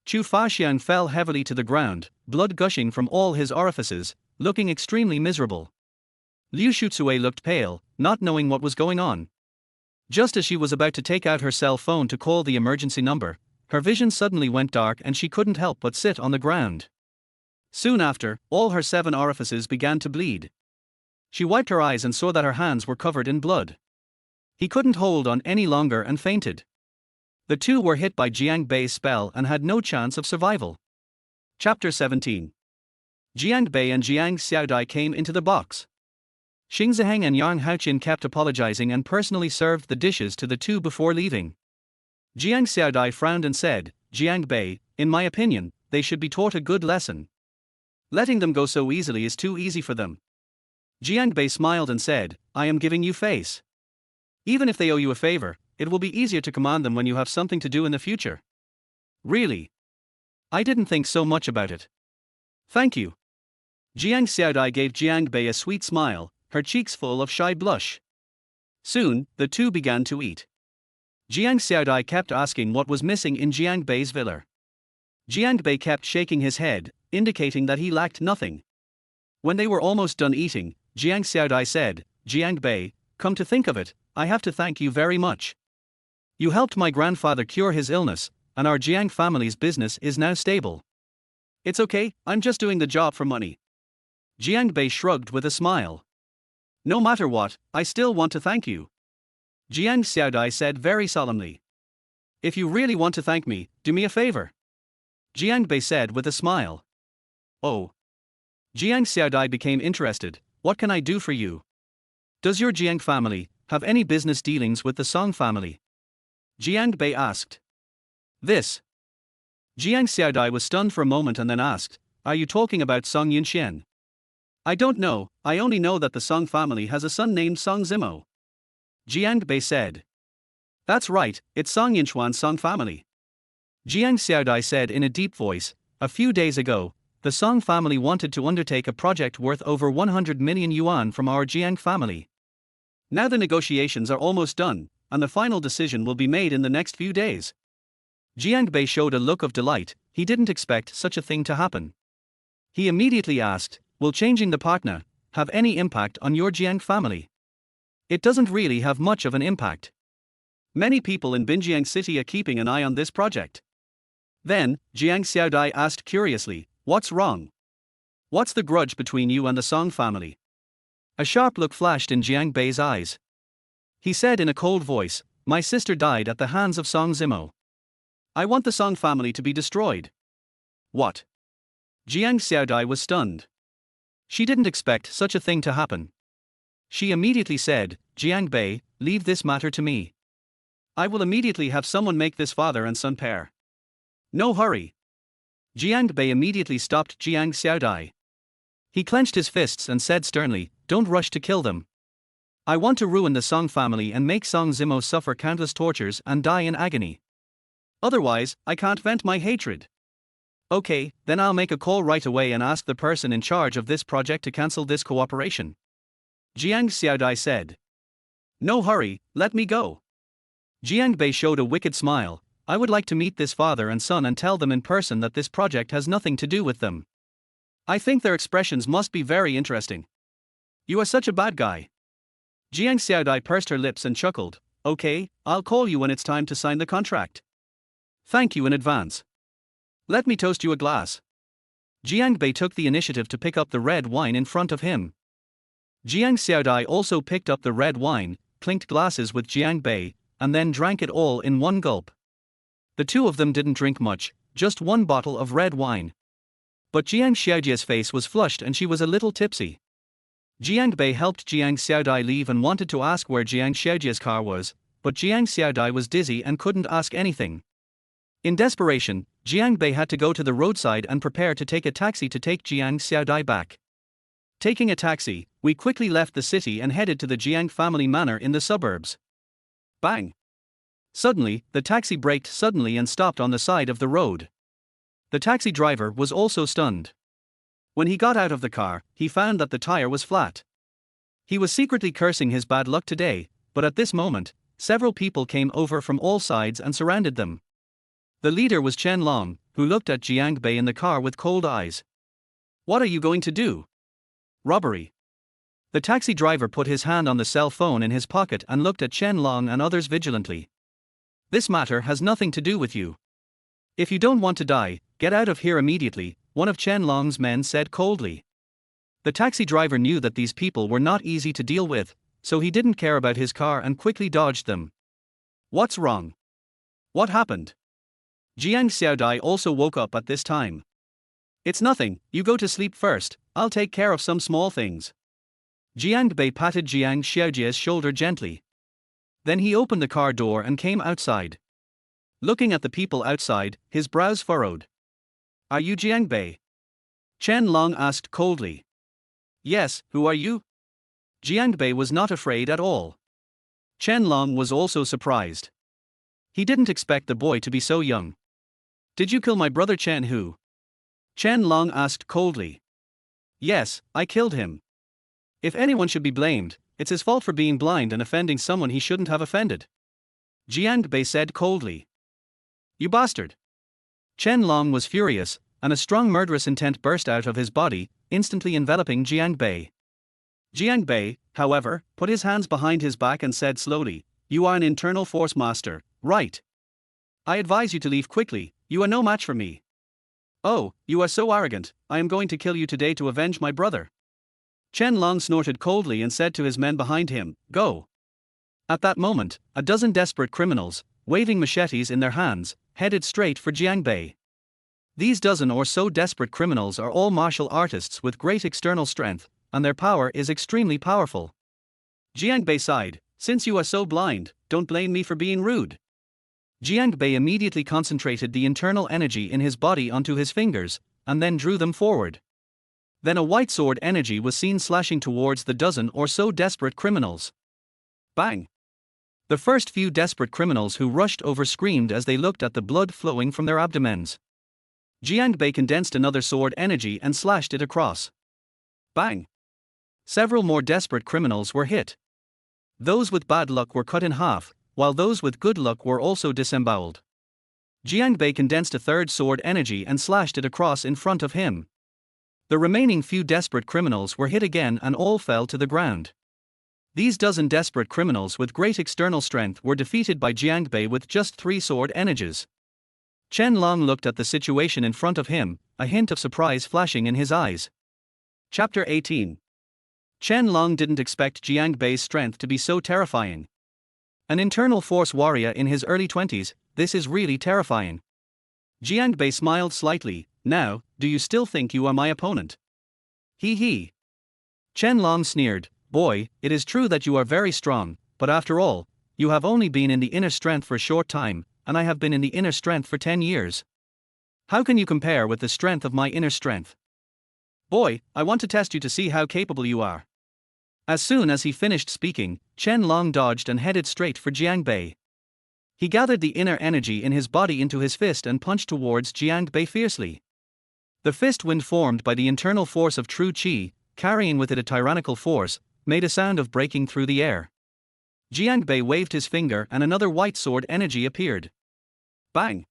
Chu Faxian fell heavily to the ground, blood gushing from all his orifices, looking extremely miserable. Liu Shucui looked pale, not knowing what was going on. Just as she was about to take out her cell phone to call the emergency number, her vision suddenly went dark and she couldn't help but sit on the ground. Soon after, all her 7 orifices began to bleed. She wiped her eyes and saw that her hands were covered in blood. He couldn't hold on any longer and fainted. The two were hit by Jiang Bei's spell and had no chance of survival. Chapter 17. Jiang Bei and Jiang Xiaodai came into the box. Xing Ziheng and Yang Haoqian kept apologizing and personally served the dishes to the two before leaving. Jiang Xiaodai frowned and said, Jiang Bei, in my opinion, they should be taught a good lesson. Letting them go so easily is too easy for them. Jiang Bei smiled and said, I am giving you face. Even if they owe you a favor, it will be easier to command them when you have something to do in the future. Really? I didn't think so much about it. Thank you. Jiang Xiaodai gave Jiang Bei a sweet smile, her cheeks full of shy blush. Soon, the two began to eat. Jiang Xiaodai kept asking what was missing in Jiang Bei's villa. Jiang Bei kept shaking his head, indicating that he lacked nothing. When they were almost done eating, Jiang Xiaodai said, Jiang Bei, come to think of it, I have to thank you very much. You helped my grandfather cure his illness, and our Jiang family's business is now stable. It's okay, I'm just doing the job for money. Jiang Bei shrugged with a smile. No matter what, I still want to thank you. Jiang Xiaodai said very solemnly. If you really want to thank me, do me a favor. Jiang Bei said with a smile. Oh. Jiang Xiaodai became interested, what can I do for you? Does your Jiang family have any business dealings with the Song family? Jiang Bei asked. This. Jiang Xiaodai was stunned for a moment and then asked, are you talking about Song Yunxian? I don't know, I only know that the Song family has a son named Song Zimo. Jiang Bei said. That's right, it's Song Yinchuan's Song family. Jiang Xiaodai said in a deep voice, a few days ago, the Song family wanted to undertake a project worth over 100 million yuan from our Jiang family. Now the negotiations are almost done, and the final decision will be made in the next few days. Jiang Bei showed a look of delight, he didn't expect such a thing to happen. He immediately asked, will changing the partner have any impact on your Jiang family? It doesn't really have much of an impact. Many people in Binjiang City are keeping an eye on this project. Then, Jiang Xiaodai asked curiously, what's wrong? What's the grudge between you and the Song family? A sharp look flashed in Jiang Bei's eyes. He said in a cold voice, my sister died at the hands of Song Zimo. I want the Song family to be destroyed. What? Jiang Xiaodai was stunned. She didn't expect such a thing to happen. She immediately said, Jiang Bei, leave this matter to me. I will immediately have someone make this father and son pair. No hurry. Jiang Bei immediately stopped Jiang Xiaodai. He clenched his fists and said sternly, don't rush to kill them. I want to ruin the Song family and make Song Zimo suffer countless tortures and die in agony. Otherwise, I can't vent my hatred. Okay, then I'll make a call right away and ask the person in charge of this project to cancel this cooperation. Jiang Xiaodai said. No hurry, let me go. Jiang Bei showed a wicked smile, I would like to meet this father and son and tell them in person that this project has nothing to do with them. I think their expressions must be very interesting. You are such a bad guy. Jiang Xiaodai pursed her lips and chuckled, okay, I'll call you when it's time to sign the contract. Thank you in advance. Let me toast you a glass. Jiang Bei took the initiative to pick up the red wine in front of him. Jiang Xiaodai also picked up the red wine, clinked glasses with Jiang Bei, and then drank it all in one gulp. The two of them didn't drink much, just one bottle of red wine. But Jiang Xiaojie's face was flushed and she was a little tipsy. Jiang Bei helped Jiang Xiaodai leave and wanted to ask where Jiang Xiaojie's car was, but Jiang Xiaodai was dizzy and couldn't ask anything. In desperation, Jiang Bei had to go to the roadside and prepare to take a taxi to take Jiang Xiaodai back. Taking a taxi, we quickly left the city and headed to the Jiang family manor in the suburbs. Bang! Suddenly, the taxi braked suddenly and stopped on the side of the road. The taxi driver was also stunned. When he got out of the car, he found that the tire was flat. He was secretly cursing his bad luck today, but at this moment, several people came over from all sides and surrounded them. The leader was Chen Long, who looked at Jiang Bei in the car with cold eyes. What are you going to do? Robbery. The taxi driver put his hand on the cell phone in his pocket and looked at Chen Long and others vigilantly. This matter has nothing to do with you. If you don't want to die, get out of here immediately, one of Chen Long's men said coldly. The taxi driver knew that these people were not easy to deal with, so he didn't care about his car and quickly dodged them. What's wrong? What happened? Jiang Xiaodai also woke up at this time. It's nothing, you go to sleep first, I'll take care of some small things. Jiang Bei patted Jiang Xiaojie's shoulder gently. Then he opened the car door and came outside. Looking at the people outside, his brows furrowed. Are you Jiang Bei? Chen Long asked coldly. Yes, who are you? Jiang Bei was not afraid at all. Chen Long was also surprised. He didn't expect the boy to be so young. Did you kill my brother Chen Hu? Chen Long asked coldly. Yes, I killed him. If anyone should be blamed, it's his fault for being blind and offending someone he shouldn't have offended. Jiang Bei said coldly. You bastard! Chen Long was furious, and a strong murderous intent burst out of his body, instantly enveloping Jiang Bei. Jiang Bei, however, put his hands behind his back and said slowly, You are an internal force master, right? I advise you to leave quickly, you are no match for me. Oh, you are so arrogant, I am going to kill you today to avenge my brother. Chen Long snorted coldly and said to his men behind him, Go. At that moment, a dozen desperate criminals, waving machetes in their hands, headed straight for Jiang Bei. These dozen or so desperate criminals are all martial artists with great external strength, and their power is extremely powerful. Jiang Bei sighed, Since you are so blind, don't blame me for being rude. Jiang Bei immediately concentrated the internal energy in his body onto his fingers, and then drew them forward. Then a white sword energy was seen slashing towards the dozen or so desperate criminals. Bang! The first few desperate criminals who rushed over screamed as they looked at the blood flowing from their abdomens. Jiang Bei condensed another sword energy and slashed it across. Bang! Several more desperate criminals were hit. Those with bad luck were cut in half, while those with good luck were also disemboweled. Jiang Bei condensed a third sword energy and slashed it across in front of him. The remaining few desperate criminals were hit again and all fell to the ground. These dozen desperate criminals with great external strength were defeated by Jiang Bei with just 3 sword energies. Chen Long looked at the situation in front of him, a hint of surprise flashing in his eyes. Chapter 18. Chen Long didn't expect Jiang Bei's strength to be so terrifying. An internal force warrior in his early 20s, this is really terrifying. Jiang Bei smiled slightly. Now, do you still think you are my opponent? Hee hee. Chen Long sneered, Boy, it is true that you are very strong, but after all, you have only been in the inner strength for a short time, and I have been in the inner strength for 10 years. How can you compare with the strength of my inner strength? Boy, I want to test you to see how capable you are. As soon as he finished speaking, Chen Long dodged and headed straight for Jiang Bei. He gathered the inner energy in his body into his fist and punched towards Jiang Bei fiercely. The fist wind formed by the internal force of true qi, carrying with it a tyrannical force, made a sound of breaking through the air. Jiang Bei waved his finger and another white sword energy appeared. Bang!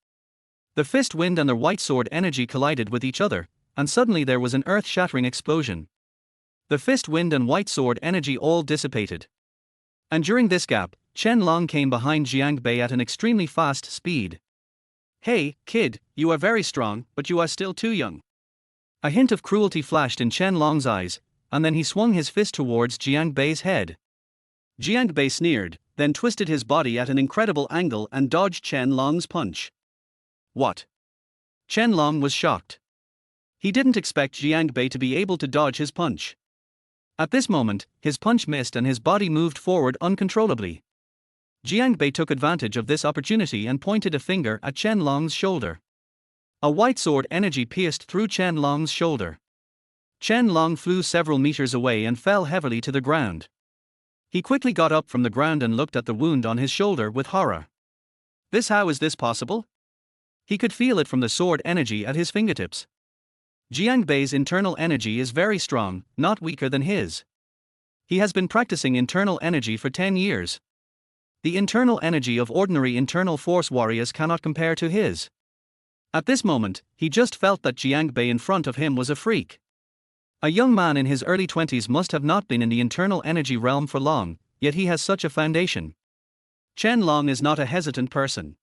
The fist wind and the white sword energy collided with each other, and suddenly there was an earth-shattering explosion. The fist wind and white sword energy all dissipated. And during this gap, Chen Long came behind Jiang Bei at an extremely fast speed. Hey, kid, you are very strong, but you are still too young. A hint of cruelty flashed in Chen Long's eyes, and then he swung his fist towards Jiang Bei's head. Jiang Bei sneered, then twisted his body at an incredible angle and dodged Chen Long's punch. What? Chen Long was shocked. He didn't expect Jiang Bei to be able to dodge his punch. At this moment, his punch missed and his body moved forward uncontrollably. Jiang Bei took advantage of this opportunity and pointed a finger at Chen Long's shoulder. A white sword energy pierced through Chen Long's shoulder. Chen Long flew several meters away and fell heavily to the ground. He quickly got up from the ground and looked at the wound on his shoulder with horror. How is this possible? He could feel it from the sword energy at his fingertips. Jiang Bei's internal energy is very strong, not weaker than his. He has been practicing internal energy for 10 years. The internal energy of ordinary internal force warriors cannot compare to his. At this moment, he just felt that Jiang Bei in front of him was a freak. A young man in his early 20s must have not been in the internal energy realm for long, yet he has such a foundation. Chen Long is not a hesitant person.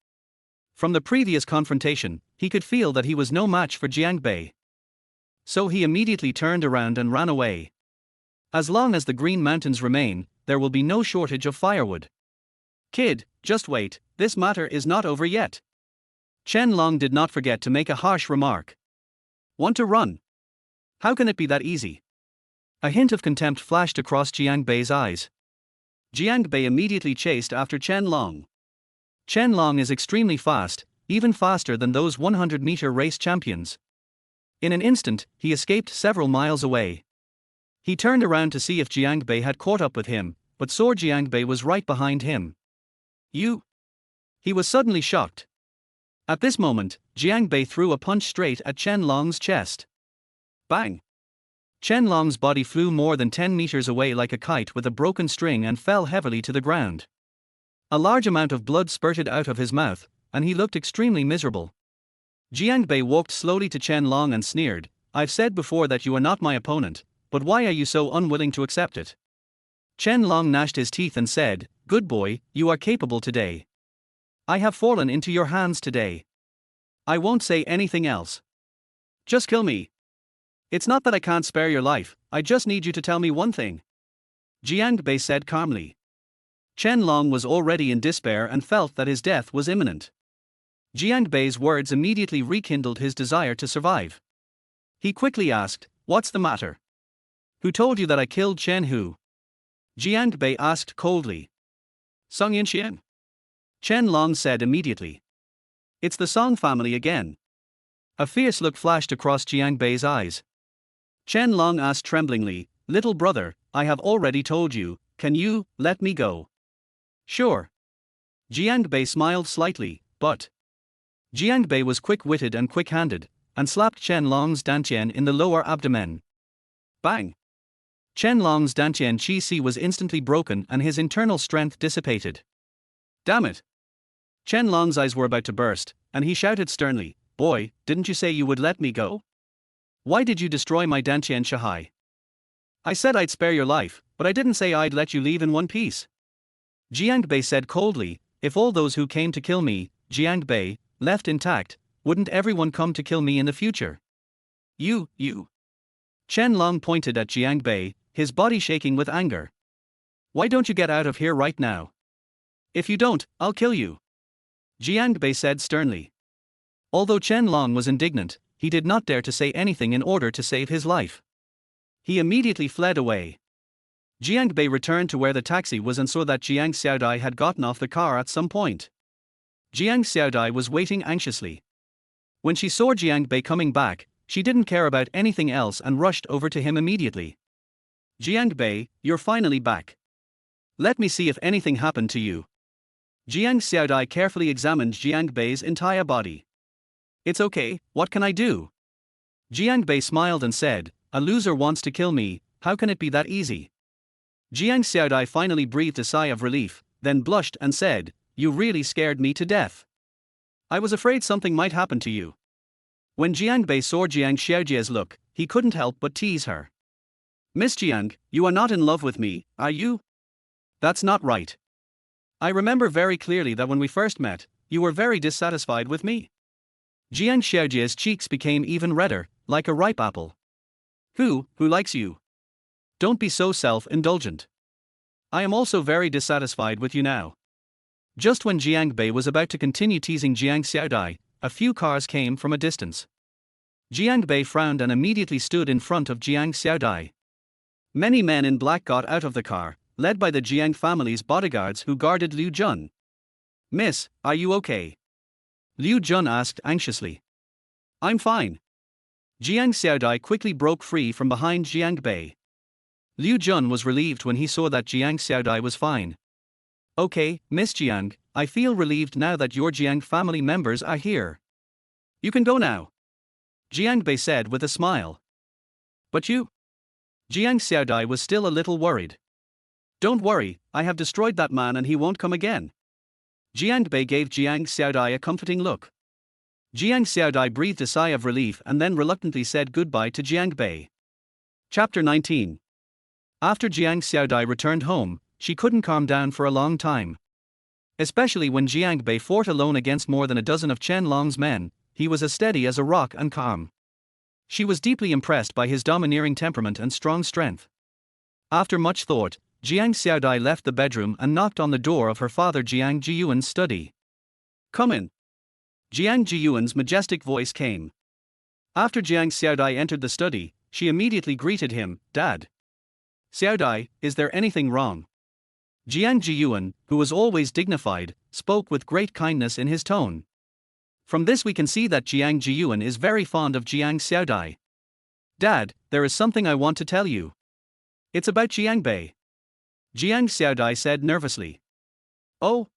From the previous confrontation, he could feel that he was no match for Jiang Bei. So he immediately turned around and ran away. As long as the Green Mountains remain, there will be no shortage of firewood. Kid, just wait, this matter is not over yet. Chen Long did not forget to make a harsh remark. Want to run? How can it be that easy? A hint of contempt flashed across Jiang Bei's eyes. Jiang Bei immediately chased after Chen Long. Chen Long is extremely fast, even faster than those 100-meter race champions. In an instant, he escaped several miles away. He turned around to see if Jiang Bei had caught up with him, but saw Jiang Bei was right behind him. You? He was suddenly shocked. At this moment, Jiang Bei threw a punch straight at Chen Long's chest. Bang! Chen Long's body flew more than 10 meters away like a kite with a broken string and fell heavily to the ground. A large amount of blood spurted out of his mouth, and he looked extremely miserable. Jiang Bei walked slowly to Chen Long and sneered, "I've said before that you are not my opponent, but why are you so unwilling to accept it?" Chen Long gnashed his teeth and said, "Good boy, you are capable today. I have fallen into your hands today. I won't say anything else. Just kill me. It's not that I can't spare your life, I just need you to tell me one thing," Jiang Bei said calmly. Chen Long was already in despair and felt that his death was imminent. Jiang Bei's words immediately rekindled his desire to survive. He quickly asked, "What's the matter? Who told you that I killed Chen Hu?" Jiang Bei asked coldly. "Song Yinxian?" Chen Long said immediately. "It's the Song family again." A fierce look flashed across Jiang Bei's eyes. Chen Long asked tremblingly, "Little brother, I have already told you, can you let me go?" "Sure." Jiang Bei smiled slightly, but Jiang Bei was quick-witted and quick-handed, and slapped Chen Long's dantian in the lower abdomen. Bang! Chen Long's dantian qi was instantly broken and his internal strength dissipated. "Damn it!" Chen Long's eyes were about to burst, and he shouted sternly, "Boy, didn't you say you would let me go? Why did you destroy my dantian shahai? I said I'd spare your life, but I didn't say I'd let you leave in one piece." Jiang Bei said coldly, "If all those who came to kill me, Jiang Bei, left intact, wouldn't everyone come to kill me in the future? You. Chen Long pointed at Jiang Bei, his body shaking with anger. "Why don't you get out of here right now? If you don't, I'll kill you," Jiang Bei said sternly. Although Chen Long was indignant, he did not dare to say anything in order to save his life. He immediately fled away. Jiang Bei returned to where the taxi was and saw that Jiang Xiaodai had gotten off the car at some point. Jiang Xiaodai was waiting anxiously. When she saw Jiang Bei coming back, she didn't care about anything else and rushed over to him immediately. "Jiang Bei, you're finally back. Let me see if anything happened to you." Jiang Xiaodai carefully examined Jiang Bei's entire body. "It's okay, what can I do?" Jiang Bei smiled and said, "A loser wants to kill me, how can it be that easy?" Jiang Xiaodai finally breathed a sigh of relief, then blushed and said, "You really scared me to death. I was afraid something might happen to you." When Jiang Bei saw Jiang Xiaojie's look, he couldn't help but tease her. "Miss Jiang, you are not in love with me, are you? That's not right. I remember very clearly that when we first met, you were very dissatisfied with me." Jiang Xiaojie's cheeks became even redder, like a ripe apple. Who likes you? Don't be so self-indulgent. I am also very dissatisfied with you now." Just when Jiang Bei was about to continue teasing Jiang Xiaodai, a few cars came from a distance. Jiang Bei frowned and immediately stood in front of Jiang Xiaodai. Many men in black got out of the car, led by the Jiang family's bodyguards who guarded Liu Jun. "Miss, are you okay?" Liu Jun asked anxiously. "I'm fine." Jiang Xiaodai quickly broke free from behind Jiang Bei. Liu Jun was relieved when he saw that Jiang Xiaodai was fine. "Okay, Miss Jiang, I feel relieved now that your Jiang family members are here. You can go now," Jiang Bei said with a smile. "But you?" Jiang Xiaodai was still a little worried. "Don't worry, I have destroyed that man and he won't come again." Jiang Bei gave Jiang Xiaodai a comforting look. Jiang Xiaodai breathed a sigh of relief and then reluctantly said goodbye to Jiang Bei. Chapter 19. After Jiang Xiaodai returned home, she couldn't calm down for a long time. Especially when Jiang Bei fought alone against more than a dozen of Chen Long's men, he was as steady as a rock and calm. She was deeply impressed by his domineering temperament and strong strength. After much thought, Jiang Xiaodai left the bedroom and knocked on the door of her father Jiang Jiyuan's study. "Come in." Jiang Jiyuan's majestic voice came. After Jiang Xiaodai entered the study, she immediately greeted him, "Dad." "Xiaodai, is there anything wrong?" Jiang Jiyuan, who was always dignified, spoke with great kindness in his tone. From this we can see that Jiang Jiyuan is very fond of Jiang Xiaodai. Dad, there is something I want to tell you. It's about Jiang Bei. Jiang Xiaodai said nervously. Oh?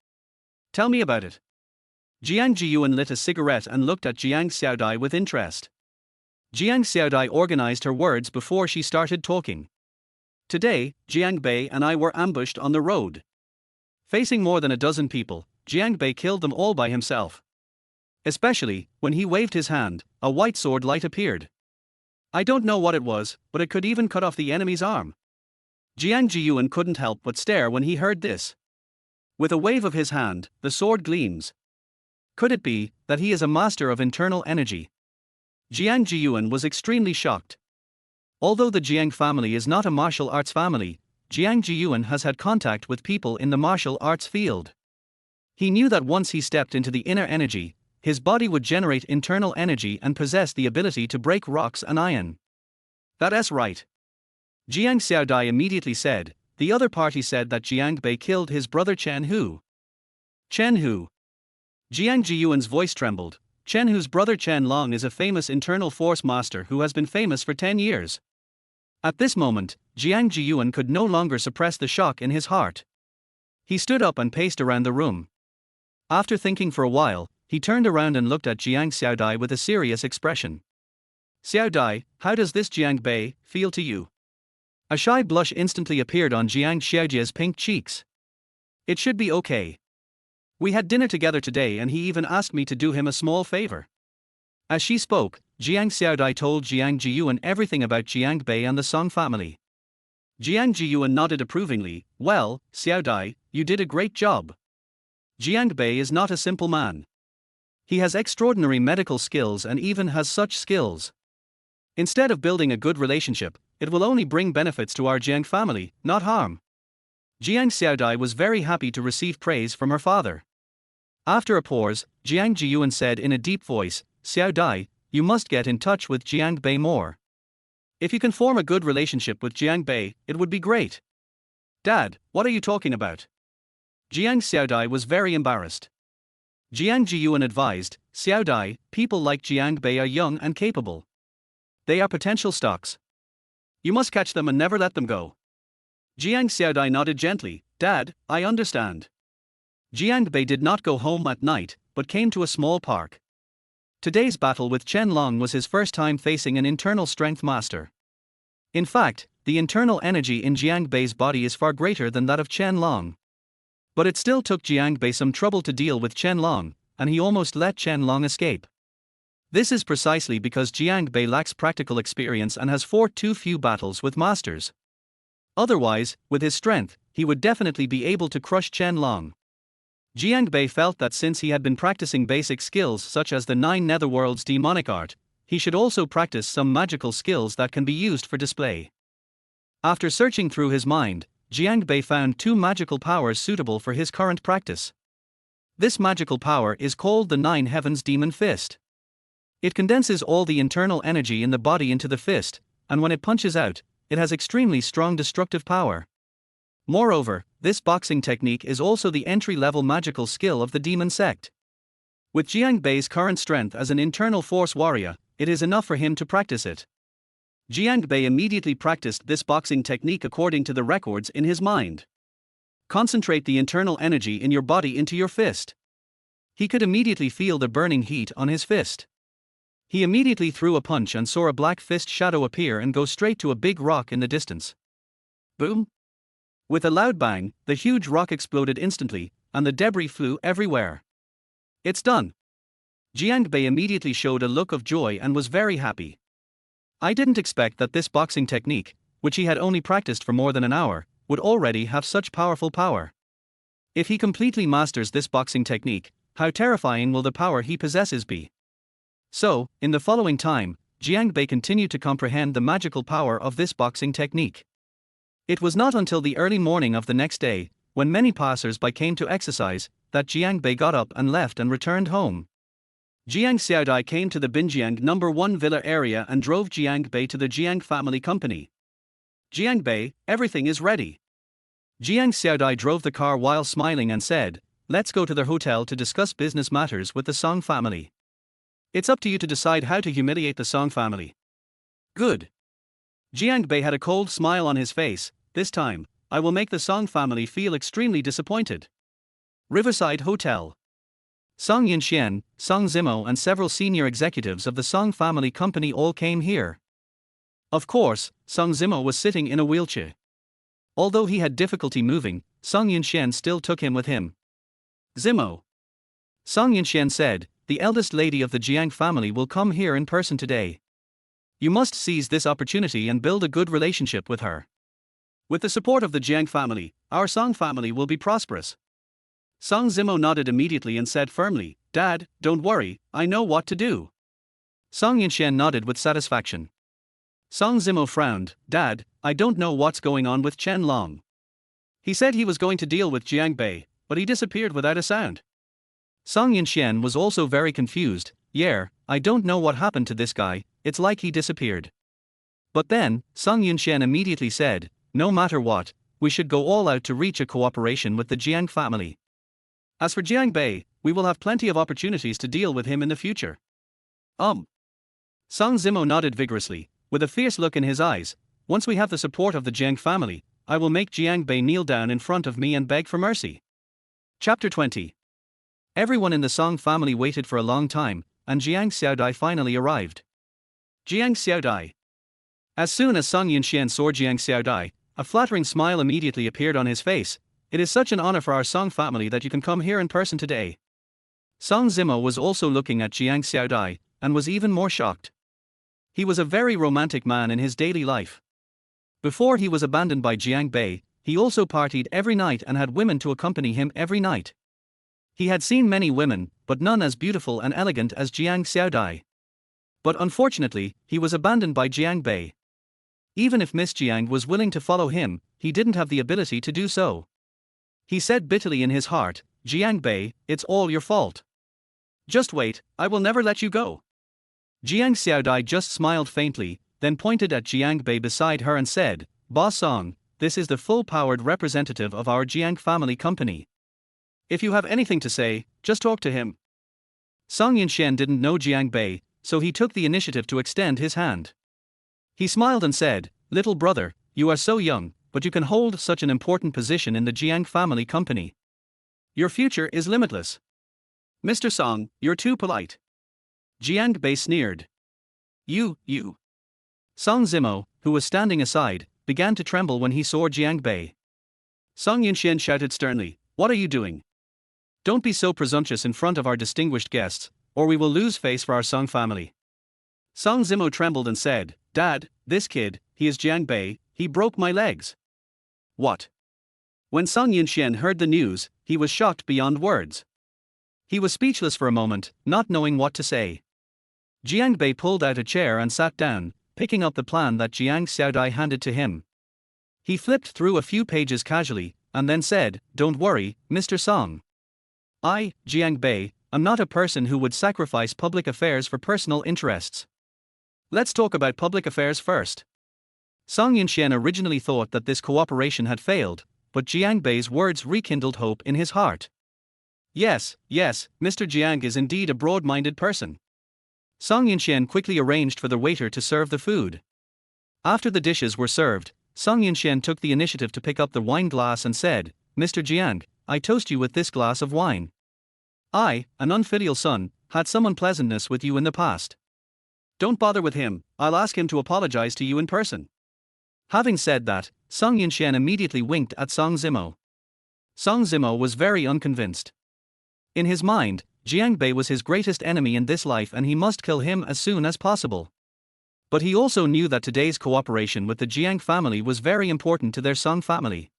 Tell me about it. Jiang Jiyuan lit a cigarette and looked at Jiang Xiaodai with interest. Jiang Xiaodai organized her words before she started talking. Today, Jiang Bei and I were ambushed on the road. Facing more than a dozen people, Jiang Bei killed them all by himself. Especially, when he waved his hand, a white sword light appeared. I don't know what it was, but it could even cut off the enemy's arm. Jiang Jiyuan couldn't help but stare when he heard this. With a wave of his hand, the sword gleams. Could it be that he is a master of internal energy? Jiang Jiyuan was extremely shocked. Although the Jiang family is not a martial arts family, Jiang Jiyuan has had contact with people in the martial arts field. He knew that once he stepped into the inner energy, his body would generate internal energy and possess the ability to break rocks and iron. That's right. Jiang Xiaodai immediately said. The other party said that Jiang Bei killed his brother Chen Hu. Chen Hu. Jiang Jiyuan's voice trembled. Chen Hu's brother Chen Long is a famous internal force master who has been famous for 10 years. At this moment, Jiang Jiyuan could no longer suppress the shock in his heart. He stood up and paced around the room. After thinking for a while, he turned around and looked at Jiang Xiaodai with a serious expression. Xiaodai, how does this Jiang Bei feel to you? A shy blush instantly appeared on Jiang Xiaojia's pink cheeks. It should be okay. We had dinner together today and he even asked me to do him a small favor. As she spoke, Jiang Xiaodai told Jiang Jiyuan everything about Jiang Bei and the Song family. Jiang Jiyuan nodded approvingly. Well, Xiaodai, you did a great job. Jiang Bei is not a simple man. He has extraordinary medical skills and even has such skills. Instead of building a good relationship, it will only bring benefits to our Jiang family, not harm. Jiang Xiaodai was very happy to receive praise from her father. After a pause, Jiang Jiyuan said in a deep voice, Xiaodai, you must get in touch with Jiang Bei more. If you can form a good relationship with Jiang Bei, it would be great. Dad, what are you talking about? Jiang Xiaodai was very embarrassed. Jiang Jiyuan advised, Xiaodai, people like Jiang Bei are young and capable. They are potential stocks. You must catch them and never let them go. Jiang Xiaodai nodded gently. Dad, I understand. Jiang Bei did not go home at night, but came to a small park. Today's battle with Chen Long was his first time facing an internal strength master. In fact, the internal energy in Jiang Bei's body is far greater than that of Chen Long. But it still took Jiang Bei some trouble to deal with Chen Long, and he almost let Chen Long escape. This is precisely because Jiang Bei lacks practical experience and has fought too few battles with masters. Otherwise, with his strength, he would definitely be able to crush Chen Long. Jiang Bei felt that since he had been practicing basic skills such as the 9 Netherworld's demonic art, he should also practice some magical skills that can be used for display. After searching through his mind, Jiang Bei found 2 magical powers suitable for his current practice. This magical power is called the 9 Heavens Demon Fist. It condenses all the internal energy in the body into the fist, and when it punches out, it has extremely strong destructive power. Moreover, this boxing technique is also the entry-level magical skill of the demon sect. With Jiang Bei's current strength as an internal force warrior, it is enough for him to practice it. Jiang Bei immediately practiced this boxing technique according to the records in his mind. Concentrate the internal energy in your body into your fist. He could immediately feel the burning heat on his fist. He immediately threw a punch and saw a black fist shadow appear and go straight to a big rock in the distance. Boom! With a loud bang, the huge rock exploded instantly, and the debris flew everywhere. It's done! Jiang Bei immediately showed a look of joy and was very happy. I didn't expect that this boxing technique, which he had only practiced for more than an hour, would already have such powerful power. If he completely masters this boxing technique, how terrifying will the power he possesses be? So, in the following time, Jiang Bei continued to comprehend the magical power of this boxing technique. It was not until the early morning of the next day, when many passers-by came to exercise, that Jiang Bei got up and left and returned home. Jiang Xiaodai came to the Binjiang No. 1 villa area and drove Jiang Bei to the Jiang family company. Jiang Bei, everything is ready. Jiang Xiaodai drove the car while smiling and said, "Let's go to their hotel to discuss business matters with the Song family. It's up to you to decide how to humiliate the Song family." Good. Jiang Bei had a cold smile on his face. "This time, I will make the Song family feel extremely disappointed." Riverside Hotel. Song Yunxian, Song Zimo, and several senior executives of the Song family company all came here. Of course, Song Zimo was sitting in a wheelchair. Although he had difficulty moving, Song Yunxian still took him with him. "Zimo," Song Yunxian said, "the eldest lady of the Jiang family will come here in person today. You must seize this opportunity and build a good relationship with her. With the support of the Jiang family, our Song family will be prosperous." Song Zimo nodded immediately and said firmly, "Dad, don't worry, I know what to do." Song Yunxian nodded with satisfaction. Song Zimo frowned. "Dad, I don't know what's going on with Chen Long. He said he was going to deal with Jiang Bei, but he disappeared without a sound." Song Yunxian was also very confused. "Yeah, I don't know what happened to this guy, it's like he disappeared." But then, Song Yunxian immediately said, "No matter what, we should go all out to reach a cooperation with the Jiang family. As for Jiang Bei, we will have plenty of opportunities to deal with him in the future." Song Zimo nodded vigorously, with a fierce look in his eyes. "Once we have the support of the Jiang family, I will make Jiang Bei kneel down in front of me and beg for mercy." Chapter 20. Everyone in the Song family waited for a long time, and Jiang Xiaodai finally arrived. Jiang Xiaodai. As soon as Song Yunxian saw Jiang Xiaodai, a flattering smile immediately appeared on his face. "It is such an honor for our Song family that you can come here in person today." Song Zimo was also looking at Jiang Xiaodai, and was even more shocked. He was a very romantic man in his daily life. Before he was abandoned by Jiang Bei, he also partied every night and had women to accompany him every night. He had seen many women, but none as beautiful and elegant as Jiang Xiaodai. But unfortunately, he was abandoned by Jiang Bei. Even if Miss Jiang was willing to follow him, he didn't have the ability to do so. He said bitterly in his heart, "Jiang Bei, it's all your fault. Just wait, I will never let you go." Jiang Xiaodai just smiled faintly, then pointed at Jiang Bei beside her and said, "Boss Song, this is the full-powered representative of our Jiang family company. If you have anything to say, just talk to him." Song Yunxian didn't know Jiang Bei, so he took the initiative to extend his hand. He smiled and said, "Little brother, you are so young, but you can hold such an important position in the Jiang family company. Your future is limitless." "Mr. Song, you're too polite." Jiang Bei sneered. You. Song Zimo, who was standing aside, began to tremble when he saw Jiang Bei. Song Yunxian shouted sternly, "What are you doing? Don't be so presumptuous in front of our distinguished guests, or we will lose face for our Song family." Song Zimo trembled and said, "Dad, this kid, he is Jiang Bei, he broke my legs." "What?" When Song Yunxian heard the news, he was shocked beyond words. He was speechless for a moment, not knowing what to say. Jiang Bei pulled out a chair and sat down, picking up the plan that Jiang Xiaodai handed to him. He flipped through a few pages casually, and then said, "Don't worry, Mr. Song. I, Jiang Bei, am not a person who would sacrifice public affairs for personal interests. Let's talk about public affairs first." Song Yunxian originally thought that this cooperation had failed, but Jiang Bei's words rekindled hope in his heart. Yes, Mr. Jiang is indeed a broad-minded person." Song Yunxian quickly arranged for the waiter to serve the food. After the dishes were served, Song Yunxian took the initiative to pick up the wine glass and said, "Mr. Jiang, I toast you with this glass of wine. I, an unfilial son, had some unpleasantness with you in the past. Don't bother with him, I'll ask him to apologize to you in person." Having said that, Song Yunxian immediately winked at Song Zimo. Song Zimo was very unconvinced. In his mind, Jiang Bei was his greatest enemy in this life and he must kill him as soon as possible. But he also knew that today's cooperation with the Jiang family was very important to their Song family.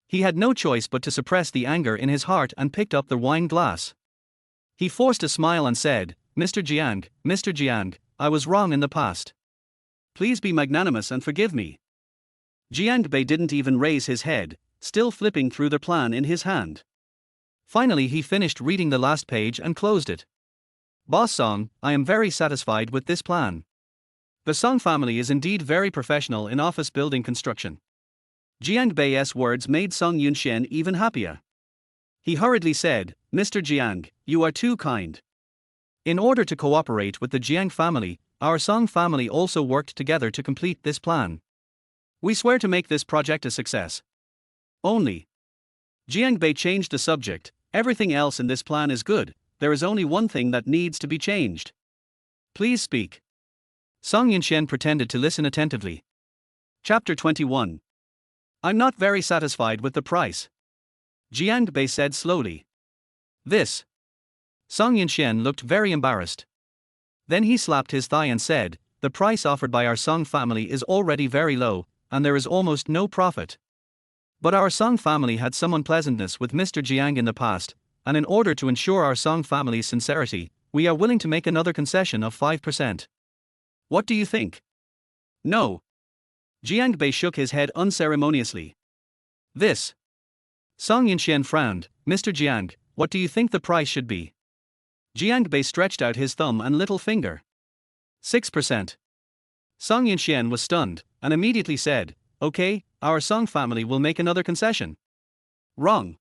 He had no choice but to suppress the anger in his heart and picked up the wine glass. He forced a smile and said, Mr. Jiang, I was wrong in the past. Please be magnanimous and forgive me." Jiang Bei didn't even raise his head, still flipping through the plan in his hand. Finally he finished reading the last page and closed it. "Boss Song, I am very satisfied with this plan. The Song family is indeed very professional in office building construction. Jiang Bei's words made Song Yunxian even happier. He hurriedly said, "Mr. Jiang, you are too kind." In order to cooperate with the Jiang family, our Song family also worked together to complete this plan. We swear to make this project a success. Only. Jiang Bei changed the subject. Everything else in this plan is good, there is only one thing that needs to be changed. Please speak. Song Yunxian pretended to listen attentively. Chapter 21. I'm not very satisfied with the price. Jiang Bei said slowly. This. Song Yunxian looked very embarrassed. Then he slapped his thigh and said, the price offered by our Song family is already very low, and there is almost no profit. But our Song family had some unpleasantness with Mr. Jiang in the past, and in order to ensure our Song family's sincerity, we are willing to make another concession of 5%. What do you think? No. Jiang Bei shook his head unceremoniously. This. Song Yunxian frowned. Mr. Jiang, what do you think the price should be? Jiang Bei stretched out his thumb and little finger. 6%. Song Yunxian was stunned, and immediately said, okay, our Song family will make another concession. Wrong.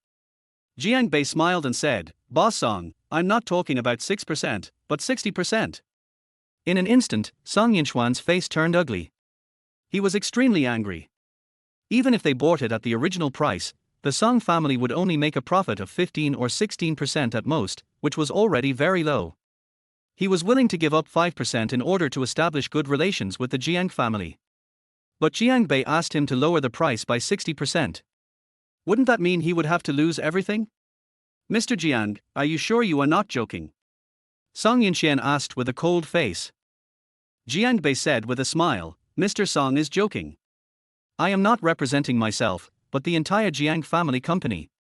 Jiang Bei smiled and said, Boss Song, I'm not talking about 6%, but 60%. In an instant, Song Yunxuan's face turned ugly. He was extremely angry. Even if they bought it at the original price, the Song family would only make a profit of 15 or 16% at most, which was already very low. He was willing to give up 5% in order to establish good relations with the Jiang family. But Jiang Bei asked him to lower the price by 60%. Wouldn't that mean he would have to lose everything? Mr. Jiang, are you sure you are not joking? Song Yunxian asked with a cold face. Jiang Bei said with a smile, Mr. Song is joking. I am not representing myself, but the entire Jiang family company.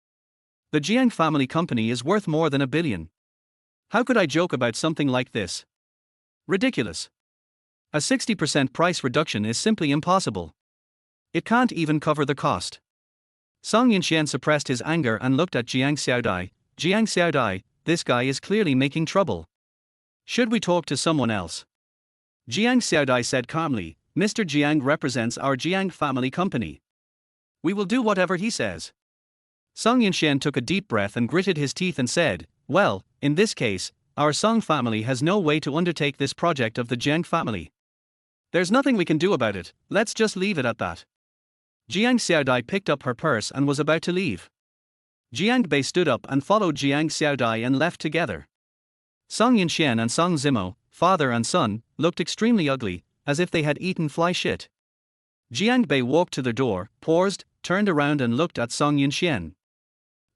The Jiang family company is worth more than $1 billion. How could I joke about something like this? Ridiculous. A 60% price reduction is simply impossible. It can't even cover the cost. Song Yunxian suppressed his anger and looked at Jiang Xiaodai. Jiang Xiaodai, this guy is clearly making trouble. Should we talk to someone else? Jiang Xiaodai said calmly, Mr. Jiang represents our Jiang family company. We will do whatever he says. Song Yunxian took a deep breath and gritted his teeth and said, well, in this case, our Song family has no way to undertake this project of the Jiang family. There's nothing we can do about it, let's just leave it at that. Jiang Xiaodai picked up her purse and was about to leave. Jiang Bei stood up and followed Jiang Xiaodai and left together. Song Yunxian and Song Zimo, father and son, looked extremely ugly, as if they had eaten fly shit. Jiang Bei walked to the door, paused, turned around and looked at Song Yunxian.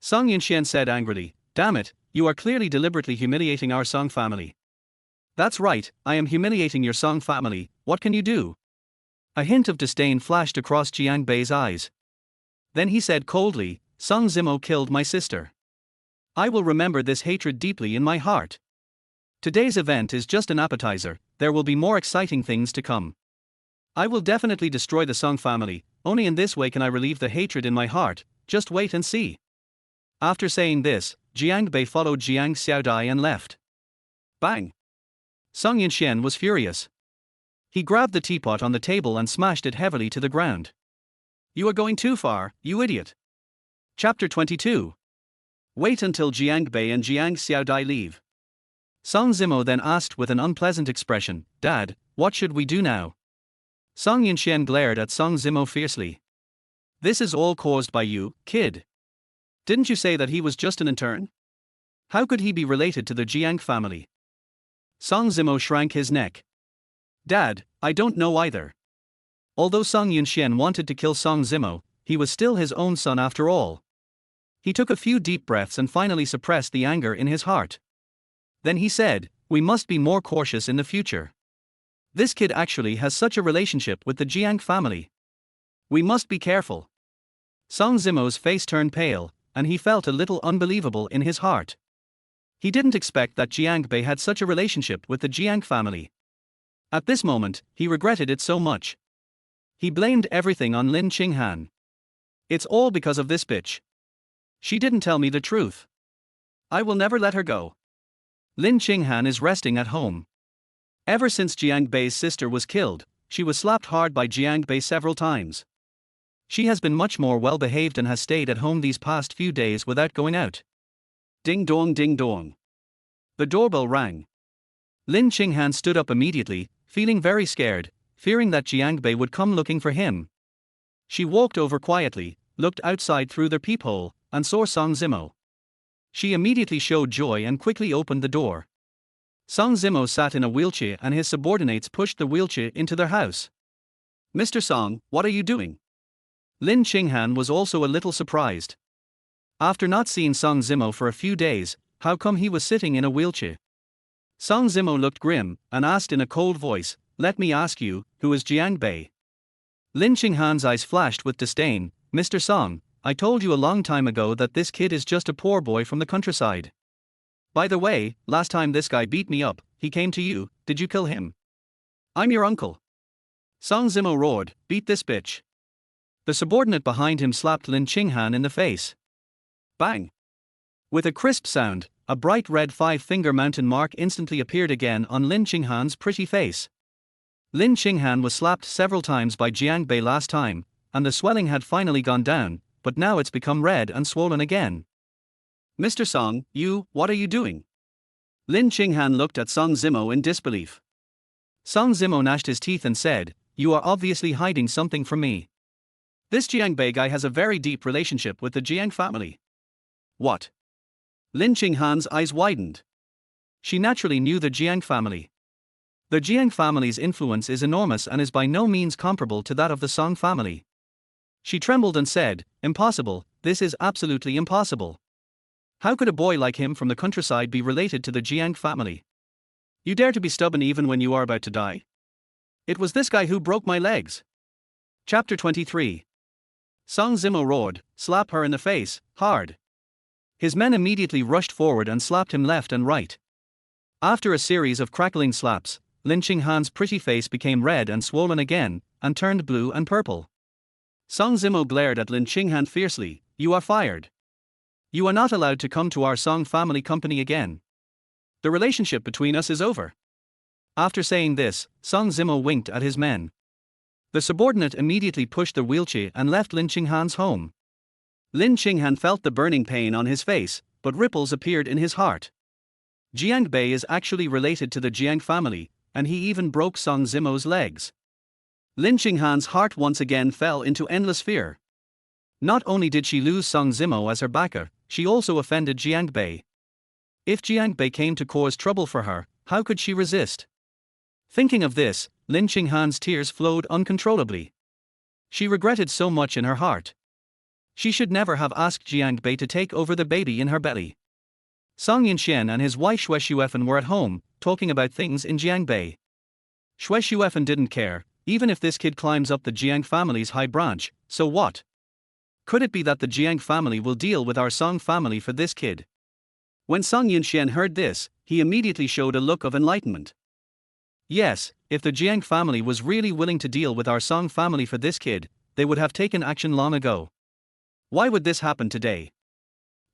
Song Yunxian said angrily, damn it, you are clearly deliberately humiliating our Song family. That's right, I am humiliating your Song family, what can you do? A hint of disdain flashed across Jiang Bei's eyes. Then he said coldly, Song Zimo killed my sister. I will remember this hatred deeply in my heart. Today's event is just an appetizer, there will be more exciting things to come. I will definitely destroy the Song family, only in this way can I relieve the hatred in my heart, just wait and see. After saying this, Jiang Bei followed Jiang Xiaodai and left. Bang! Song Yunxian was furious. He grabbed the teapot on the table and smashed it heavily to the ground. You are going too far, you idiot. Chapter 22. Wait until Jiang Bei and Jiang Xiaodai leave. Song Zimo then asked with an unpleasant expression, Dad, what should we do now? Song Yunxian glared at Song Zimo fiercely. This is all caused by you, kid. Didn't you say that he was just an intern? How could he be related to the Jiang family? Song Zimo shrank his neck. Dad, I don't know either. Although Song Yunxian wanted to kill Song Zimo, he was still his own son after all. He took a few deep breaths and finally suppressed the anger in his heart. Then he said, we must be more cautious in the future. This kid actually has such a relationship with the Jiang family. We must be careful. Song Zimo's face turned pale, and he felt a little unbelievable in his heart. He didn't expect that Jiang Bei had such a relationship with the Jiang family. At this moment, he regretted it so much. He blamed everything on Lin Qinghan. It's all because of this bitch. She didn't tell me the truth. I will never let her go. Lin Qinghan is resting at home. Ever since Jiang Bei's sister was killed, she was slapped hard by Jiang Bei several times. She has been much more well behaved and has stayed at home these past few days without going out. Ding dong, ding dong. The doorbell rang. Lin Qinghan stood up immediately, feeling very scared, fearing that Jiang Bei would come looking for him. She walked over quietly, looked outside through the peephole, and saw Song Zimo. She immediately showed joy and quickly opened the door. Song Zimo sat in a wheelchair and his subordinates pushed the wheelchair into their house. Mr. Song, what are you doing? Lin Qinghan was also a little surprised. After not seeing Song Zimo for a few days, how come he was sitting in a wheelchair? Song Zimo looked grim and asked in a cold voice, "Let me ask you, who is Jiang Bei?" Lin Qinghan's eyes flashed with disdain. "Mr. Song, I told you a long time ago that this kid is just a poor boy from the countryside. By the way, last time this guy beat me up, he came to you, did you kill him? I'm your uncle." Song Zimo roared, "Beat this bitch." The subordinate behind him slapped Lin Qinghan in the face. Bang! With a crisp sound, a bright red five-finger mountain mark instantly appeared again on Lin Qinghan's pretty face. Lin Qinghan was slapped several times by Jiang Bei last time, and the swelling had finally gone down, but now it's become red and swollen again. "Mr. Song, what are you doing?" Lin Qinghan looked at Song Zimo in disbelief. Song Zimo gnashed his teeth and said, "You are obviously hiding something from me. This Jiang Bei guy has a very deep relationship with the Jiang family." What? Lin Qinghan's eyes widened. She naturally knew the Jiang family. The Jiang family's influence is enormous and is by no means comparable to that of the Song family. She trembled and said, "Impossible, this is absolutely impossible. How could a boy like him from the countryside be related to the Jiang family? You dare to be stubborn even when you are about to die? It was this guy who broke my legs." Chapter 23. Song Zimo roared, "Slap her in the face, hard." His men immediately rushed forward and slapped him left and right. After a series of crackling slaps, Lin Qinghan's pretty face became red and swollen again, and turned blue and purple. Song Zimo glared at Lin Qinghan fiercely, "You are fired. You are not allowed to come to our Song family company again. The relationship between us is over." After saying this, Song Zimo winked at his men. The subordinate immediately pushed the wheelchair and left Lin Qinghan's home. Lin Qinghan felt the burning pain on his face, but ripples appeared in his heart. Jiang Bei is actually related to the Jiang family, and he even broke Song Zimo's legs. Lin Qinghan's heart once again fell into endless fear. Not only did she lose Song Zimo as her backer, she also offended Jiang Bei. If Jiang Bei came to cause trouble for her, how could she resist? Thinking of this, Lin Qinghan's tears flowed uncontrollably. She regretted so much in her heart. She should never have asked Jiang Bei to take over the baby in her belly. Song Yinxian and his wife Xue Xuefen were at home, talking about things in Jiang Bei. Xue Xuefen didn't care, even if this kid climbs up the Jiang family's high branch, so what? Could it be that the Jiang family will deal with our Song family for this kid? When Song Yinxian heard this, he immediately showed a look of enlightenment. Yes, if the Jiang family was really willing to deal with our Song family for this kid, they would have taken action long ago. Why would this happen today?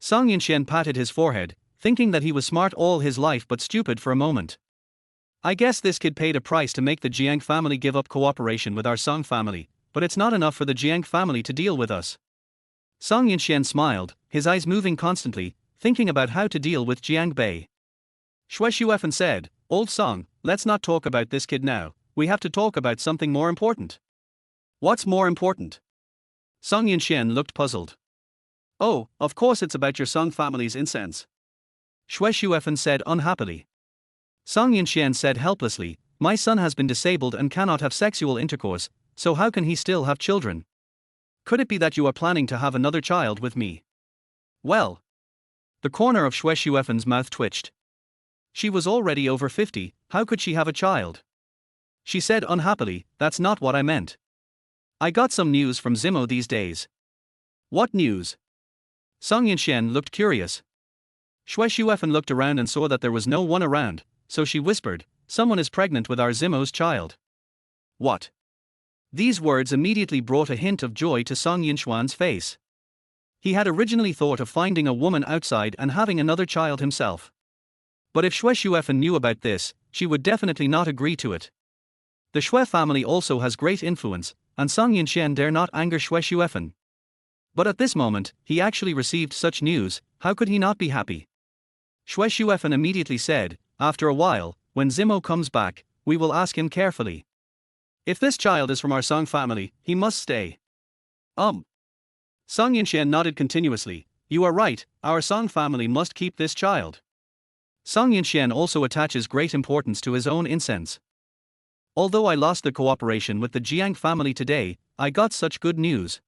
Song Yinxian patted his forehead, thinking that he was smart all his life but stupid for a moment. I guess this kid paid a price to make the Jiang family give up cooperation with our Song family, but it's not enough for the Jiang family to deal with us. Song Yinxian smiled, his eyes moving constantly, thinking about how to deal with Jiang Bei. Xue Xuefen said, "Old Song, let's not talk about this kid now, we have to talk about something more important." "What's more important?" Song Yinxian looked puzzled. "Oh, of course it's about your Song family's incense," Xue Xuefen said unhappily. Song Yinxian said helplessly, "My son has been disabled and cannot have sexual intercourse, so how can he still have children? Could it be that you are planning to have another child with me?" Well. The corner of Xue Xuefen's mouth twitched. She was already over 50, how could she have a child? She said unhappily, "That's not what I meant. I got some news from Zimo these days." "What news?" Song Yinxian looked curious. Xue Xuefen looked around and saw that there was no one around, so she whispered, "Someone is pregnant with our Zimo's child." "What?" These words immediately brought a hint of joy to Song Yinxuan's face. He had originally thought of finding a woman outside and having another child himself. But if Xue Xuefen knew about this, she would definitely not agree to it. The Xue family also has great influence, and Song Yunxian dare not anger Xue Xuefen. But at this moment, he actually received such news, how could he not be happy? Xue Xuefen immediately said, after a while, when Zimo comes back, we will ask him carefully. If this child is from our Song family, he must stay. Song Yunxian nodded continuously. You are right, our Song family must keep this child. Song Yunxian also attaches great importance to his own incense. Although I lost the cooperation with the Jiang family today, I got such good news.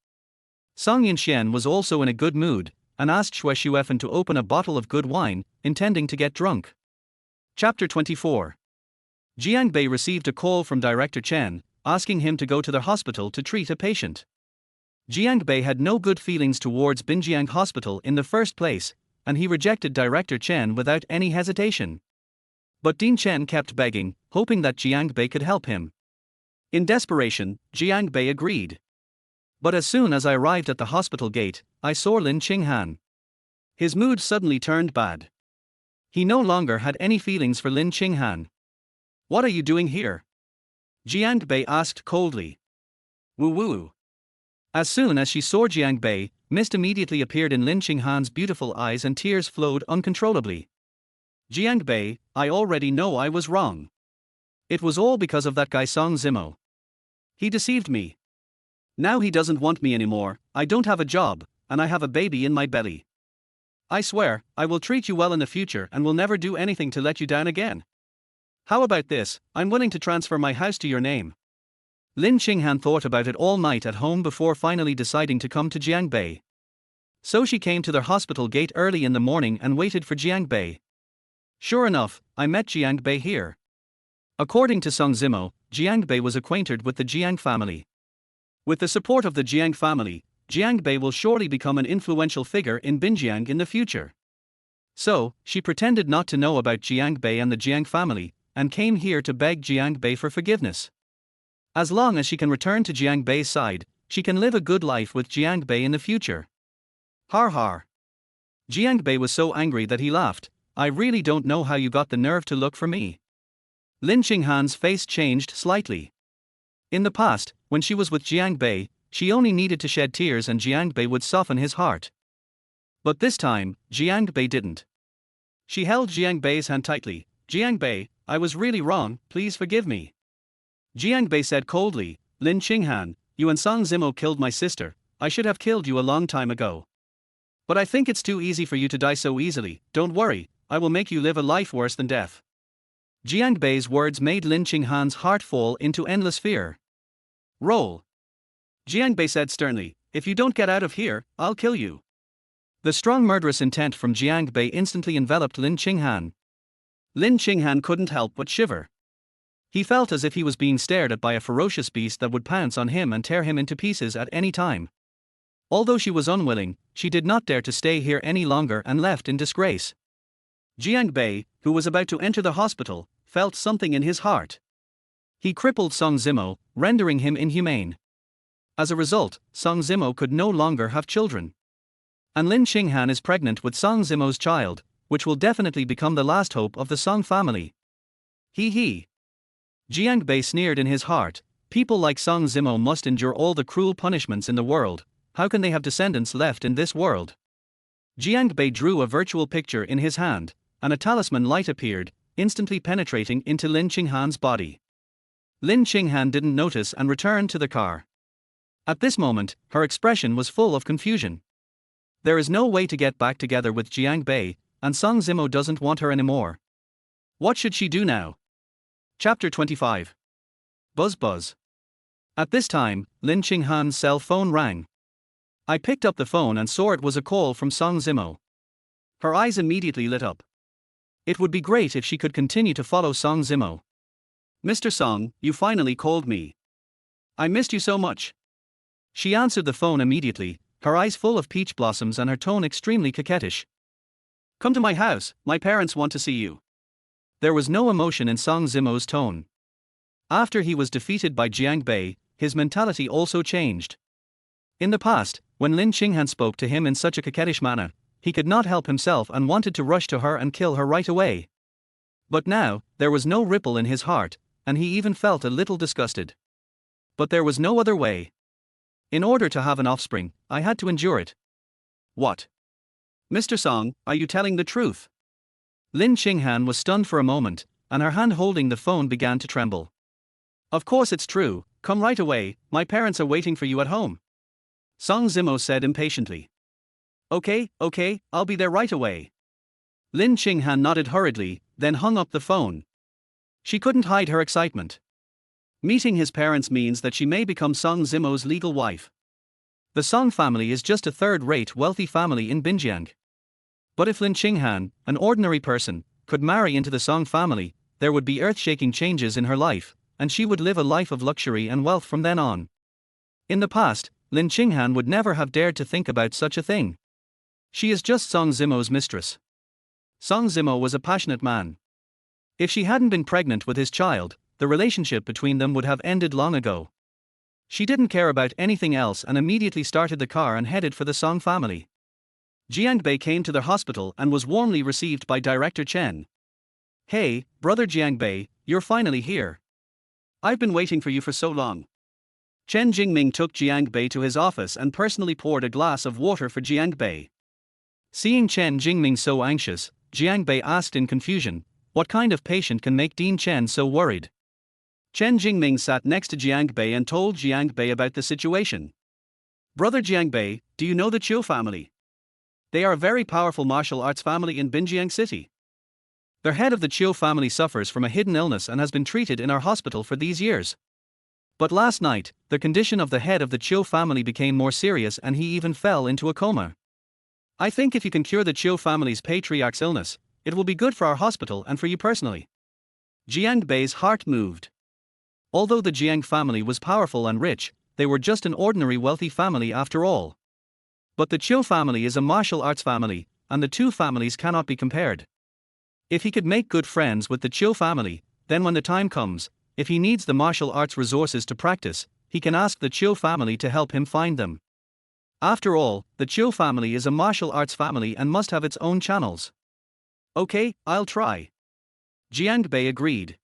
Song Yunxian was also in a good mood, and asked Xue Xuefen to open a bottle of good wine, intending to get drunk. Chapter 24. Jiang Bei received a call from Director Chen, asking him to go to the hospital to treat a patient. Jiang Bei had no good feelings towards Binjiang Hospital in the first place, and he rejected Director Chen without any hesitation. But Dean Chen kept begging, hoping that Jiang Bei could help him. In desperation, Jiang Bei agreed. But as soon as I arrived at the hospital gate, I saw Lin Qinghan. His mood suddenly turned bad. He no longer had any feelings for Lin Qinghan. What are you doing here? Jiang Bei asked coldly. Woo-woo. As soon as she saw Jiang Bei, mist immediately appeared in Lin Qinghan's beautiful eyes and tears flowed uncontrollably. Jiang Bei, I already know I was wrong. It was all because of that guy Song Zimo. He deceived me. Now he doesn't want me anymore, I don't have a job, and I have a baby in my belly. I swear, I will treat you well in the future and will never do anything to let you down again. How about this, I'm willing to transfer my house to your name. Lin Qinghan thought about it all night at home before finally deciding to come to Jiang Bei. So she came to their hospital gate early in the morning and waited for Jiang Bei. Sure enough, I met Jiang Bei here. According to Song Zimo, Jiang Bei was acquainted with the Jiang family. With the support of the Jiang family, Jiang Bei will surely become an influential figure in Binjiang in the future. So, she pretended not to know about Jiang Bei and the Jiang family, and came here to beg Jiang Bei for forgiveness. As long as she can return to Jiang Bei's side, she can live a good life with Jiang Bei in the future. Har har. Jiang Bei was so angry that he laughed. I really don't know how you got the nerve to look for me. Lin Qinghan's face changed slightly. In the past, when she was with Jiang Bei, she only needed to shed tears and Jiang Bei would soften his heart. But this time, Jiang Bei didn't. She held Jiang Bei's hand tightly. Jiang Bei, I was really wrong, please forgive me. Jiang Bei said coldly, Lin Qinghan, you and Song Zimo killed my sister, I should have killed you a long time ago. But I think it's too easy for you to die so easily, don't worry, I will make you live a life worse than death. Jiang Bei's words made Lin Qinghan's heart fall into endless fear. Roll. Jiang Bei said sternly, if you don't get out of here, I'll kill you. The strong murderous intent from Jiang Bei instantly enveloped Lin Qinghan. Lin Qinghan couldn't help but shiver. He felt as if he was being stared at by a ferocious beast that would pounce on him and tear him into pieces at any time. Although she was unwilling, she did not dare to stay here any longer and left in disgrace. Jiang Bei, who was about to enter the hospital, felt something in his heart. He crippled Song Zimo, rendering him inhumane. As a result, Song Zimo could no longer have children. And Lin Qinghan is pregnant with Song Zimo's child, which will definitely become the last hope of the Song family. He. Jiang Bei sneered in his heart, people like Song Zimo must endure all the cruel punishments in the world, how can they have descendants left in this world? Jiang Bei drew a virtual picture in his hand, and a talisman light appeared, instantly penetrating into Lin Qinghan's body. Lin Qinghan didn't notice and returned to the car. At this moment, her expression was full of confusion. There is no way to get back together with Jiang Bei, and Song Zimo doesn't want her anymore. What should she do now? Chapter 25. Buzz. At this time, Lin Qinghan's cell phone rang. I picked up the phone and saw it was a call from Song Zimo. Her eyes immediately lit up. It would be great if she could continue to follow Song Zimo. Mr. Song, you finally called me. I missed you so much. She answered the phone immediately, her eyes full of peach blossoms and her tone extremely coquettish. Come to my house, my parents want to see you. There was no emotion in Song Zimo's tone. After he was defeated by Jiang Bei, his mentality also changed. In the past, when Lin Qinghan spoke to him in such a coquettish manner, he could not help himself and wanted to rush to her and kill her right away. But now, there was no ripple in his heart, and he even felt a little disgusted. But there was no other way. In order to have an offspring, I had to endure it. What? Mr. Song, are you telling the truth? Lin Qinghan was stunned for a moment, and her hand holding the phone began to tremble. Of course it's true, come right away, my parents are waiting for you at home. Song Zimo said impatiently. Okay, I'll be there right away. Lin Qinghan nodded hurriedly, then hung up the phone. She couldn't hide her excitement. Meeting his parents means that she may become Song Zimo's legal wife. The Song family is just a third-rate wealthy family in Binjiang. But if Lin Qinghan, an ordinary person, could marry into the Song family, there would be earth-shaking changes in her life, and she would live a life of luxury and wealth from then on. In the past, Lin Qinghan would never have dared to think about such a thing. She is just Song Zimo's mistress. Song Zimo was a passionate man. If she hadn't been pregnant with his child, the relationship between them would have ended long ago. She didn't care about anything else and immediately started the car and headed for the Song family. Jiang Bei came to their hospital and was warmly received by Director Chen. Hey, brother Jiang Bei, you're finally here. I've been waiting for you for so long. Chen Jingming took Jiang Bei to his office and personally poured a glass of water for Jiang Bei. Seeing Chen Jingming so anxious, Jiang Bei asked in confusion, what kind of patient can make Dean Chen so worried? Chen Jingming sat next to Jiang Bei and told Jiang Bei about the situation. Brother Jiang Bei, do you know the Chiu family? They are a very powerful martial arts family in Binjiang City. The head of the Chiu family suffers from a hidden illness and has been treated in our hospital for these years. But last night, the condition of the head of the Chiu family became more serious and he even fell into a coma. I think if you can cure the Chiu family's patriarch's illness, it will be good for our hospital and for you personally. Jiang Bei's heart moved. Although the Jiang family was powerful and rich, they were just an ordinary wealthy family after all. But the Chiu family is a martial arts family, and the two families cannot be compared. If he could make good friends with the Chiu family, then when the time comes, if he needs the martial arts resources to practice, he can ask the Chiu family to help him find them. After all, the Chiu family is a martial arts family and must have its own channels. Okay, I'll try. Jiang Bei agreed.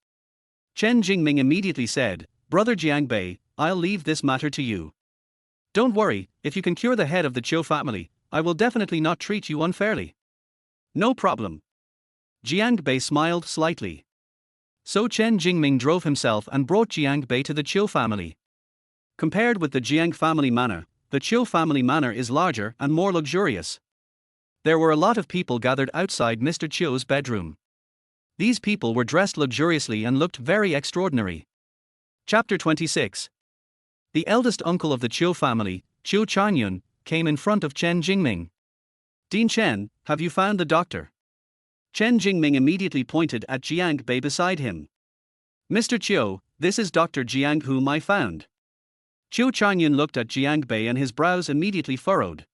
Chen Jingming immediately said, Brother Jiang Bei, I'll leave this matter to you. Don't worry, if you can cure the head of the Chiu family, I will definitely not treat you unfairly. No problem. Jiang Bei smiled slightly. So Chen Jingming drove himself and brought Jiang Bei to the Chiu family. Compared with the Jiang family manor, the Chiu family manor is larger and more luxurious. There were a lot of people gathered outside Mr. Chiu's bedroom. These people were dressed luxuriously and looked very extraordinary. Chapter 26. The eldest uncle of the Chiu family, Chiu Chanyun, came in front of Chen Jingming. Dean Chen, have you found the doctor? Chen Jingming immediately pointed at Jiang Bei beside him. Mr. Chiu, this is Dr. Jiang whom I found. Chiu Chanyun looked at Jiang Bei and his brows immediately furrowed.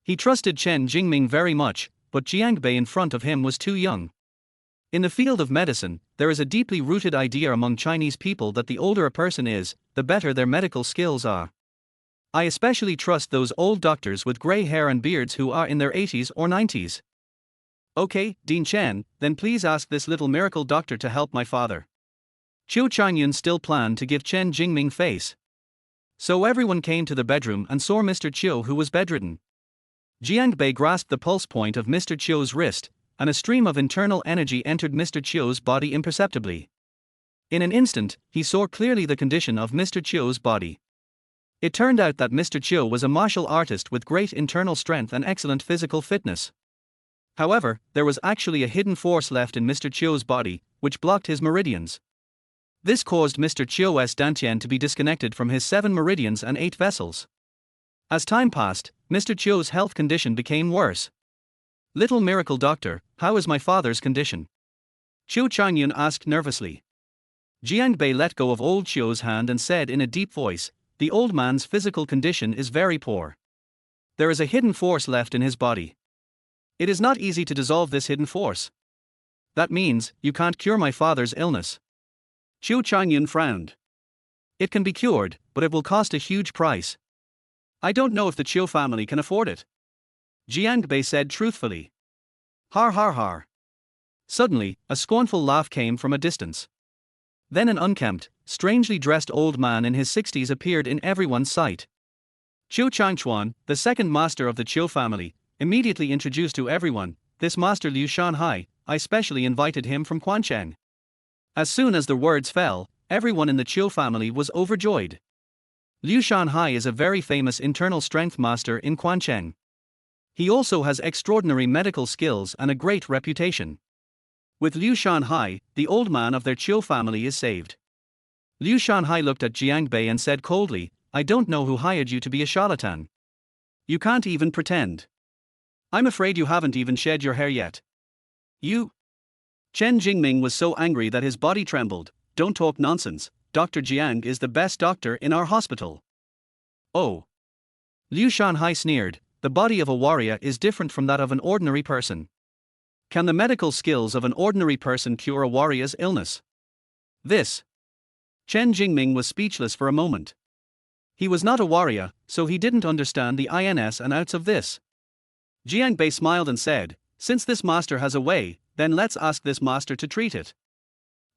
He trusted Chen Jingming very much, but Jiang Bei in front of him was too young. In the field of medicine, there is a deeply rooted idea among Chinese people that the older a person is, the better their medical skills are. I especially trust those old doctors with grey hair and beards who are in their 80s or 90s. Okay, Dean Chen, then please ask this little miracle doctor to help my father. Chiu Chanyun still planned to give Chen Jingming face. So everyone came to the bedroom and saw Mr. Chiu who was bedridden. Jiang Bei grasped the pulse point of Mr. Chiu's wrist, and a stream of internal energy entered Mr. Chiu's body imperceptibly. In an instant, he saw clearly the condition of Mr. Chiu's body. It turned out that Mr. Chiu was a martial artist with great internal strength and excellent physical fitness. However, there was actually a hidden force left in Mr. Chiu's body, which blocked his meridians. This caused Mr. Chiu's dantian to be disconnected from his 7 meridians and 8 vessels. As time passed, Mr. Chiu's health condition became worse. Little miracle doctor, how is my father's condition? Chiu Chanyun asked nervously. Jiang Bei let go of old Chiu's hand and said in a deep voice, the old man's physical condition is very poor. There is a hidden force left in his body. It is not easy to dissolve this hidden force. That means, you can't cure my father's illness. Chiu Chanyun frowned. It can be cured, but it will cost a huge price. I don't know if the Chiu family can afford it. Jiang Bei said truthfully. Har har har. Suddenly, a scornful laugh came from a distance. Then an unkempt, strangely dressed old man in his 60s appeared in everyone's sight. Qiu Changchuan, the second master of the Qiu family, immediately introduced to everyone, "This master Liu Shanhai, I specially invited him from Quancheng." As soon as the words fell, everyone in the Qiu family was overjoyed. Liu Shanhai is a very famous internal strength master in Quancheng. He also has extraordinary medical skills and a great reputation. With Liu Shanhai, the old man of their Qiu family is saved. Liu Shanhai looked at Jiang Bei and said coldly, "I don't know who hired you to be a charlatan. You can't even pretend. I'm afraid you haven't even shed your hair yet. You." Chen Jingming was so angry that his body trembled. "Don't talk nonsense, Dr. Jiang is the best doctor in our hospital." "Oh." Liu Shanhai sneered, "The body of a warrior is different from that of an ordinary person. Can the medical skills of an ordinary person cure a warrior's illness?" This. Chen Jingming was speechless for a moment. He was not a warrior, so he didn't understand the ins and outs of this. Jiang Bei smiled and said, "Since this master has a way, then let's ask this master to treat it."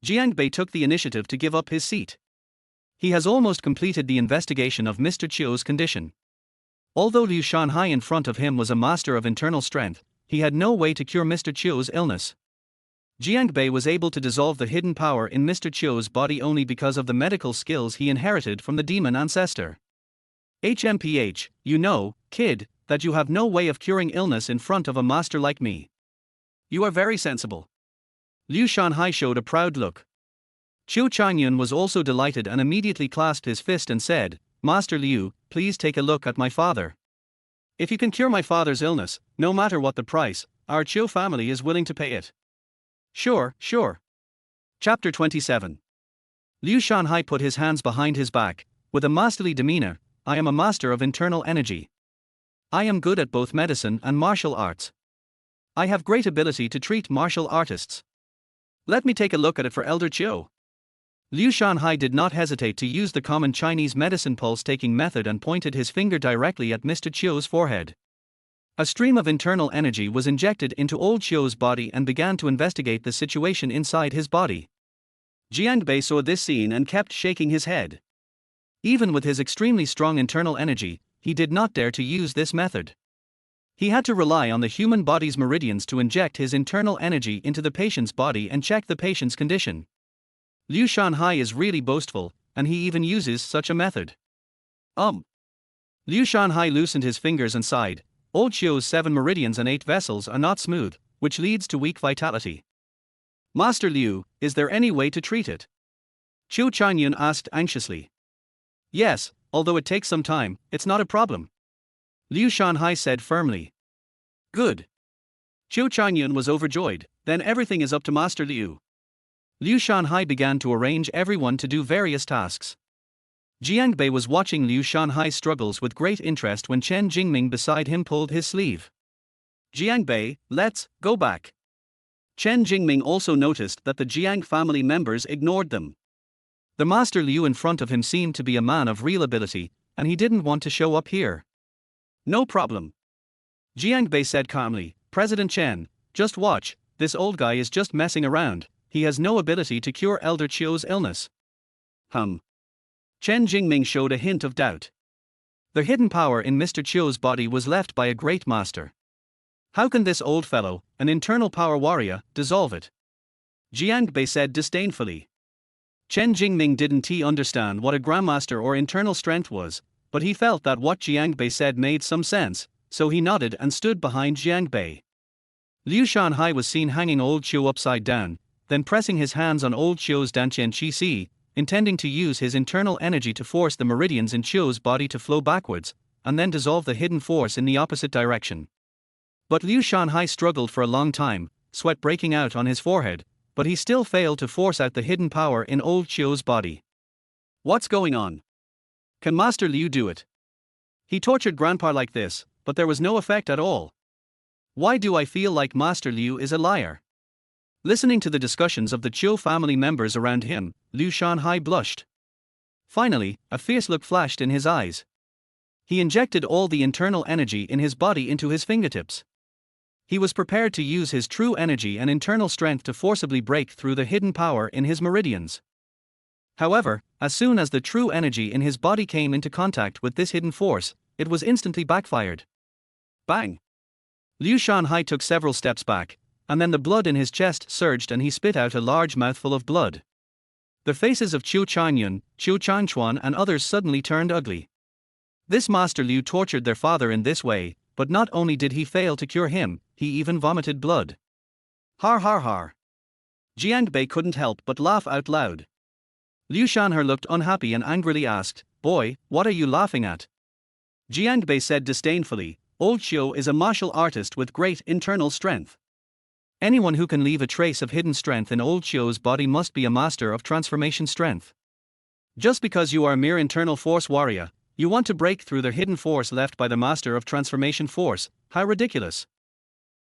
Jiang Bei took the initiative to give up his seat. He has almost completed the investigation of Mr. Qiu's condition. Although Liu Shanhai in front of him was a master of internal strength, he had no way to cure Mr. Qiu's illness. Jiang Bei was able to dissolve the hidden power in Mr. Qiu's body only because of the medical skills he inherited from the demon ancestor. HMPH, you know, kid, that you have no way of curing illness in front of a master like me. You are very sensible. Liu Shanhai showed a proud look. Qiu Changyun was also delighted and immediately clasped his fist and said, "Master Liu, please take a look at my father. If you can cure my father's illness, no matter what the price, our Qiu family is willing to pay it." "Sure, sure." Chapter 27. Liu Shanhai put his hands behind his back, with a masterly demeanor. "I am a master of internal energy. I am good at both medicine and martial arts. I have great ability to treat martial artists. Let me take a look at it for Elder Qiu." Liu Shanhai did not hesitate to use the common Chinese medicine pulse-taking method and pointed his finger directly at Mr. Qiu's forehead. A stream of internal energy was injected into old Qiu's body and began to investigate the situation inside his body. Jiang Bei saw this scene and kept shaking his head. Even with his extremely strong internal energy, he did not dare to use this method. He had to rely on the human body's meridians to inject his internal energy into the patient's body and check the patient's condition. Liu Shanhai is really boastful, and he even uses such a method. Liu Shanhai loosened his fingers and sighed. "Old Qiu's 7 meridians and 8 vessels are not smooth, which leads to weak vitality. Master Liu, is there any way to treat it?" Qiu Changyun asked anxiously. "Yes, although it takes some time, it's not a problem," Liu Shanhai said firmly. "Good." Qiu Changyun was overjoyed. "Then everything is up to Master Liu." Liu Shanhai began to arrange everyone to do various tasks. Jiang Bei was watching Liu Shanhai's struggles with great interest when Chen Jingming beside him pulled his sleeve. "Jiang Bei, let's go back." Chen Jingming also noticed that the Jiang family members ignored them. The Master Liu in front of him seemed to be a man of real ability, and he didn't want to show up here. "No problem," Jiang Bei said calmly. "President Chen, just watch, this old guy is just messing around, he has no ability to cure Elder Qiu's illness." Chen Jingming showed a hint of doubt. The hidden power in Mr. Qiu's body was left by a great master. How can this old fellow, an internal power warrior, dissolve it? Jiang Bei said disdainfully. Chen Jingming didn't understand what a grandmaster or internal strength was, but he felt that what Jiang Bei said made some sense, so he nodded and stood behind Jiang Bei. Liu Shanhai was seen hanging old Qiu upside down, then pressing his hands on old Qiu's Dantian Qi Si, intending to use his internal energy to force the meridians in Qiu's body to flow backwards, and then dissolve the hidden force in the opposite direction. But Liu Shanhai struggled for a long time, sweat breaking out on his forehead, but he still failed to force out the hidden power in old Qiu's body. What's going on? Can Master Liu do it? He tortured Grandpa like this, but there was no effect at all. Why do I feel like Master Liu is a liar? Listening to the discussions of the Qiu family members around him, Liu Shanhai blushed. Finally, a fierce look flashed in his eyes. He injected all the internal energy in his body into his fingertips. He was prepared to use his true energy and internal strength to forcibly break through the hidden power in his meridians. However, as soon as the true energy in his body came into contact with this hidden force, it was instantly backfired. Bang! Liu Shanhai took several steps back, and then the blood in his chest surged and he spit out a large mouthful of blood. The faces of Qiu Changyun, Qiu Chanchuan and others suddenly turned ugly. This Master Liu tortured their father in this way, but not only did he fail to cure him, he even vomited blood. Har har har. Jiang Bei couldn't help but laugh out loud. Liu Shanhe looked unhappy and angrily asked, "Boy, what are you laughing at?" Jiang Bei said disdainfully, "Old Qiu is a martial artist with great internal strength. Anyone who can leave a trace of hidden strength in old Qiu's body must be a master of transformation strength. Just because you are a mere internal force warrior, you want to break through the hidden force left by the master of transformation force, how ridiculous."